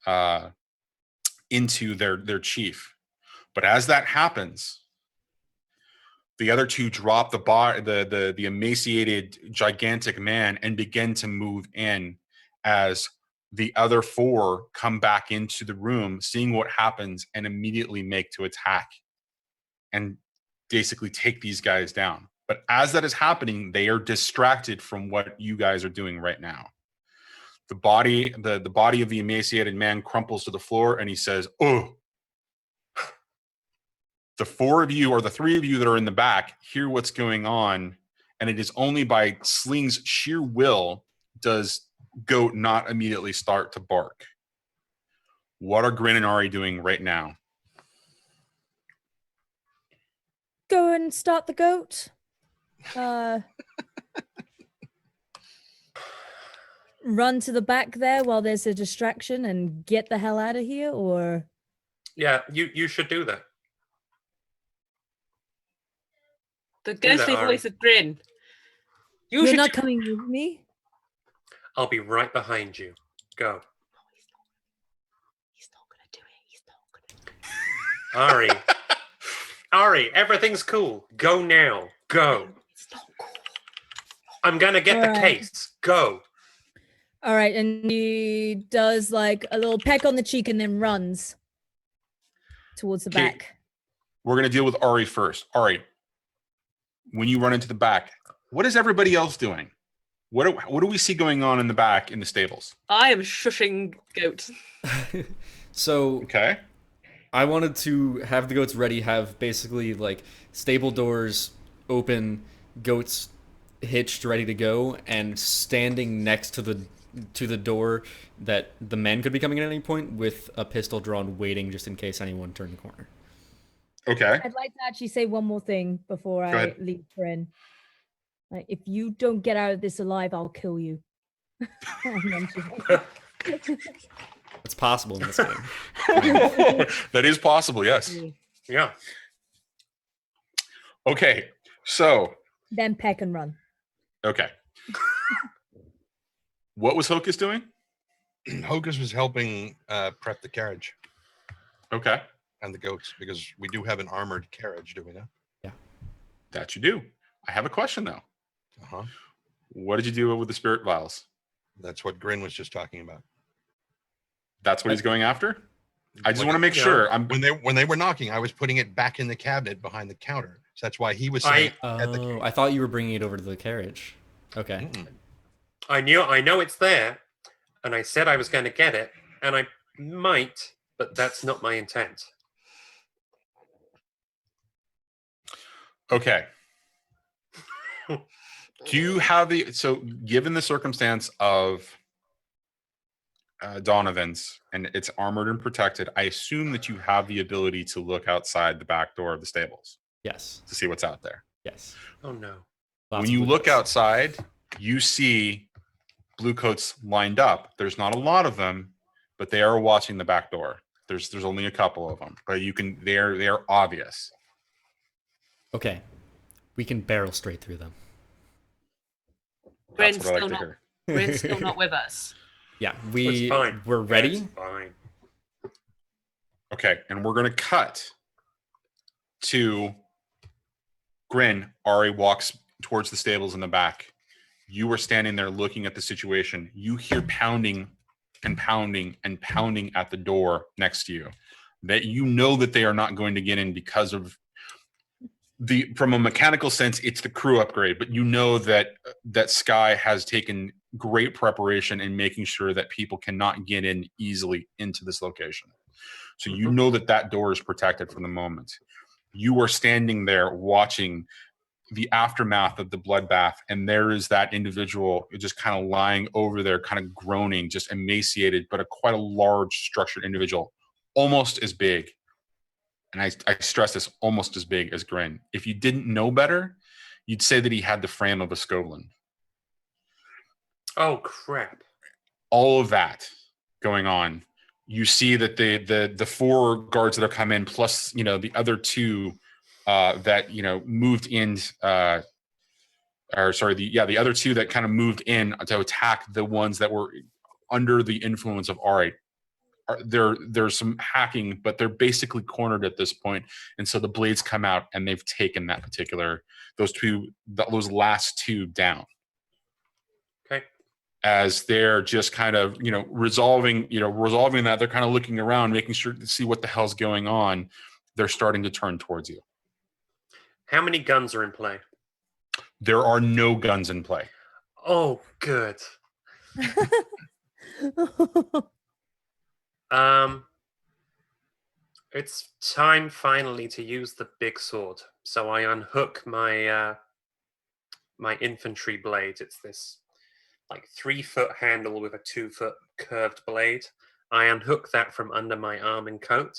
their chief. But as that happens, the other 2 drop the emaciated, gigantic man and begin to move in as the other 4 come back into the room, seeing what happens, and immediately make to attack and basically take these guys down. But as that is happening, they are distracted from what you guys are doing right now. The body of the emaciated man crumples to the floor, and he says, "Oh." The 4 of you, or the 3 of you that are in the back, hear what's going on, and it is only by Sling's sheer will does Goat not immediately start to bark. What are Grin and Ari doing right now? Go and start the goat. Run to the back there while there's a distraction and get the hell out of here, or? Yeah, you should do that. The ghostly voice of Brynn. You're not coming with me? I'll be right behind you. Go. He's not gonna do it. He's not gonna do it. Ari. Ari, everything's cool. Go now. Go. It's not cool. I'm gonna get the Alright. case. Go. All right, and he does like a little peck on the cheek and then runs towards the Okay. back. We're gonna deal with Ari first. Ari, when you run into the back, what is everybody else doing? What do we see going on in the back in the stables? I am shushing goat. So Okay. I wanted to have the goats ready, have basically like stable doors open, goats hitched, ready to go, and standing next to the door that the men could be coming in at any point with a pistol drawn, waiting just in case anyone turned the corner. Okay. I'd like to actually say one more thing before I ahead. leave Brynn. Like, if you don't get out of this alive, I'll kill you. And then she- It's possible in this game. That is possible, yes. Yeah. Okay. So, Then peck and run. okay. What was Hocus doing? Hocus was helping prep the carriage Okay. and the goats because we do have an armored carriage, do we not? That you do. I have a question though. Uh-huh. What did you do with the spirit vials? That's what Grin was just talking about. That's what he's going after? I just When- want to make yeah. sure. When they were knocking, I was putting it back in the cabinet behind the counter. So that's why he was saying at the Oh, I thought you were bringing it over to the carriage. Okay. Mm-mm. I know it's there, and I said I was going to get it, and I might, but that's not my intent. Okay. Do you have so given the circumstance of Donovan's and it's armored and protected, I assume that you have the ability to look outside the back door of the stables Yes. to see what's out there. Yes. Oh no. Lots When of you blue look coats. outside, you see blue coats lined up. There's not a lot of them, but they are watching the back door. There's only a couple of them, but they're obvious. Okay. We can barrel straight through them. That's Bryn's what I like still to not. hear. Bryn's still not with us. Yeah, It's fine. we're ready. It's fine. Okay, and we're gonna cut to Grin. Ari walks towards the stables in the back. You were standing there looking at the situation. You hear pounding and pounding and pounding at the door next to you. That you know that they are not going to get in because of from a mechanical sense, it's the crew upgrade, but you know that Sky has taken great preparation in making sure that people cannot get in easily into this location. So you know that door is protected for the moment. You are standing there watching the aftermath of the bloodbath, and there is that individual just kind of lying over there, kind of groaning, just emaciated, but quite a large structured individual, almost as big. And I stress this, almost as big as Grin. If you didn't know better, you'd say that he had the frame of a Skovlin. Oh crap. All of that going on. You see that the four guards that have come in, plus the other two that moved in. The other two that kind of moved in to attack the ones that were under the influence of Ari. There's some hacking, but they're basically cornered at this point, and so the blades come out and they've taken those last two down. Okay. As they're just kind of resolving that, they're kind of looking around, making sure to see what the hell's going on. They're starting to turn towards you. How many guns are in play? There are no guns in play. Oh, good. It's time finally to use the big sword. So I unhook my my infantry blade. It's this like 3-foot handle with a 2-foot curved blade. I unhook that from under my arm and coat,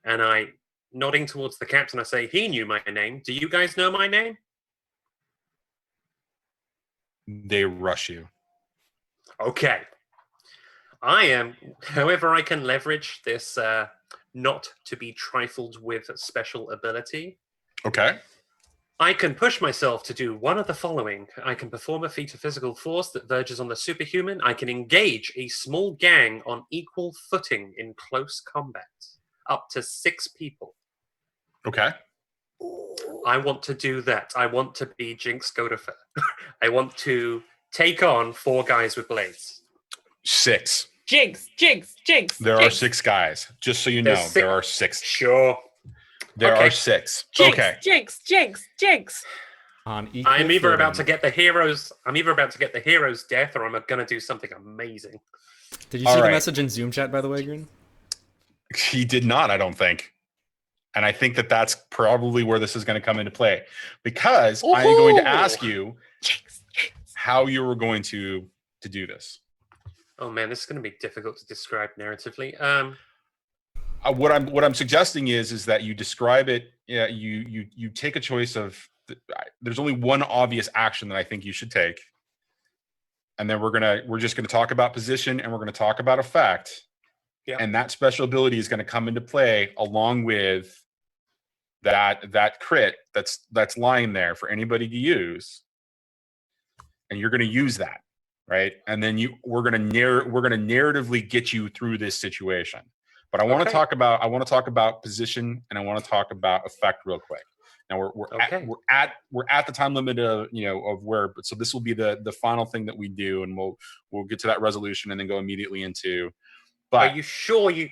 and I, nodding towards the captain, I say, "He knew my name. Do you guys know my name?" They rush you. Okay. I am, however, I can leverage this not to be trifled with special ability. Okay. I can push myself to do one of the following. I can perform a feat of physical force that verges on the superhuman. I can engage a small gang on equal footing in close combat, up to 6 people. Okay. I want to do that. I want to be Jinx Goatifer. I want to take on 4 guys with blades. 6. Jinx. There are 6 guys. Just so you know, There's there are 6. Sure. There Okay. are 6. Jinx. Okay. Jinx. On equal I'm either about to footing. get the heroes. I'm either about to get the hero's death, or I'm going to do something amazing. Did you see All the right. message in Zoom chat, by the way, Grin? He did not, I don't think. And I think that that's probably where this is going to come into play, because I'm going to ask you how you were going to do this. Oh man, this is going to be difficult to describe narratively. What I'm suggesting is that you describe it. Yeah, you take a choice of. There's only one obvious action that I think you should take, and then we're just gonna talk about position, and we're gonna talk about effect. Yeah. And that special ability is going to come into play along with that crit that's lying there for anybody to use, and you're going to use that, right? And then we're going to narratively get you through this situation. But I want to talk about position, and I want to talk about effect real quick. Now we're at the time limit of where, but so this will be the final thing that we do, and we'll get to that resolution and then go immediately into. But are you sure you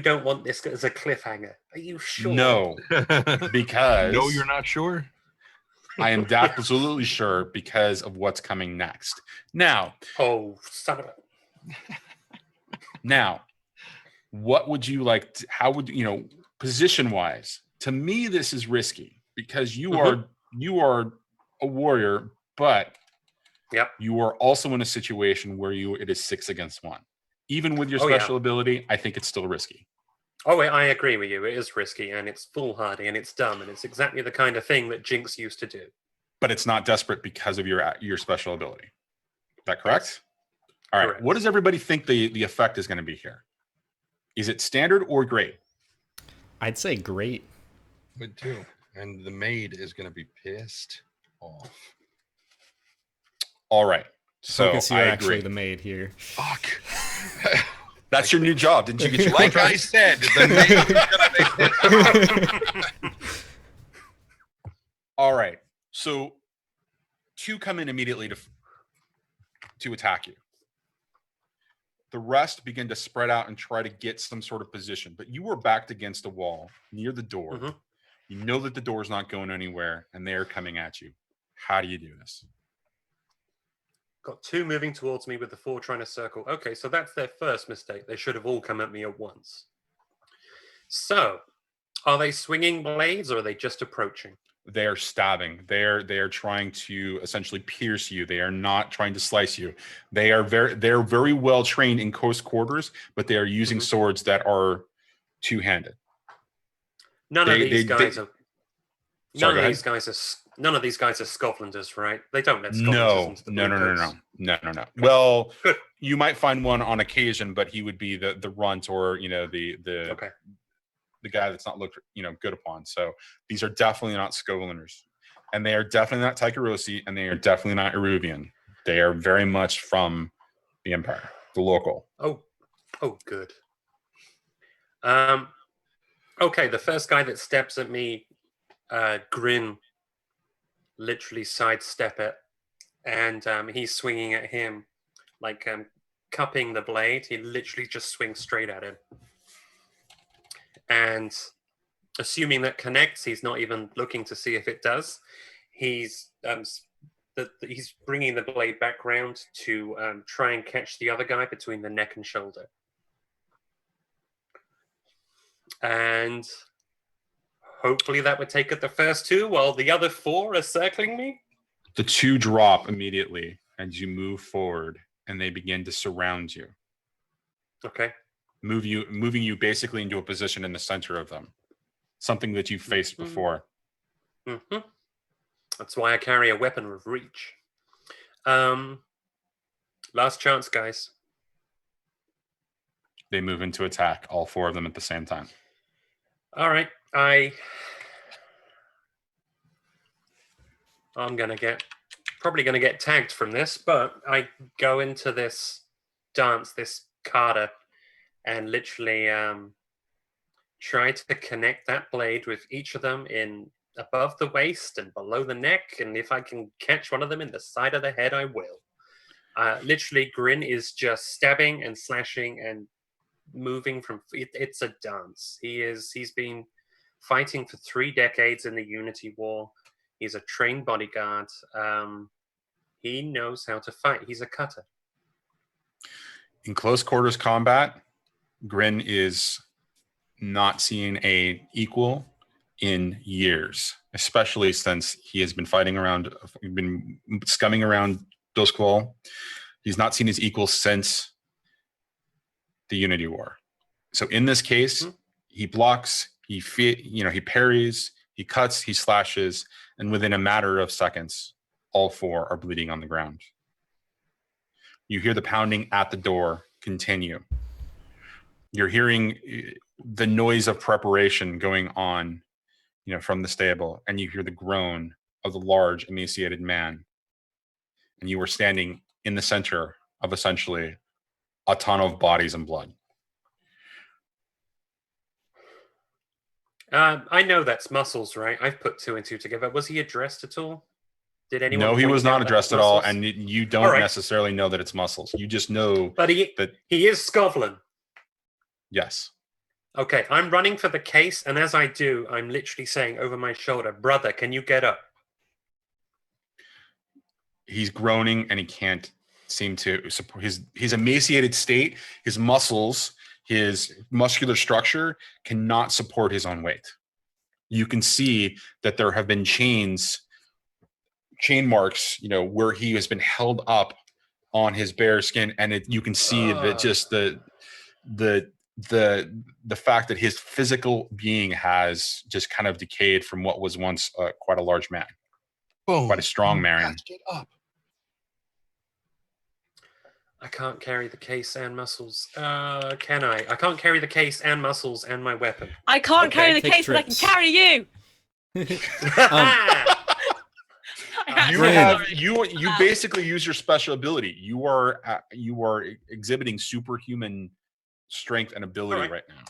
don't want this as a cliffhanger? Are you sure? No, because no, you're not sure. I am absolutely sure because of what's coming next. Now, oh, son of a. Now, what would you like to, how would position wise? To me, this is risky because you are a warrior, but you are also in a situation where it is 6 against 1. Even with your special ability, I think it's still risky. Oh, I agree with you. It is risky, and it's foolhardy, and it's dumb, and it's exactly the kind of thing that Jinx used to do. But it's not desperate because of your special ability. Is that correct? Yes. All right. Correct. What does everybody think the effect is going to be here? Is it standard or great? I'd say great. Would too. And the maid is going to be pissed off. All right. So Focus, you're I actually agree. the maid here. Fuck. That's your new job. Didn't you get your Like I said, the maid is going to be pissed off. All right. So 2 come in immediately to attack you. The rest begin to spread out and try to get some sort of position. But you were backed against a wall near the door. Mm-hmm. You know that the door is not going anywhere, and they are coming at you. How do you do this? Got 2 moving towards me with the 4 trying to circle. Okay, so that's their first mistake. They should have all come at me at once. So, are they swinging blades or are they just approaching? They are stabbing. They are trying to essentially pierce you. They are not trying to slice you. They're very well trained in close quarters, but they are using swords that are two-handed. None of these guys are Scotlanders, right? They don't let Scotlanders into the blue coats. No. Well, you might find one on occasion, but he would be the runt or the guy that's not looked good upon. So these are definitely not Scotlanders, and they are definitely not Tycherosi, and they are definitely not Eruvian. They are very much from the Empire, the local. Oh, good. Okay, the first guy that steps at me, Grin, literally sidestep it, and he's swinging at him, like cupping the blade. He literally just swings straight at him. And assuming that connects, he's not even looking to see if it does. He's bringing the blade back round to try and catch the other guy between the neck and shoulder. And hopefully that would take at the first 2 while the other 4 are circling me. The 2 drop immediately as you move forward, and they begin to surround you. Okay. Moving you basically into a position in the center of them. Something that you've faced before. Mm-hmm. That's why I carry a weapon of reach. Last chance, guys. They move into attack, all 4 of them at the same time. All right. I'm probably gonna get tagged from this, but I go into this dance, this kata, and literally try to connect that blade with each of them in above the waist and below the neck, and if I can catch one of them in the side of the head, I will. Literally, Grin is just stabbing and slashing and moving from. It's a dance. He's been fighting for 3 decades in the Unity War. He's a trained bodyguard. He knows how to fight. He's a cutter. In close quarters combat, Grin is not seeing a equal in years, especially since he has been scumming around Doskvol. He's not seen his equal since the Unity War. So in this case, he blocks, he parries, he cuts, he slashes, and within a matter of seconds, all 4 are bleeding on the ground. You hear the pounding at the door continue. You're hearing the noise of preparation going on, from the stable, and you hear the groan of the large, emaciated man. And you were standing in the center of essentially a ton of bodies and blood. I know that's Muscles, right? I've put 2 and 2 together. Was he addressed at all? Did anyone? No, he was not addressed at all, and you don't necessarily know that it's Muscles. You just know that he is Skovlin. Yes. Okay, I'm running for the case, and as I do, I'm literally saying over my shoulder, "Brother, can you get up?" He's groaning, and he can't seem to support his emaciated state. His muscles, his muscular structure cannot support his own weight. You can see that there have been chain marks, where he has been held up on his bare skin, and you can see that just the fact that his physical being has just kind of decayed from what was once quite a large man, quite a strong man. Get up. I can't carry the case and Muscles. Can I? I can't carry the case and Muscles and my weapon. I can't carry the case, but I can carry you. You basically use your special ability. You are exhibiting superhuman strength and ability right now.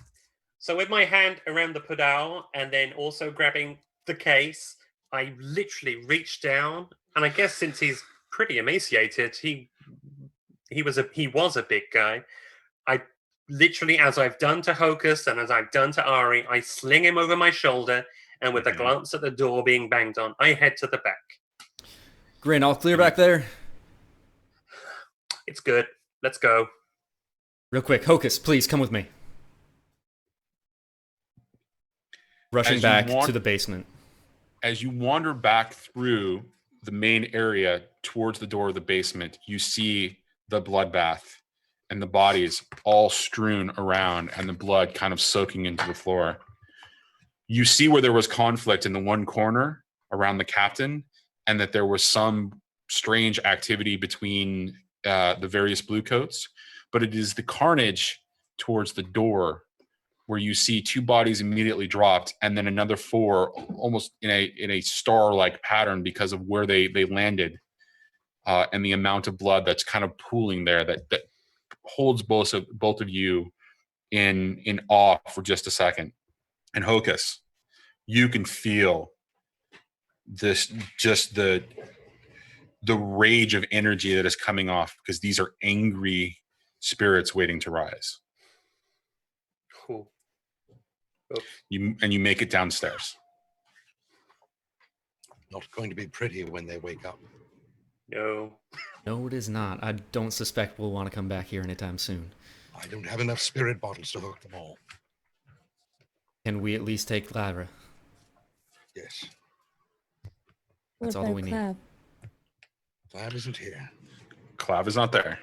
So with my hand around the pedal and then also grabbing the case, I literally reach down, and I guess since he's pretty emaciated, he was a big guy. I literally, as I've done to Hocus and as I've done to Ari, I sling him over my shoulder, and with a glance at the door being banged on, I head to the back. Grin, all clear back there? It's good. Let's go. Real quick, Hocus, please come with me. Rushing back to the basement. As you wander back through the main area towards the door of the basement, you see the bloodbath and the bodies all strewn around and the blood kind of soaking into the floor. You see where there was conflict in the one corner around the captain, and that there was some strange activity between the various bluecoats, but it is the carnage towards the door where you see 2 bodies immediately dropped, and then another 4 almost in a star-like pattern because of where they landed, and the amount of blood that's kind of pooling there that holds both of you in awe for just a second. And Hocus, you can feel this, just the rage of energy that is coming off, because these are angry spirits waiting to rise. Cool. You make it downstairs. Not going to be pretty when they wake up. No, it is not. I don't suspect we'll want to come back here anytime soon. I don't have enough spirit bottles to hook them all. Can we at least take Lara? Yes. That's all that we need. Clav isn't here. Clav is not there.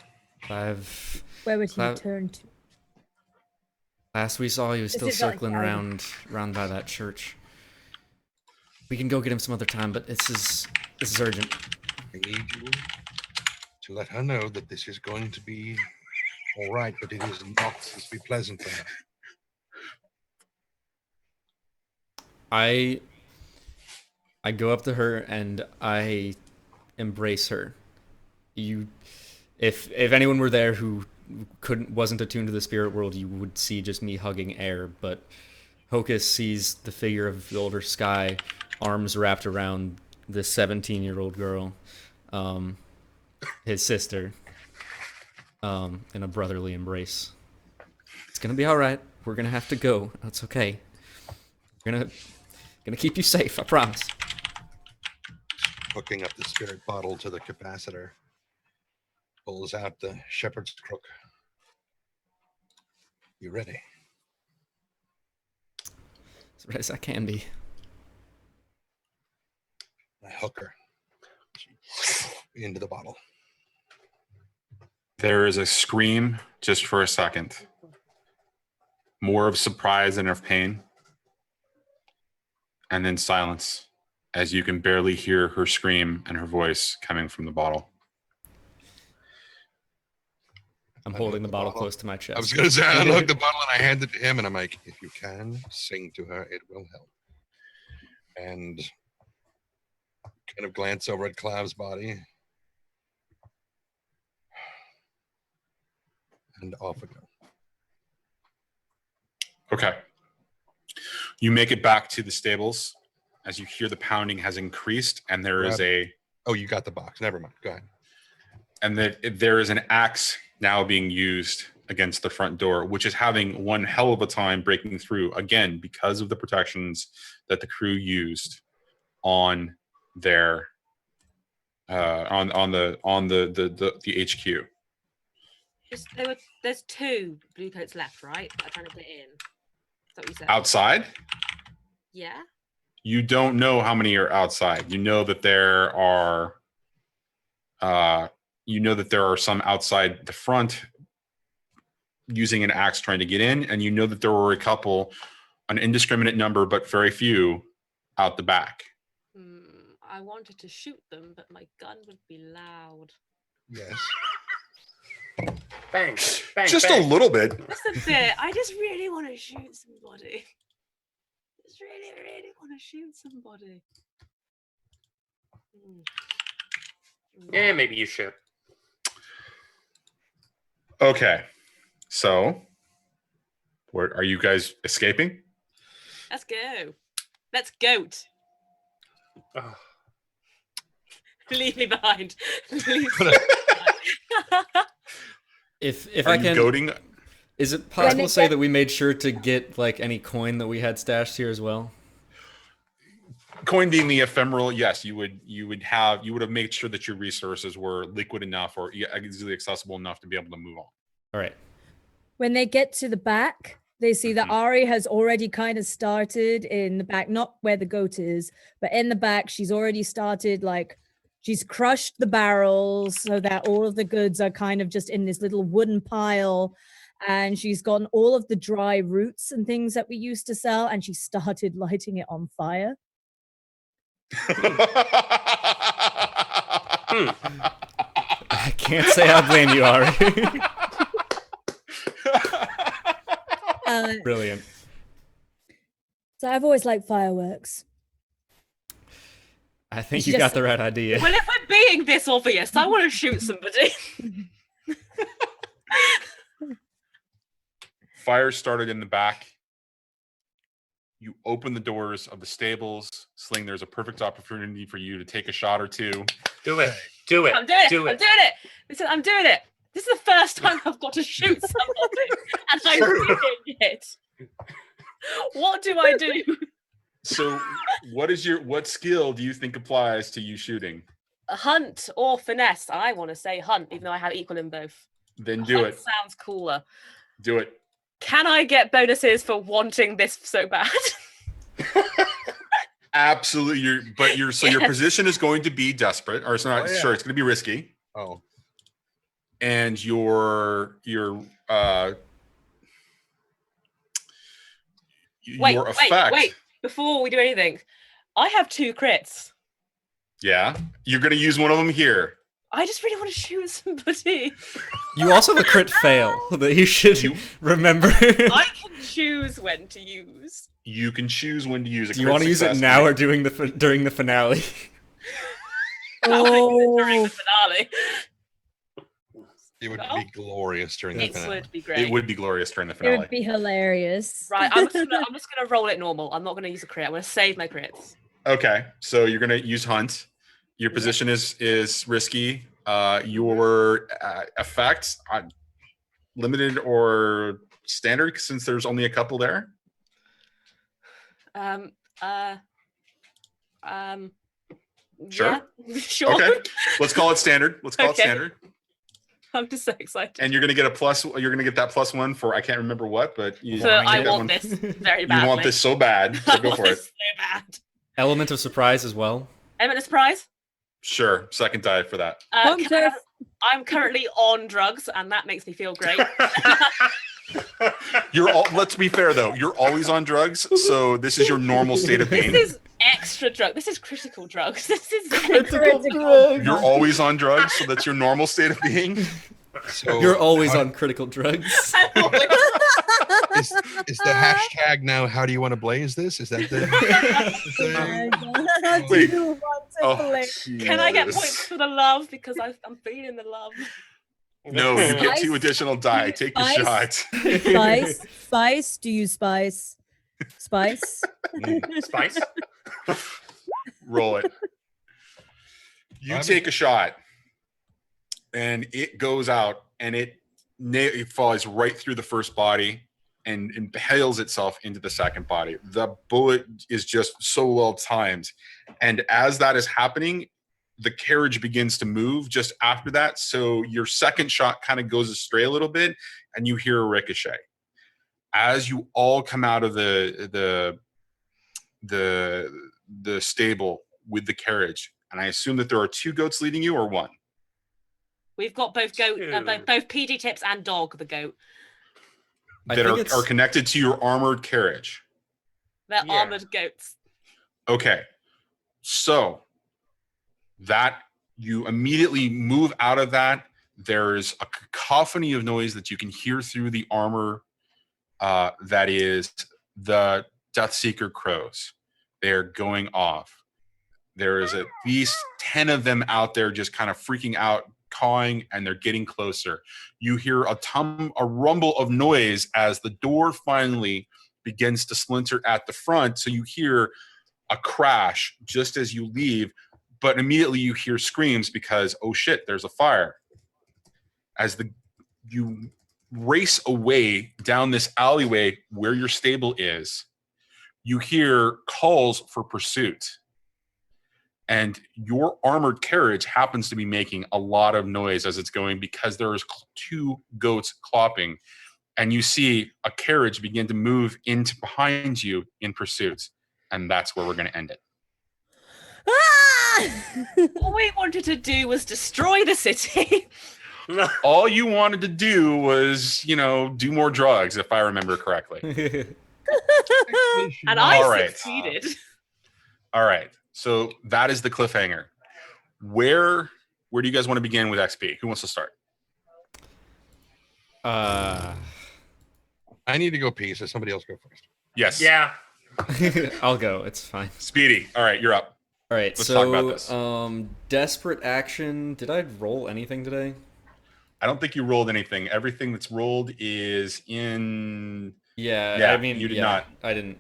Where would he turn to? Last we saw, he was still circling around by that church. We can go get him some other time, but this is urgent. I need you to let her know that this is going to be all right, but it is not going to be pleasant for her. I go up to her and I embrace her. If anyone were there who wasn't attuned to the spirit world, you would see just me hugging air, but Hocus sees the figure of the older Sky, arms wrapped around this 17-year-old girl, his sister, in a brotherly embrace. It's gonna be all right. We're gonna have to go. That's okay. We're gonna keep you safe. I promise. Hooking up the spirit bottle to the capacitor. Pulls out the shepherd's crook. You ready? As ready as I can be. I hook her into the bottle. There is a scream just for a second. More of surprise than of pain. And then silence, as you can barely hear her scream and her voice coming from the bottle. I'm holding the bottle close to my chest. I was going to say, I unhook the bottle and I hand it to him, and I'm like, if you can sing to her, it will help. And kind of glance over at Clav's body. And off we go. Okay. You make it back to the stables as you hear the pounding has increased, and there is a... Oh, you got the box. Never mind. Go ahead. And that there is an axe now being used against the front door, which is having one hell of a time breaking through, again, because of the protections that the crew used on their on the HQ. There's 2 bluecoats left, right? That are trying to get in. Is that what you said? Outside? Yeah. You don't know how many are outside. You know that there are some outside the front using an axe trying to get in, and you know that there were a couple, an indiscriminate number, but very few out the back. I wanted to shoot them, but my gun would be loud. Yes. Bang, bang, Just bang. a little bit. Just a bit. I just really want to shoot somebody. Just really, really want to shoot somebody. Yeah, maybe you should. Okay. So, where are you guys escaping? Let's go. Let's goat. Oh, Leave me behind. Leave me If Are I you can, goading? is it possible to say that we made sure to get like any coin that we had stashed here as well? Coin being the ephemeral, yes, you would have made sure that your resources were liquid enough or easily accessible enough to be able to move on. All right. When they get to the back, they see that Ari has already kind of started in the back, not where the goat is, but in the back, she's already started, like, she's crushed the barrels so that all of the goods are kind of just in this little wooden pile. And she's gotten all of the dry roots and things that we used to sell, and she started lighting it on fire. I can't say I blame you, Ari. Brilliant. So I've always liked fireworks. I think you got the right idea. Well, if we're being this obvious, I want to shoot somebody. Fire started in the back. You open the doors of the stables. Sling, there's a perfect opportunity for you to take a shot or two. do it. Do it. I'm doing it. Do I'm it. doing it. Listen, I'm doing it. This is the first time I've got to shoot somebody, and I'm doing it. What do I do? So, what skill do you think applies to you shooting? Hunt or finesse? I want to say hunt, even though I have equal in both. Then do Hunt it. sounds cooler. Do it. Can I get bonuses for wanting this so bad? Absolutely. Your position is going to be desperate, or it's not. Sure, it's going to be risky. Oh. And your effect. Wait. Before we do anything, I have 2 crits. Yeah, you're going to use one of them here. I just really want to shoot somebody. You also have a crit fail that you should remember. I can choose when to use. You can choose when to use it. Do you want to use it now or during the finale? I want to use it during the finale. It would Well, be glorious during the It finale. would be great. It would be glorious during the It finale. would be hilarious. Right, I'm just gonna roll it normal. I'm not gonna use a crit. I'm gonna save my crits. Okay, so you're gonna use hunt. Your position is risky. Your effects limited or standard since there's only a couple there. Sure. Yeah, sure. Okay, let's call it standard. Let's call it Okay. standard. I'm just so excited. And you're gonna get a plus. You're gonna get that +1 for I can't remember what, but you, So you I get that want one. this very You badly. want this so bad, so I go want for it. this so bad. Element of surprise as well. Eminent surprise. Sure, second die for that. Hunter. I'm currently on drugs, and that makes me feel great. You're all. Let's be fair though. You're always on drugs, so this is your normal state of being. This is extra drug. This is critical drugs. This is You're always on drugs, so that's your normal state of being. So You're always on critical drugs. I'm always- is the hashtag now? How do you want to blaze this? Is that the? Wait. Do want to Oh, play. Can I get Jesus. points for the love because I'm feeling the love? No, you get 2 Spice? additional die. Take your Spice? shot. Spice? Spice? Do you spice? Spice? Spice. Roll it. You take a shot, and it goes out, and it falls right through the first body and impales itself into the second body. The bullet is just so well timed, and as that is happening, the carriage begins to move just after that. So your second shot kind of goes astray a little bit, and you hear a ricochet. As you all come out of the stable with the carriage, and I assume that there are 2 goats leading you, or 1. We've got both goat, Two. both PD tips and dog the goat. I That think are connected to your armored carriage. They're Yeah. armored goats. Okay, so that you immediately move out of that. There's a cacophony of noise that you can hear through the armor. That is the Deathseeker crows. They're going off. There is at least 10 of them out there just kind of freaking out, cawing, and they're getting closer. You hear a rumble of noise as the door finally begins to splinter at the front. So you hear a crash just as you leave, but immediately you hear screams because, oh shit, there's a fire. As you race away down this alleyway where your stable is, you hear calls for pursuit. And your armored carriage happens to be making a lot of noise as it's going because there's 2 goats clopping. And you see a carriage begin to move into behind you in pursuit. And that's where we're going to end it. Ah! All we wanted to do was destroy the city. All you wanted to do was, do more drugs, if I remember correctly. And I All right. succeeded. All right. So that is the cliffhanger. Where do you guys want to begin with XP? Who wants to start? I need to go pee, so somebody else go first. Yes. Yeah. I'll go. It's fine. Speedy. All right, you're up. All right. Let's so, talk about this. Desperate action. Did I roll anything today? I don't think you rolled anything. Everything that's rolled is in. Yeah. Yeah, I mean, you did yeah, not. I didn't.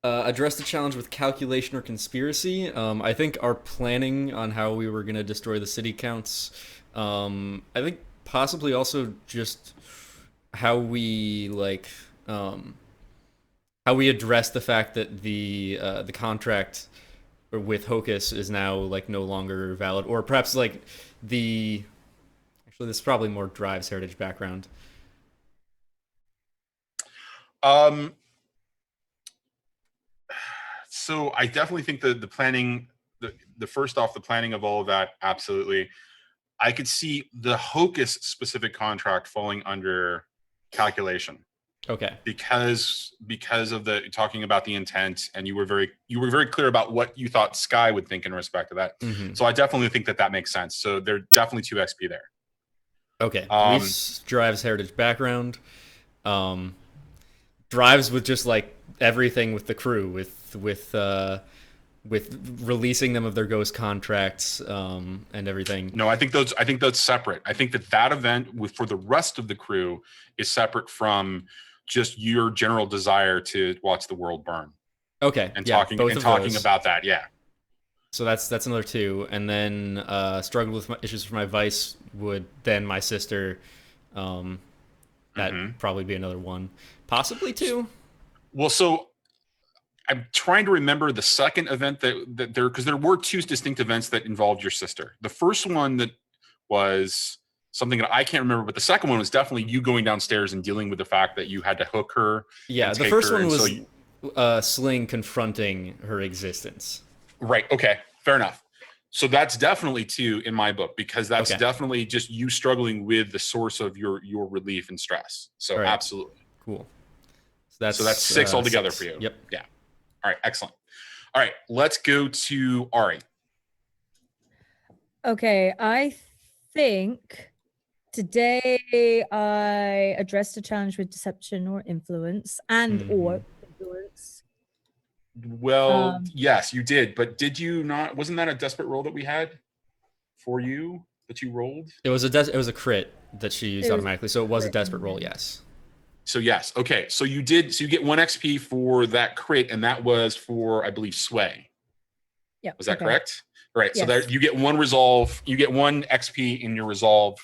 Address the challenge with calculation or conspiracy. I think our planning on how we were going to destroy the city counts. I think possibly also just how we how we address the fact that the contract with Hocus is now no longer valid, or perhaps actually this is probably more Drive's heritage background. So I definitely think the planning, the first off, the planning of all of that, absolutely. I could see the Hocus specific contract falling under calculation. Okay. Because of the talking about the intent, and you were very clear about what you thought Sky would think in respect to that. Mm-hmm. So I definitely think that makes sense. So there are definitely 2 XP there. Okay. Reese Drive's heritage background. Drives with just everything with the crew, with with releasing them of their ghost contracts and everything. No, I think that's separate. I think that event for the rest of the crew is separate from just your general desire to watch the world burn. Okay. And yeah, talking about that. Yeah. So that's another 2. And then struggled with issues for my vice would then my sister. That'd probably be another 1. Possibly 2. Well, so I'm trying to remember the second event that there, because there were 2 distinct events that involved your sister. The first one that was something that I can't remember, but the second one was definitely you going downstairs and dealing with the fact that you had to hook her. Yeah, the first one was Sling confronting her existence. Right. Okay. Fair enough. So that's definitely 2 in my book, because that's definitely just you struggling with the source of your relief and stress. So absolutely. Cool. So that's 6 altogether 6. for you. Yep. Yeah. All right. Excellent. All right. Let's go to Ari. Okay. I think today I addressed a challenge with deception or influence or influence. Well, yes, you did. But did you not? Wasn't that a desperate roll that we had for you that you rolled? It was a crit that she used automatically. So it was a desperate roll. Yes. So yes. Okay. So you did. So you get 1 XP for that crit, and that was for, I believe, sway. Yeah. Was that correct? Right. Yes. So there you get 1 resolve. You get 1 XP in your resolve,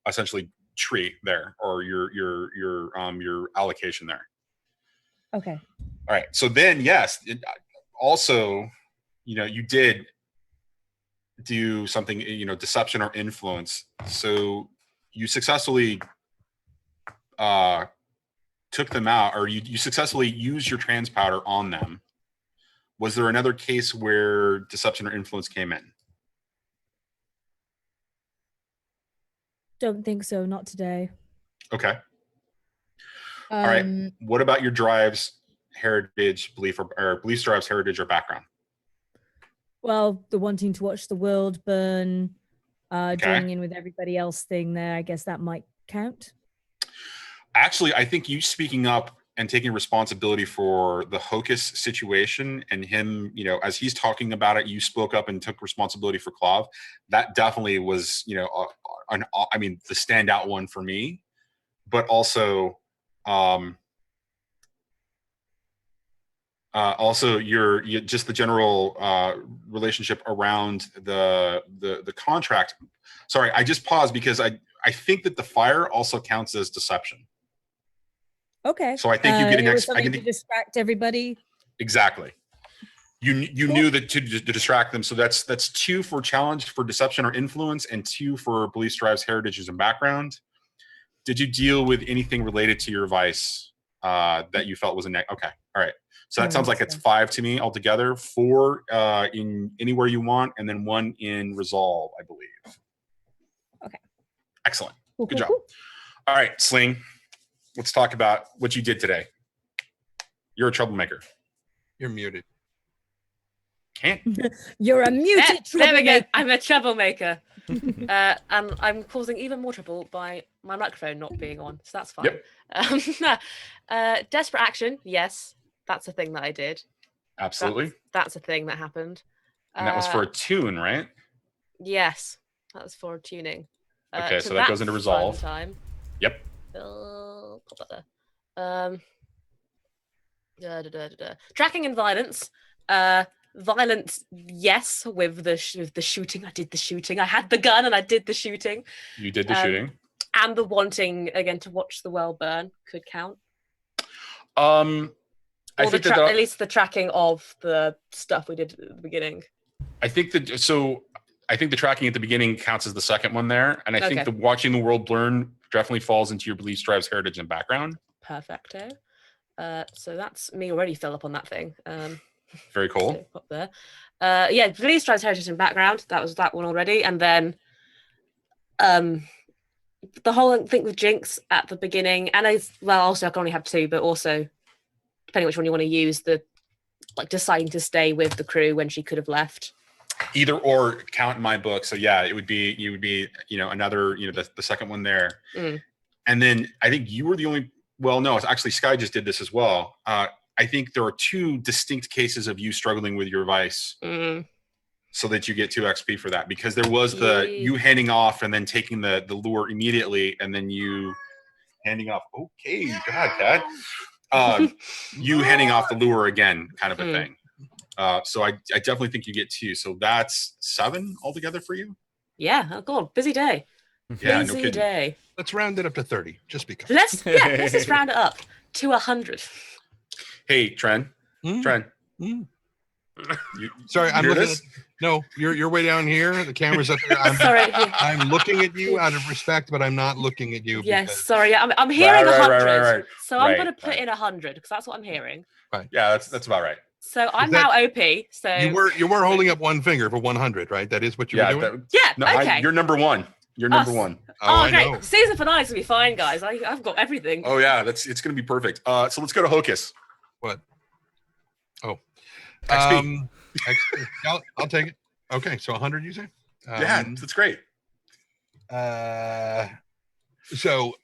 essentially tree there, or your allocation there. Okay. All right. So then, yes, also, you did do something, deception or influence. So you successfully took them out, or you successfully used your trans powder on them. Was there another case where deception or influence came in? Don't think so. Not today. Okay. All right. What about your drives, heritage, belief, or beliefs, drives, heritage, or background? Well, the wanting to watch the world burn, joining in with everybody else thing there, I guess that might count. Actually, I think you speaking up and taking responsibility for the Hocus situation, and him, as he's talking about it, you spoke up and took responsibility for Clav. That definitely was, the standout one for me, but also, your just the general relationship around the contract. Sorry, I just paused because I think that the fire also counts as deception. Okay. So I think you get an something to distract everybody. Exactly. You knew that to distract them. So that's 2 for challenge for deception or influence, and 2 for beliefs, drives, heritages, and background. Did you deal with anything related to your vice that you felt was a okay? All right. So that sounds like it's 5 to me altogether. 4 in anywhere you want, and then 1 in resolve, I believe. Okay. Excellent. Good job. All right, Sling. Let's talk about what you did today. You're a troublemaker. You're muted. Can't. You're a muted troublemaker. There we go. I'm a troublemaker. And I'm causing even more trouble by my microphone not being on, so that's fine. Yep. Desperate action, yes. That's a thing that I did. Absolutely. That's a thing that happened. And that was for a tune, right? Yes. That was for tuning. Okay, so that goes into resolve. Time. Yep. Put that there. Tracking and violence. Violence, yes, with the shooting. I did the shooting. I had the gun and I did the shooting. You did the shooting. And the wanting, again, to watch the world burn could count. I think at least the tracking of the stuff we did at the beginning. I think the tracking at the beginning counts as the second one there. And I think the watching the world burn definitely falls into your beliefs, drives, heritage, and background. Perfecto. So that's me already fill up on that thing. Very cool. Up there. Beliefs, drives, heritage, and background. That was that one already. And then the whole thing with Jinx at the beginning, and also I can only have 2, but also depending which one you want to use, deciding to stay with the crew when she could have left. Either or count in my book. So yeah, you would be another, the second one there. And then I think you were the only, well, no, it's actually Sky just did this as well. I I think there are 2 distinct cases of you struggling with your vice, so that you get 2 XP for that. Because there was the you handing off and then taking the lure immediately, and then you handing off. Okay, God, Cat. You handing off the lure again, kind of a thing. So I definitely think you get 2. So that's 7 altogether for you. Yeah. Oh God, busy day. Yeah, busy no kidding. day. Let's round it up to 30, just because. Let's just round it up to 100. Hey, Tren. Tren. Sorry, I'm looking at, no, you're way down here. The camera's up there. I'm looking at you out of respect, but I'm not looking at you. Yes, sorry. I'm hearing 100. Right. So I'm going to put in 100 because that's what I'm hearing. Right. Yeah, that's about right. So I'm now OP. So you were holding up one finger for 100, right? That is what you were doing. Okay. You're number 1. You're number 1. Oh, great. Know. Season finale is gonna be fine, guys. I've got everything. Oh yeah, it's gonna be perfect. So let's go to Hocus. What? Oh, XP. XP. I'll take it. Okay, so 100, you say? Yeah, that's great. So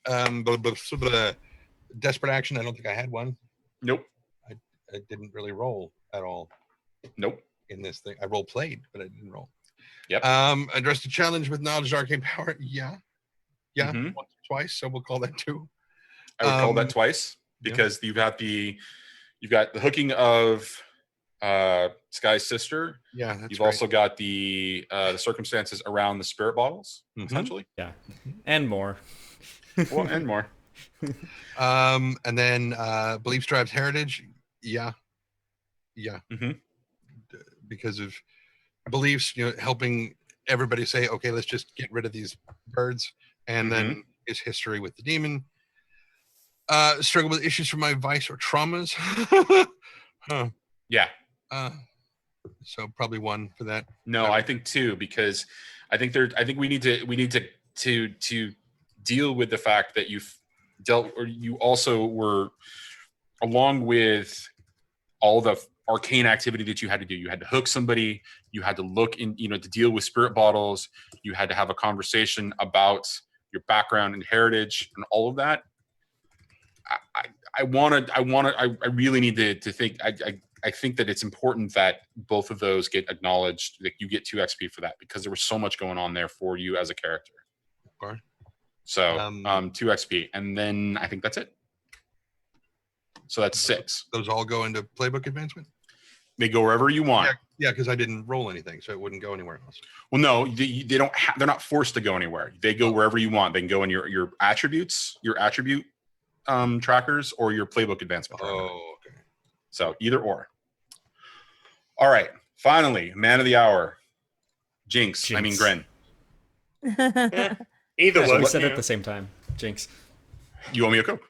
desperate action. I don't think I had one. Nope. I didn't really roll at all. Nope. In this thing, I role played, but I didn't roll. Yep. Addressed a challenge with knowledge, arcane power. Yeah. Once or twice. So we'll call that 2. I would call that twice because you've got the hooking of Sky's sister. Yeah. That's You've also got the circumstances around the spirit bottles, essentially. Yeah, and more. Well, and more. And then beliefs drives heritage. Yeah. Because of beliefs, helping everybody say, okay, let's just get rid of these birds. And then his history with the demon. Struggle with issues from my vice or traumas. Yeah. So probably 1 for that. No, I think 2 because I think we need to deal with the fact that you also were, along with all the arcane activity that you had to do. You had to hook somebody. You had to look in, to deal with spirit bottles. You had to have a conversation about your background and heritage and all of that. I really need to think. I think that it's important that both of those get acknowledged. That you get 2 XP for that because there was so much going on there for you as a character. Okay. So 2 XP, and then I think that's it. So that's 6. Those all go into playbook advancement? They go wherever you want. Yeah, because I didn't roll anything, so it wouldn't go anywhere else. Well, no, they don't. They're not forced to go anywhere. They go wherever you want. They can go in your attributes, your attribute trackers, or your playbook advancement. Oh, okay. So either or. All right. Finally, man of the hour, Jinx. I mean Grin. Either one. We said it at the same time. Jinx. You owe me a Coke.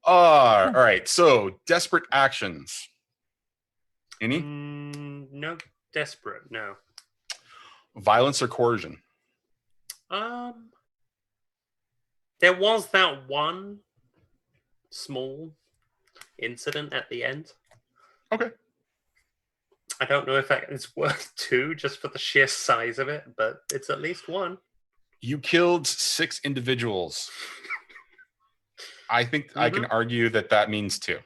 All right. So desperate actions. Any? No, desperate. No. Violence or coercion? There was that one small incident at the end. Okay. I don't know if that is worth 2 just for the sheer size of it, but it's at least 1. You killed 6 individuals. I think I can argue that means 2.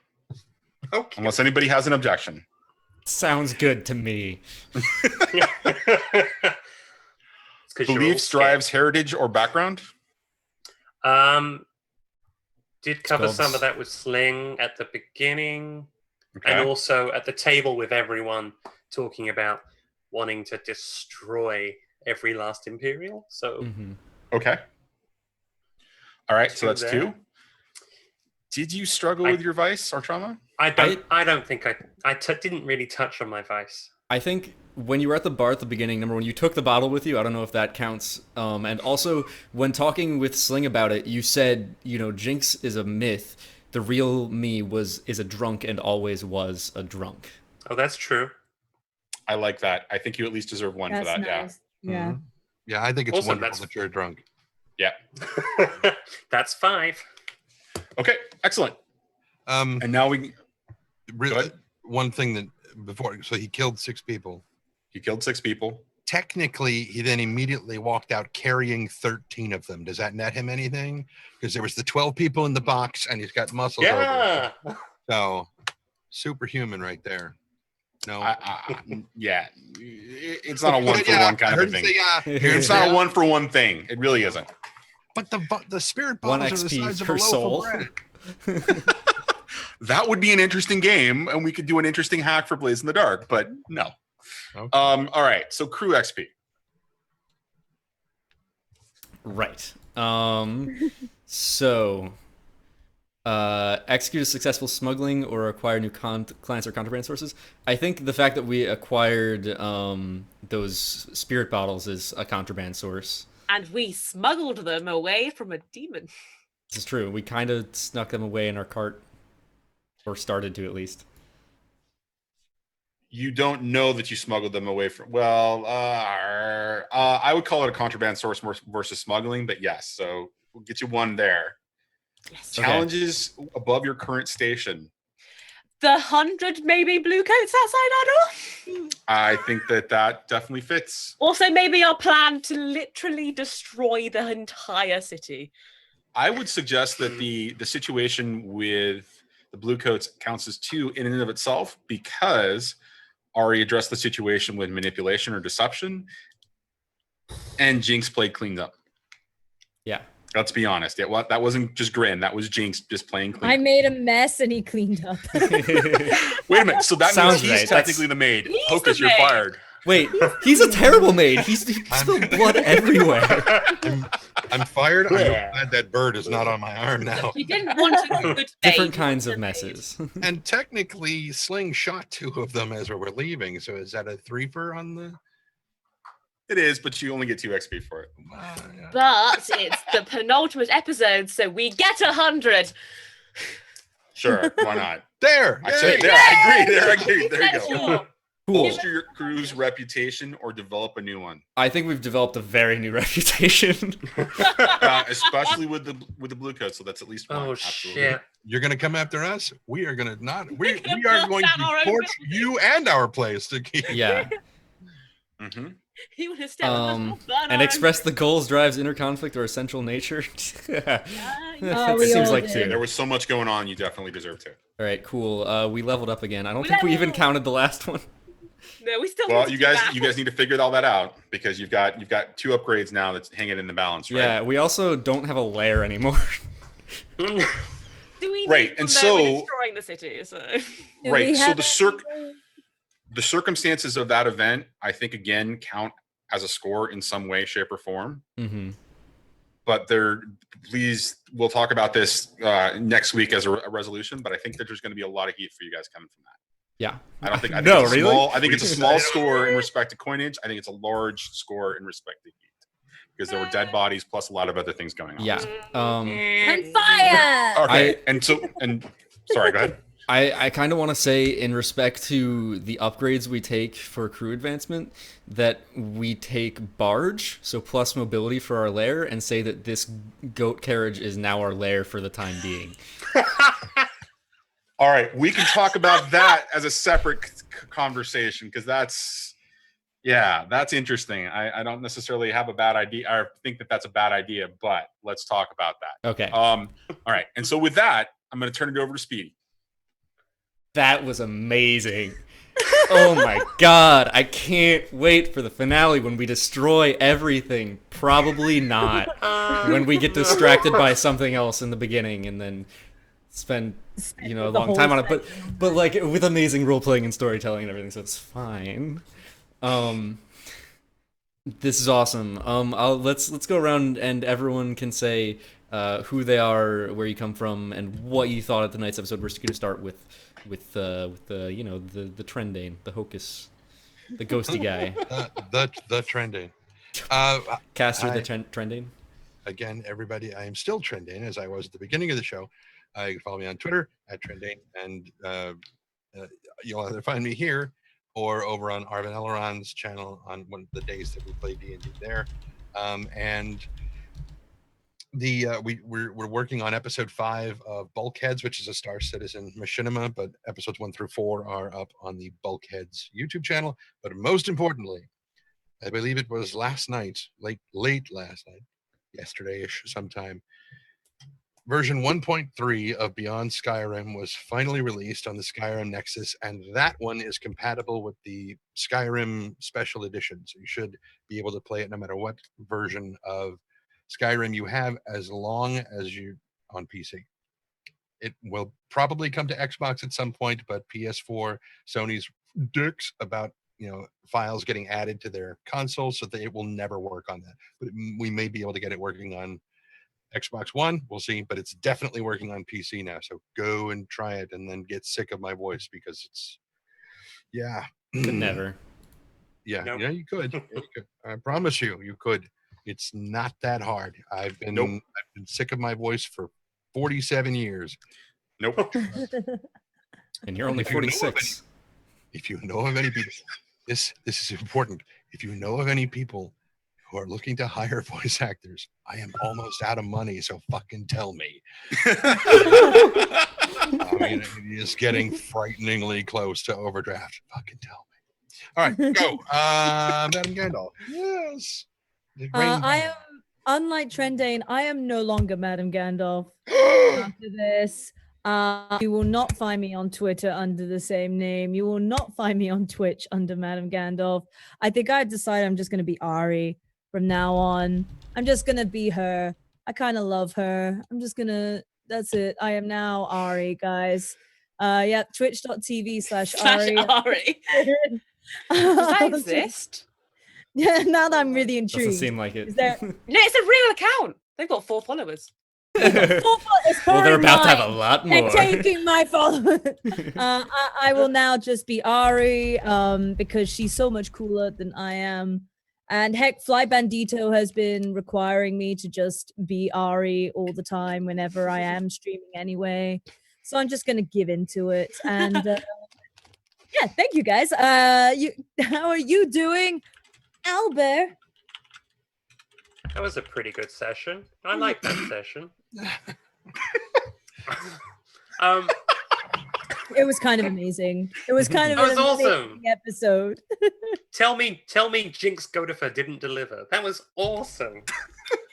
Okay. Unless anybody has an objection. Sounds good to me. Beliefs drives heritage or background? Did cover some of that with Sling at the beginning. Okay. And also at the table with everyone talking about wanting to destroy every last Imperial. So okay. All right, so that's 2. Did you struggle with your vice or trauma? I don't think I didn't really touch on my vice. I think when you were at the bar at the beginning, number 1, you took the bottle with you. I don't know if that counts. And also, when talking with Sling about it, you said, Jinx is a myth. The real me is a drunk and always was a drunk. Oh, that's true. I like that. I think you at least deserve 1 for that. Nice. Yeah. Yeah, I think it's wonderful that you're drunk. Yeah. That's 5. Okay, excellent. And now we really one thing that before, so he killed 6 people. He killed 6 people. Technically, he then immediately walked out carrying 13 of them. Does that net him anything? Because there was the 12 people in the box, and he's got muscles over. So superhuman right there. No. Yeah, it's not a one for one kind of a thing. It's not a one for one thing. It really isn't. But the spirit One bottles are the XP size of a per loaf soul. of bread. That would be an interesting game, and we could do an interesting hack for Blaze in the Dark. But no. Okay. All right. So crew XP. Right. So, execute a successful smuggling or acquire new clients or contraband sources. I think the fact that we acquired those spirit bottles is a contraband source. And we smuggled them away from a demon. This is true. We kind of snuck them away in our cart, or started to at least. You don't know that you smuggled them away from. Well, I would call it a contraband source versus smuggling, but yes. So we'll get you one there. Yes. Challenges above your current station. The 100 maybe blue coats outside our door? I think that definitely fits. Also, maybe our plan to literally destroy the entire city. I would suggest that the situation with the blue coats counts as 2 in and of itself, because Ari addressed the situation with manipulation or deception, and Jinx played cleaned up. Yeah. Let's be honest. That wasn't just Grin. That was Jinx just playing clean. I made a mess and he cleaned up. Wait a minute. So that Sounds means he's right. technically the maid. He's Hocus, the you're maid. fired. Wait, he's a terrible maid. He spilled blood everywhere. I'm fired. I'm glad that bird is not on my arm now. He didn't want to do good Different maid, kinds he of wanted a maid. messes. And technically, Sling shot 2 of them as we were leaving. So is that a 3-fer on the? It is, but you only get 2 XP for it. Yeah. But it's the penultimate episode, so we get 100. Sure, why not? There. I say Yay! there. I agree. There you go. Essential. Cool. Bolster your crew's reputation or develop a new one, I think we've developed a very new reputation. especially with the blue coat. So that's at least one. Oh Absolutely. shit! You're gonna come after us. We are gonna not. We gonna are burn going down our to own torch you and our place to keep. Yeah. Mm-hmm. He would have stayed with us, we'll burn And our express the goals, drives, inner conflict, or essential nature. It we seems all like did. 2. There was so much going on. You definitely deserve to. All right, cool. We leveled up again. I don't We think we even leveled. counted the last one. own. No, we still Well, need to you do guys that. need to figure all that out, because you've got 2 upgrades now that's hanging in the balance, right? Yeah, we also don't have a lair anymore. Do we Right, need and to know we're so- destroying the city? So Do Right, we so have the circumstances of that event, I think, again, count as a score in some way, shape, or form. Mm-hmm. But we'll talk about this next week as a resolution. But I think that there's going to be a lot of heat for you guys coming from that. Yeah. I don't think. I think No, it's a really? small, I think it's a small score in respect to coinage. I think it's a large score in respect to heat, because there were dead bodies plus a lot of other things going on. Yeah. And fire! Okay. And sorry. Go ahead. I kind of want to say, in respect to the upgrades we take for crew advancement, that we take barge, so plus mobility for our lair, and say that this goat carriage is now our lair for the time being. All right, we can talk about that as a separate conversation, because that's interesting. I don't necessarily have a bad idea, or think that that's a bad idea, but let's talk about that. Okay. All right, and so with that, I'm going to turn it over to Speedy. That was amazing. Oh my god, I can't wait for the finale when we destroy everything. Probably not. When we get distracted by something else in the beginning and then spend, a the long whole time on it. But like, with amazing role playing and storytelling and everything, so it's fine. This is awesome. Let's go around and everyone can say who they are, where you come from, and what you thought of tonight's episode. We're just gonna start with the Trendane, the Hocus, the ghosty guy. The Trendane. Caster, the Trendane. Again, everybody, I am still Trendane, as I was at the beginning of the show. You can follow me on Twitter at Trendane, and you'll either find me here or over on Arvin Elron's channel on one of the days that we play D&D there. And we're working on episode 5 of Bulkheads, which is a Star Citizen machinima, but episodes 1 through 4 are up on the Bulkheads YouTube channel. But most importantly, I believe it was last night, late last night, yesterday-ish sometime, version 1.3 of Beyond Skyrim was finally released on the Skyrim Nexus, and that one is compatible with the Skyrim Special Edition. So you should be able to play it no matter what version of Skyrim you have, as long as you on PC. It will probably come to Xbox at some point, but PS4, Sony's dicks about files getting added to their console, so that it will never work on that. But we may be able to get it working on Xbox One. We'll see, but it's definitely working on PC now. So go and try it, and then get sick of my voice, because it's Could never. Yeah, Nope. yeah, you could. Yeah, you could. I promise you could. It's not that hard. I've been sick of my voice for 47 years. Nope. And you're only 46. If you know of any people, this is important. If you know of any people who are looking to hire voice actors, I am almost out of money, so fucking tell me. I mean, it is getting frighteningly close to overdraft. Fucking tell me. All right, go. MadameGandalf. Yes. I am, unlike Trendane, I am no longer MadameGandalf. After this, you will not find me on Twitter under the same name. You will not find me on Twitch under MadameGandalf. I think I've decided I'm just going to be Ari from now on. I'm just going to be her. I kind of love her. I'm just going to, that's it. I am now Ari, guys. Yeah, twitch.tv/Ari. Ari. Does that exist? Yeah, now that I'm really intrigued. Doesn't seem like it. Is there... No, it's a real account. They've got 4 followers. Well, they're about to have a lot more. They're taking my followers. I will now just be Ari, because she's so much cooler than I am. And heck, Fly Bandito has been requiring me to just be Ari all the time whenever I am streaming anyway. So I'm just gonna give into it. And yeah, thank you guys. How are you doing, Owlbare? That was a pretty good session. I like that session. It was kind of amazing. It was kind of That an was amazing awesome. episode. Tell me, Jinx Goatifer didn't deliver. That was awesome.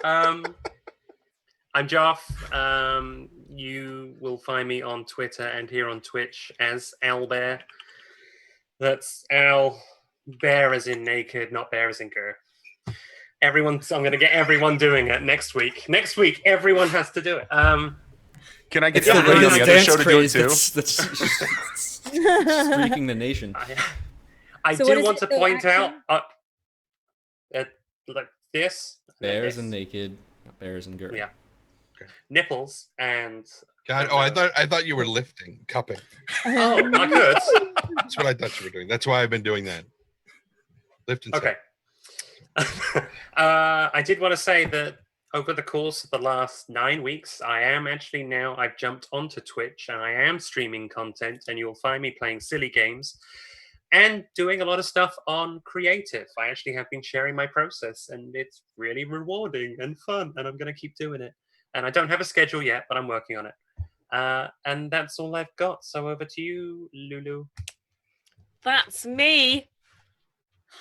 I'm Joff. You will find me on Twitter and here on Twitch as Owlbare. That's Owl, bear as in naked, not bear as in gur. I'm going to get everyone doing it next week. Next week, everyone has to do it. Can I get It's the everybody on latest the other dance show to do it craze too? that's streaking the nation. I So what do is want it, to the point out, action? like this. Bears this. and naked, not bears and girl. Yeah. Nipples and... God, I thought you were lifting, cupping. Oh, I could. That's what I thought you were doing. That's why I've been doing that. Lifting. Okay. I did want to say that over the course of the last 9 weeks, I've jumped onto Twitch and I am streaming content, and you'll find me playing silly games and doing a lot of stuff on creative. I actually have been sharing my process, and it's really rewarding and fun, and I'm going to keep doing it. And I don't have a schedule yet, but I'm working on it. And that's all I've got. So over to you, Lulu. That's me.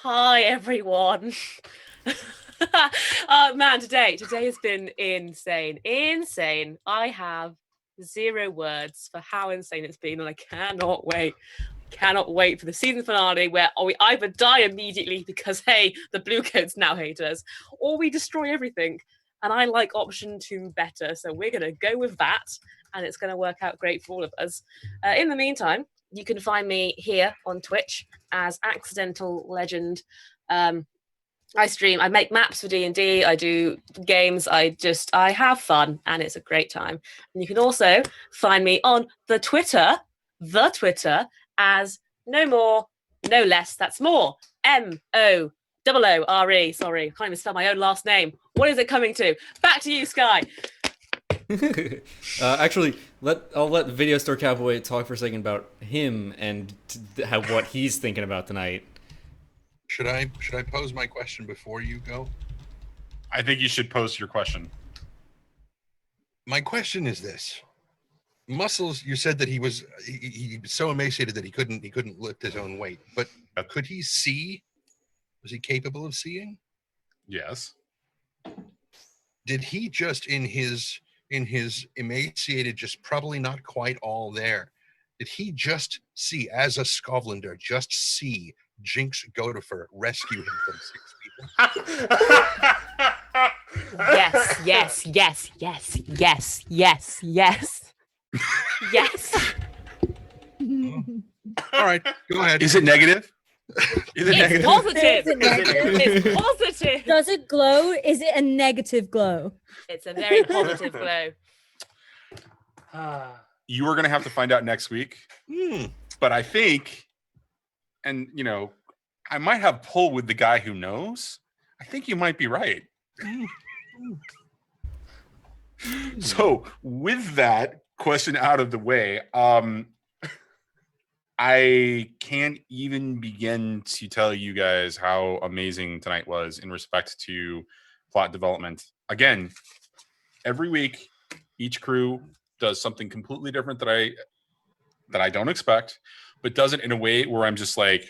Hi, everyone. Man, today has been insane. I have 0 words for how insane it's been, and I cannot wait for the season finale, where we either die immediately because, hey, the blue coats now hate us, or we destroy everything. And I like option 2 better, so we're going to go with that, and it's going to work out great for all of us. In the meantime, you can find me here on Twitch as AccidentalLegend. I stream, I make maps for D&D, I do games, I have fun, and it's a great time. And you can also find me on the Twitter as no more, no less, that's more, MOOORE. Sorry, I can't even spell my own last name. What is it coming to? Back to you, Sky. Actually, I'll let VideoStoreCowboy talk for a second about him and what he's thinking about tonight. Should I pose my question before you go? I think you should pose your question. My question is this: Muscles, you said that he was so emaciated that he couldn't lift his own weight, but could he see? Was he capable of seeing? Yes. Did he just in his in his emaciated, just probably not quite all there, did he just see, as a Scovlander, just see Jinx Goatifer rescue him from 6 people? Yes, yes, yes, yes, yes, yes, yes. Yes. All right, go ahead. Is it negative? Is it It's negative? positive. Is it negative? It's positive. Does it glow? Is it a negative glow? It's a very positive glow. You are going to have to find out next week. But I think, and you know, I might have pull with the guy who knows. I think you might be right. So with that question out of the way, I can't even begin to tell you guys how amazing tonight was in respect to plot development. Again, every week, each crew does something completely different that I don't expect, but does it in a way where I'm just like,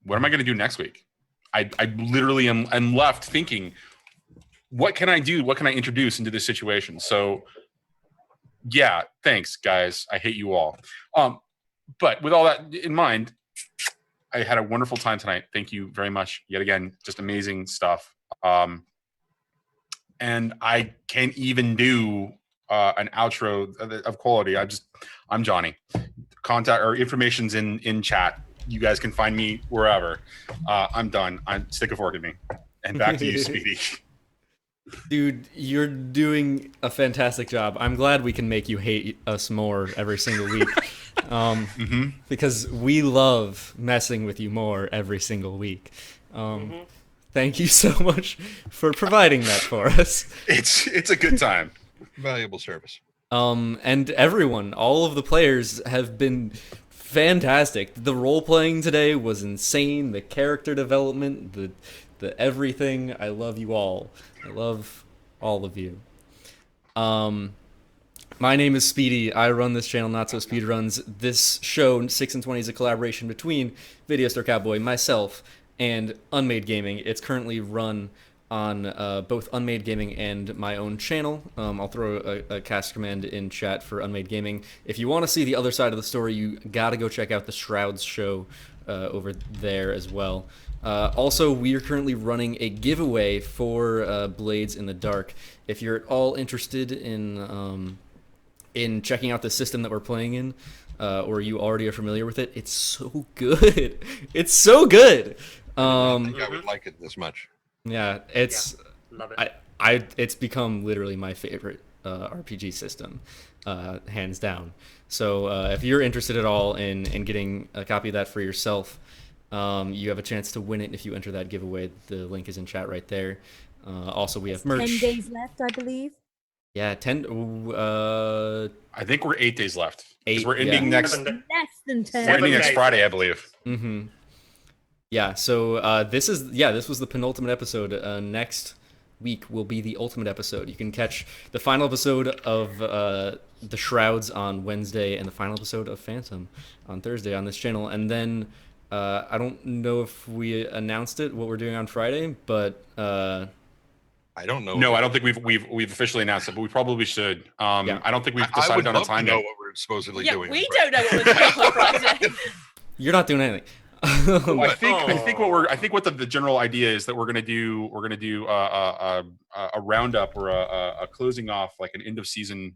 what am I going to do next week? I literally am left thinking, what can I do? What can I introduce into this situation? So yeah, thanks guys. I hate you all. But with all that in mind, I had a wonderful time tonight. Thank you very much. Yet again, just amazing stuff. And I can't even do an outro of quality. I'm Johnny. Contact or information's in chat. You guys can find me wherever. I'm done. Stick a fork in me. And back to you, Speedy. Dude, you're doing a fantastic job. I'm glad we can make you hate us more every single week. Because we love messing with you more every single week. Thank you so much for providing that for us. It's a good time. Valuable service. And everyone, all of the players have been fantastic. The role playing today was insane. The character development, the everything. I love you all. I love all of you. My name is Speedy. I run this channel, NotSoSpeedRuns. This show, 6 and 20, is a collaboration between VideoStoreCowboy, myself, and Unmade Gaming. It's currently run on both Unmade Gaming and my own channel. I'll throw a cast command in chat for Unmade Gaming. If you want to see the other side of the story, you gotta go check out the Shrouds show over there as well. Also, we are currently running a giveaway for Blades in the Dark. If you're at all interested in checking out the system that we're playing in, or you already are familiar with it, it's so good. It's so good. I think I would like it this much. Yeah, it's love it. It's become literally my favorite RPG system, hands down. So if you're interested at all in getting a copy of that for yourself, you have a chance to win it if you enter that giveaway. The link is in chat right there. Also, we have merch. 10 days left, I believe. Yeah, 10. I think we're 8 days left. 8, we're ending yeah. next. Less than 10. We're ending next days. Friday, I believe. Mm-hmm. Yeah. So this was the penultimate episode. Next week will be the ultimate episode. You can catch the final episode of the Shrouds on Wednesday and the final episode of Phantom on Thursday on this channel. And then I don't know if we announced it what we're doing on Friday, but I don't know. No, I don't think we've officially announced it, but we probably should. Yeah. I don't think we've I would decided on a love to time know yet. what we're supposedly Yeah, doing. we on Friday. don't know what we're doing on Friday. you're not doing anything. I think what the general idea is that we're gonna do a roundup or a closing off, like an end of season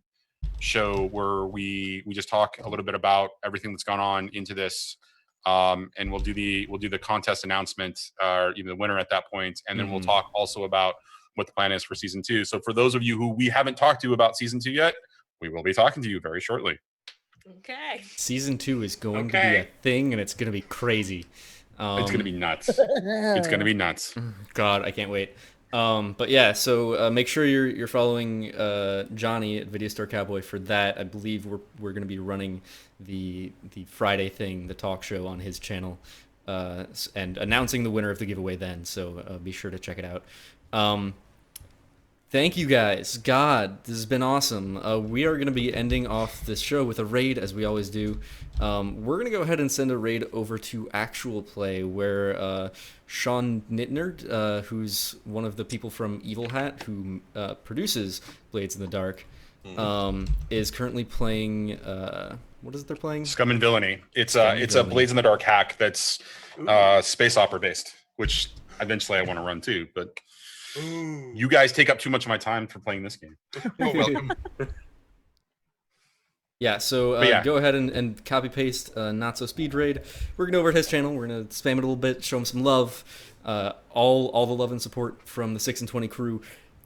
show where we just talk a little bit about everything that's gone on into this, and we'll do the contest announcement, or even the winner at that point, and then we'll talk also about what the plan is for season 2. So for those of you who we haven't talked to about season 2 yet, we will be talking to you very shortly. Okay. Season 2 is going to be a thing, and it's going to be crazy. It's going to be nuts. It's going to be nuts. God, I can't wait. But yeah, so make sure you're following Johnny at Video Store Cowboy for that. I believe we're going to be running the Friday thing, the talk show on his channel, and announcing the winner of the giveaway then. So be sure to check it out. Thank you guys. God, this has been awesome. We are going to be ending off this show with a raid, as we always do. We're going to go ahead and send a raid over to Actual Play, where Sean Nittner, who's one of the people from Evil Hat, who produces Blades in the Dark, is currently playing... what is it they're playing? Scum and Villainy. It's Scum and a Villainy. Blades in the Dark hack that's space opera based, which eventually I want to run too. But you guys take up too much of my time for playing this game. Oh, welcome. Yeah, so yeah. go ahead and copy paste Not So Speed Raid. We're gonna go over to his channel. We're gonna spam it a little bit, show him some love. All the love and support from the 6 and 20 crew,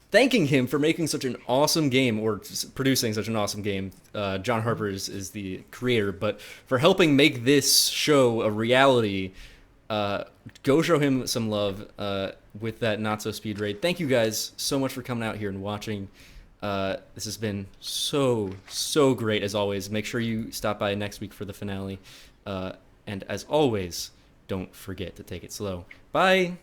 thanking him for making such an awesome game, or just producing such an awesome game. John Harper is the creator, but for helping make this show a reality. Go show him some love with that Not So Speed Raid. Thank you guys so much for coming out here and watching. This has been so great as always. Make sure you stop by next week for the finale. And as always, don't forget to take it slow. Bye!